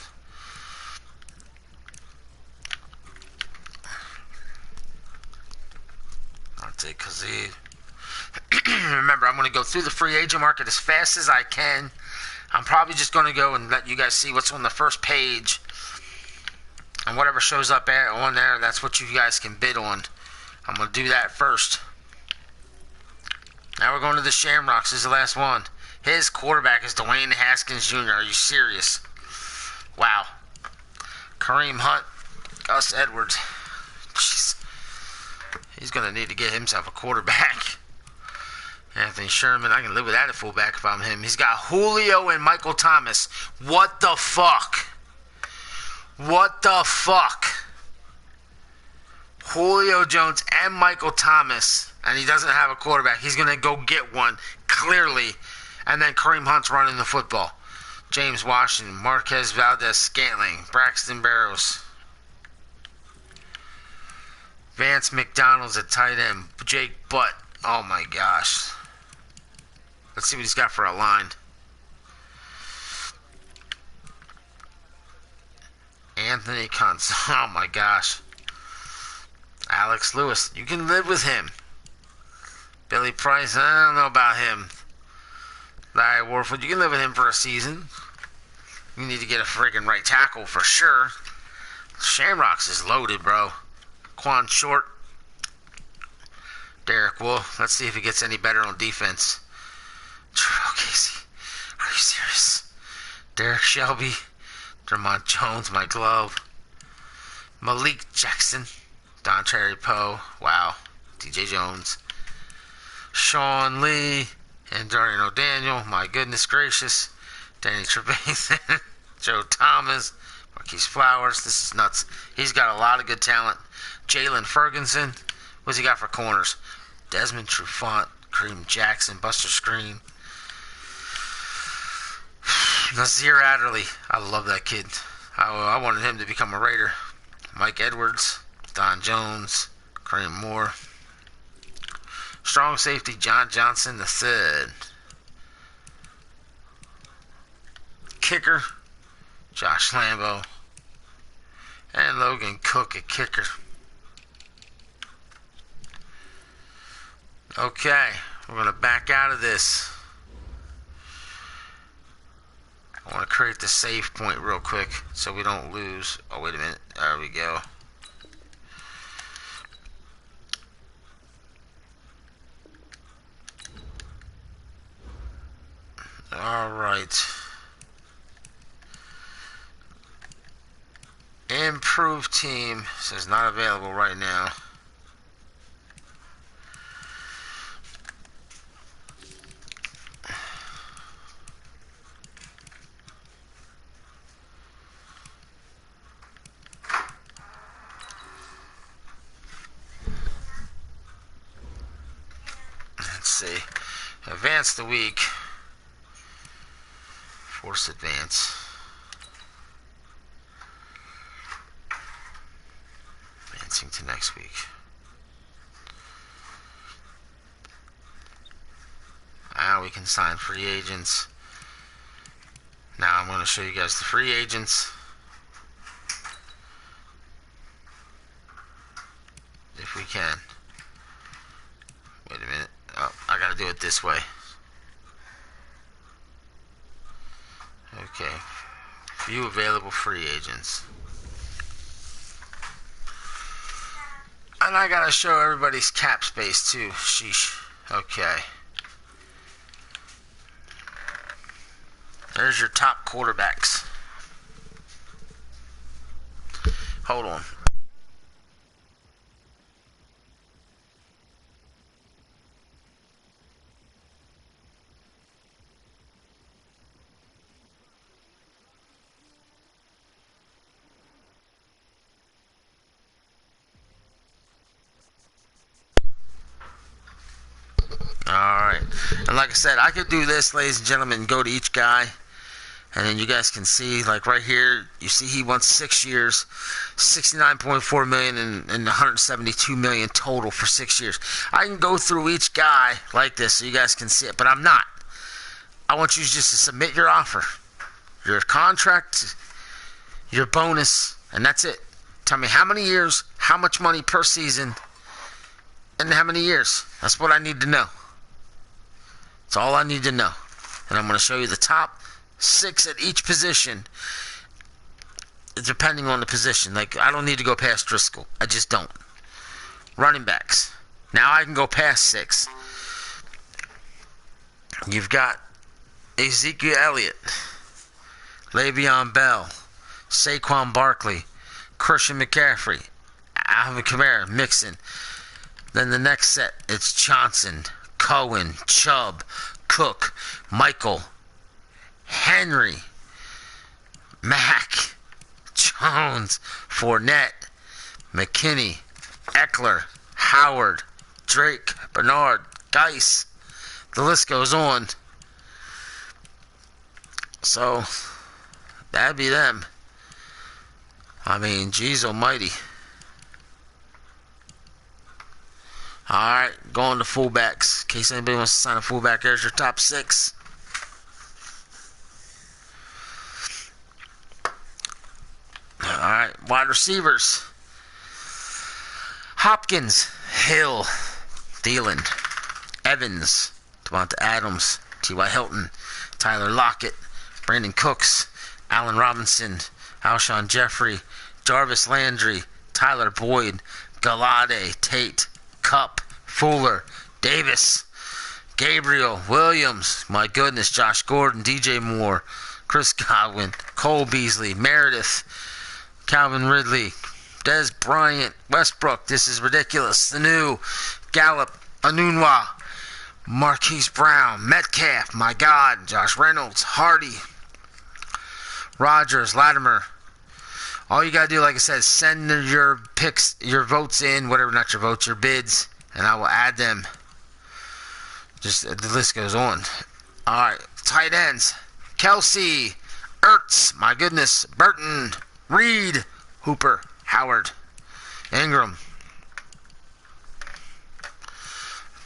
S1: Dante Kazee. Remember, I'm going to go through the free agent market as fast as I can. I'm probably just going to go and let you guys see what's on the first page. And whatever shows up on there, that's what you guys can bid on. I'm going to do that first. Now we're going to the Shamrocks. This is the last one. His quarterback is Dwayne Haskins Jr. Are you serious? Wow. Kareem Hunt. Gus Edwards. Jeez. He's going to need to get himself a quarterback. Anthony Sherman. I can live without a fullback if I'm him. He's got Julio and Michael Thomas. What the fuck? What the fuck? Julio Jones and Michael Thomas. And he doesn't have a quarterback. He's going to go get one, clearly. And then Kareem Hunt's running the football. James Washington, Marquez Valdez-Scantling, Braxton Barrows. Vance McDonald's at tight end. Jake Butt. Oh my gosh. Let's see what he's got for a line. Anthony Kuntz. Oh my gosh. Alex Lewis. You can live with him. Billy Price. I don't know about him. Larry Warford. You can live with him for a season. You need to get a freaking right tackle for sure. Shamrocks is loaded, bro. Quan Short. Derek Wolf. Let's see if he gets any better on defense. Terrell Casey. Are you serious? Derek Shelby. Vermont Jones, my glove. Malik Jackson. Don Terry Poe. Wow. DJ Jones. Sean Lee. And Dorian O'Daniel. My goodness gracious. Danny Trevathan. Joe Thomas. Marquise Flowers. This is nuts. He's got a lot of good talent. Jalen Ferguson. What's he got for corners? Desmond Trufant. Kareem Jackson. Buster Screen. Nazir Adderley. I love that kid. I wanted him to become a Raider. Mike Edwards. Don Jones. Kareem Moore. Strong safety John Johnson III. Kicker Josh Lambo. And Logan Cook at kicker. Okay, we're going to back out of this. I want to create the save point real quick so we don't lose. Oh, wait a minute. There we go. Alright. Improved team says not available right now. Let's see. Advance the week. Force advance. next week. Now we can sign free agents. Now I'm going to show you guys the free agents. If we can. Wait a minute. Oh, I got to do it this way. Okay. View available free agents. And I got to show everybody's cap space too. Sheesh. Okay. There's your top quarterbacks. Hold on. Alright. And like I said, I could do this, ladies and gentlemen, go to each guy. And then you guys can see, like right here, you see he wants 6 years, $69.4 million and $172 million total for 6 years. I can go through each guy like this so you guys can see it, but I'm not. I want you just to submit your offer, your contract, your bonus, and that's it. Tell me how many years, how much money per season, and how many years. That's what I need to know. That's all I need to know. And I'm going to show you the top 6 at each position, depending on the position. Like, I don't need to go past Driscoll. I just don't. Running backs. Now I can go past 6. You've got Ezekiel Elliott, Le'Veon Bell, Saquon Barkley, Christian McCaffrey, Alvin Kamara, Mixon. Then the next set, it's Johnson, Cohen, Chubb, Cook, Michael, Henry, Mack, Jones, Fournette, McKinney, Eckler, Howard, Drake, Bernard, Geis. The list goes on. So, that'd be them. I mean, geez almighty. Alright, going to fullbacks. In case anybody wants to sign a fullback, there's your top 6. Alright, wide receivers. Hopkins, Hill, Thielen, Evans, Devonta Adams, T.Y. Hilton, Tyler Lockett, Brandon Cooks, Allen Robinson, Alshon Jeffrey, Jarvis Landry, Tyler Boyd, Galladay, Tate, Kupp, Fuller, Davis, Gabriel, Williams, my goodness, Josh Gordon, DJ Moore, Chris Godwin, Cole Beasley, Meredith, Calvin Ridley, Des Bryant, Westbrook, this is ridiculous, the new Gallup, Anunwa, Marquise Brown, Metcalf, my God, Josh Reynolds, Hardy, Rodgers, Latimer. All you gotta do, like I said, send your picks, your votes in, whatever, not your votes, your bids, and I will add them. Just the list goes on. Alright, tight ends. Kelsey, Ertz, my goodness, Burton, Reed, Hooper, Howard, Ingram,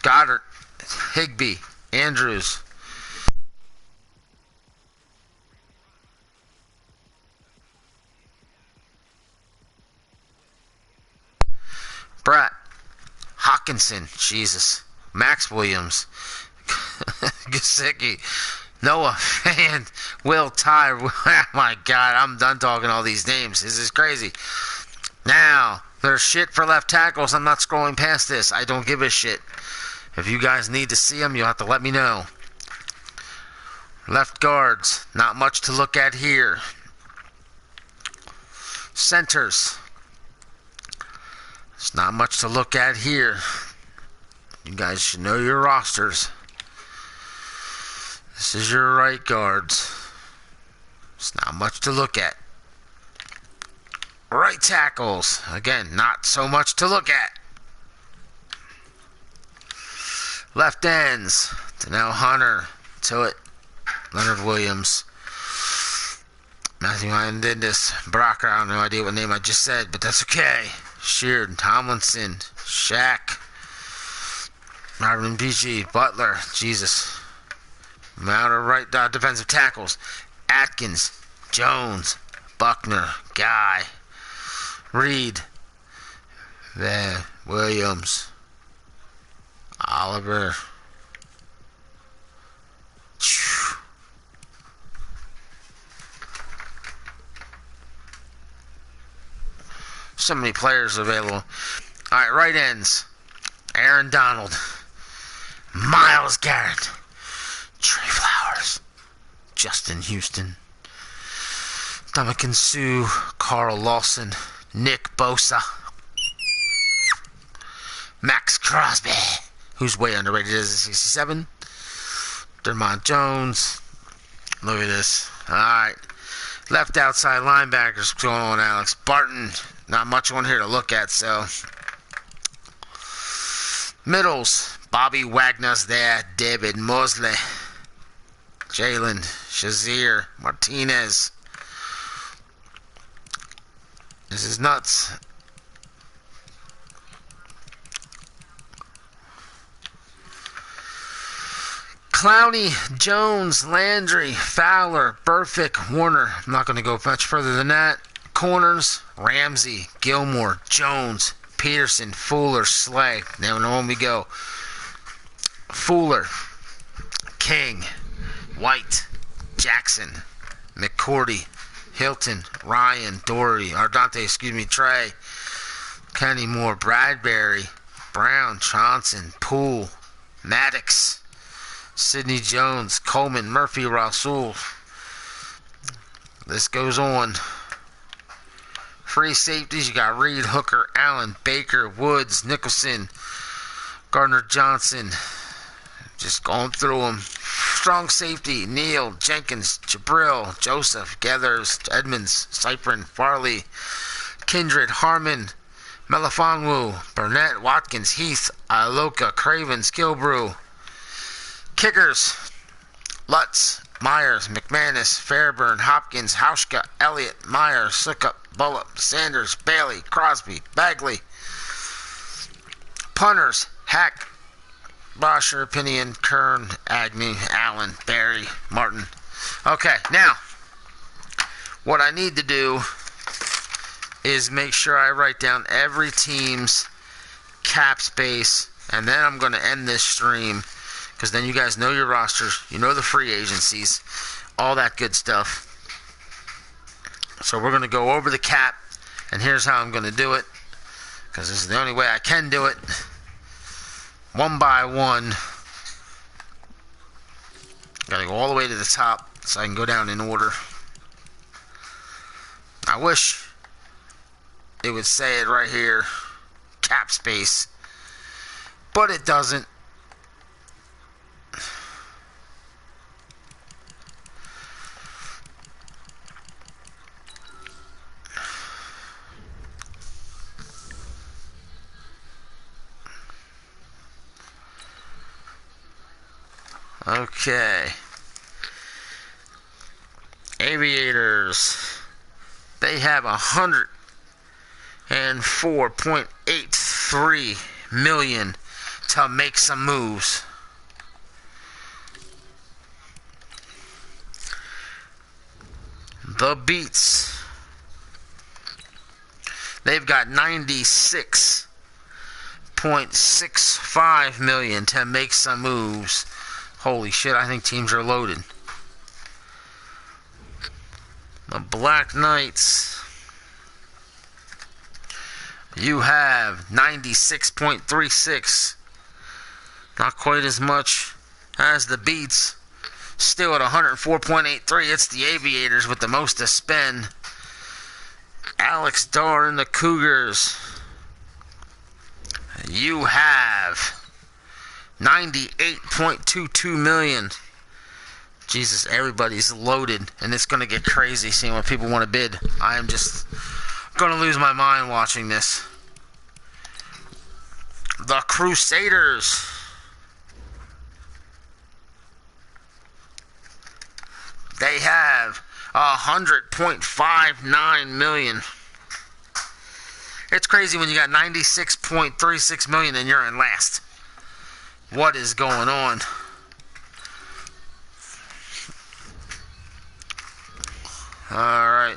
S1: Goddard, Higbee, Andrews, Pratt, Hawkinson, Jesus, Max Williams, Gesicki, Noah Fant, Will Tye. Oh my God, I'm done talking all these names. This is crazy. Now, there's shit for left tackles. I'm not scrolling past this. I don't give a shit. If you guys need to see them, you'll have to let me know. Left guards, not much to look at here. Centers. It's not much to look at here. You guys should know your rosters. This is your right guards. It's not much to look at. Right tackles. Again, not so much to look at. Left ends. Donnell Hunter. Tillett. Leonard Williams. Matthew Hernandez. Brocker. I have no idea what name I just said, but that's okay. Sheard, Tomlinson, Shaq, Marvin BG, Butler, Jesus. Amount of right defensive tackles. Atkins, Jones, Buckner, Guy, Reed, Williams, Oliver. So many players available. Alright, right ends. Aaron Donald, Myles Garrett, Trey Flowers, Justin Houston, Ndamukong Suh, Carl Lawson, Nick Bosa, Max Crosby, who's way underrated as a 67, Dermont Jones. Look at this. Alright. Left outside linebackers. What's going on, Alex? Barton. Not much on here to look at, so. Middles. Bobby Wagner's there. David Mosley. Jalen. Shazier. Martinez. This is nuts. Clowney, Jones, Landry, Fowler, Burfict, Warner. I'm not going to go much further than that. Corners, Ramsey, Gilmore, Jones, Peterson, Fuller, Slay. Now on we go. Fuller, King, White, Jackson, McCourty, Hilton, Ryan, Trey, Kenny Moore, Bradbury, Brown, Johnson, Poole, Maddox, Sidney Jones, Coleman, Murphy, Rasul. This goes on. Free safeties, you got Reed, Hooker, Allen, Baker, Woods, Nicholson, Gardner Johnson. Just going through them. Strong safety, Neal, Jenkins, Jabril, Joseph, Gathers, Edmonds, Cyprin, Farley, Kindred, Harmon, Melifonwu, Burnett, Watkins, Heath, Iloka, Craven, Skillbrew. Kickers, Lutz, Myers, McManus, Fairburn, Hopkins, Hauschka, Elliott, Myers, Sukup, Bullock, Sanders, Bailey, Crosby, Bagley. Punters, Hack, Bosher, Pinion, Kern, Agnew, Allen, Barry, Martin. Okay, now, what I need to do is make sure I write down every team's cap space, and then I'm going to end this stream. Because then you guys know your rosters, you know the free agencies, all that good stuff. So we're going to go over the cap, and here's how I'm going to do it. Because this is the only way I can do it. One by one. Got to go all the way to the top so I can go down in order. I wish it would say it right here, cap space. But it doesn't. Okay. Aviators. They have 104.83 million to make some moves. The Beats. They've got 96.65 million to make some moves. Holy shit, I think teams are loaded. The Black Knights. You have 96.36. Not quite as much as the Beats. Still at 104.83. It's the Aviators with the most to spend. Alex Darr and the Cougars. You have 98.22 million. Jesus, everybody's loaded, and it's going to get crazy seeing what people want to bid. I am just going to lose my mind watching this. The Crusaders. They have 100.59 million. It's crazy when you got 96.36 million and you're in last. What is going on? Alright.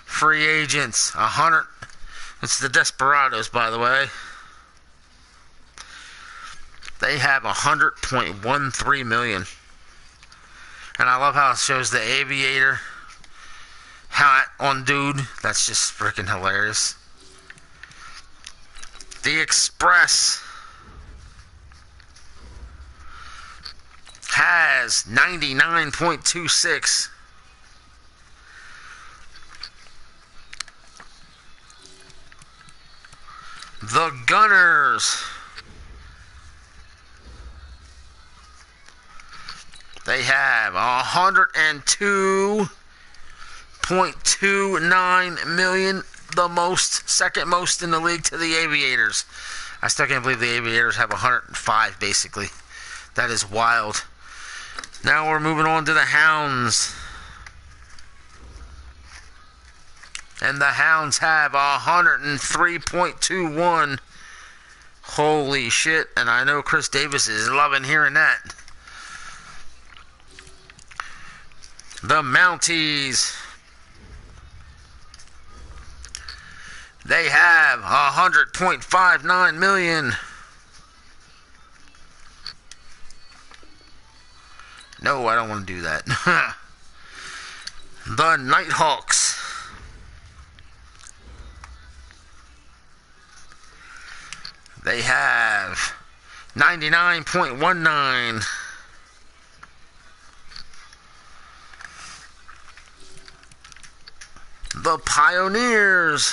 S1: Free agents. 100. It's the Desperados, by the way. They have 100.13 million. And I love how it shows the aviator hat on dude. That's just freaking hilarious. The Express has 99.26. The Gunners, they have 102.29 million, the most, second most in the league to the Aviators. I still can't believe the Aviators have 105 basically. That is wild. Now we're moving on to the Hounds. And the Hounds have 103.21. Holy shit. And I know Chris Davis is loving hearing that. The Mounties, they have 100.59 million. No, I don't want to do that. The Nighthawks, they have 99.19. The Pioneers,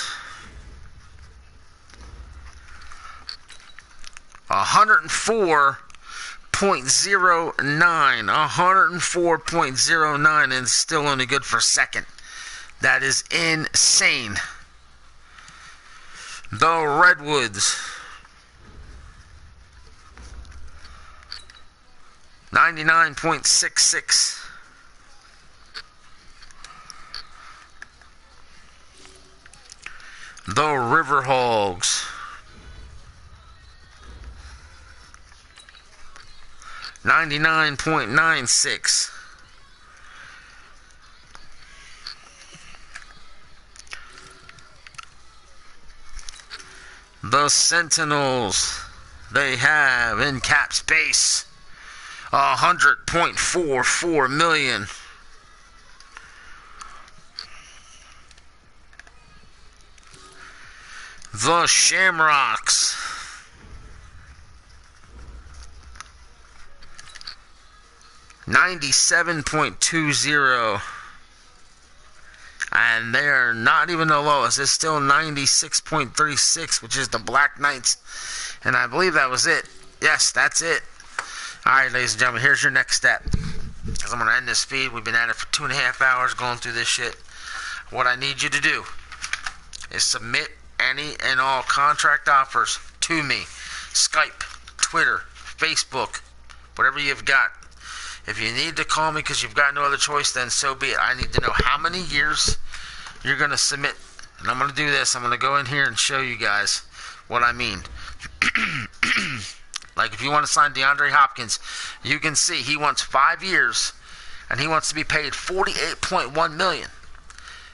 S1: 104.09, and still only good for second. That is insane. The Redwoods, 99.66. The Riverhogs, 99.96. The Sentinels, they have in cap space 100.44 million. The Shamrocks, 97.20, and they're not even the lowest. It's still 96.36, which is the Black Knights, and I believe that was it. Yes, that's it. Alright, ladies and gentlemen, here's your next step, because I'm going to end this feed. We've been at it for 2.5 hours going through this shit. What I need you to do is submit any and all contract offers to me. Skype, Twitter, Facebook, whatever you've got. If you need to call me because you've got no other choice, then so be it. I need to know how many years you're going to submit. And I'm going to do this. I'm going to go in here and show you guys what I mean. Like if you want to sign DeAndre Hopkins, you can see he wants 5 years and he wants to be paid $48.1 million.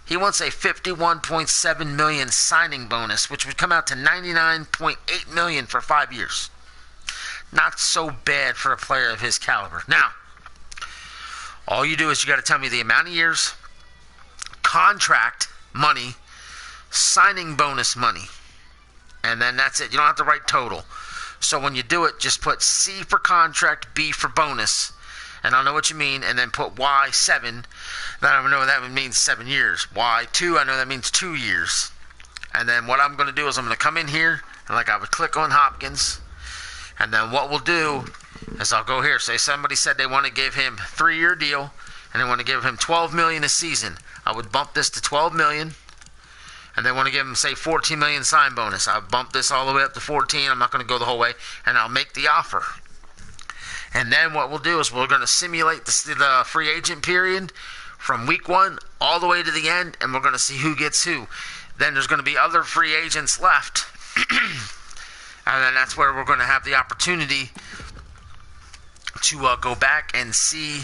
S1: He wants a $51.7 million signing bonus, which would come out to $99.8 million for 5 years. Not so bad for a player of his caliber. Now, all you do is you got to tell me the amount of years, contract money, signing bonus money, and then that's it. You don't have to write total. So when you do it, just put C for contract, B for bonus, and I'll know what you mean, and then put Y7. Then I know that means 7 years. Y2, I know that means 2 years. And then what I'm going to do is I'm going to come in here, and like I would click on Hopkins, and then what we'll do is I'll go here. Say somebody said they want to give him a 3-year deal, and they want to give him $12 million a season. I would bump this to $12 million, and they want to give him, say, $14 million sign bonus. I'll bump this all the way up to 14. I'm not going to go the whole way, and I'll make the offer. And then what we'll do is we're going to simulate the free agent period from week 1 all the way to the end, and we're going to see who gets who.
S2: then there's going to be other free agents left. And then that's where we're going to have the opportunity to go back and see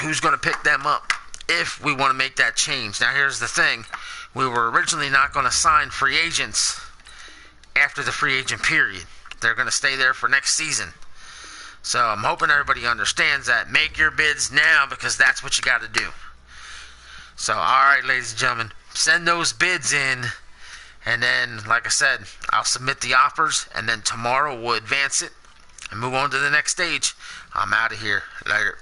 S2: who's going to pick them up if we want to make that change. Now, here's the thing. We were originally not going to sign free agents after the free agent period. They're going to stay there for next season. So I'm hoping everybody understands that. Make your bids now, because that's what you got to do. So, alright, ladies and gentlemen, send those bids in. And then, like I said, I'll submit the offers. And then tomorrow we'll advance it and move on to the next stage. I'm out of here. Later.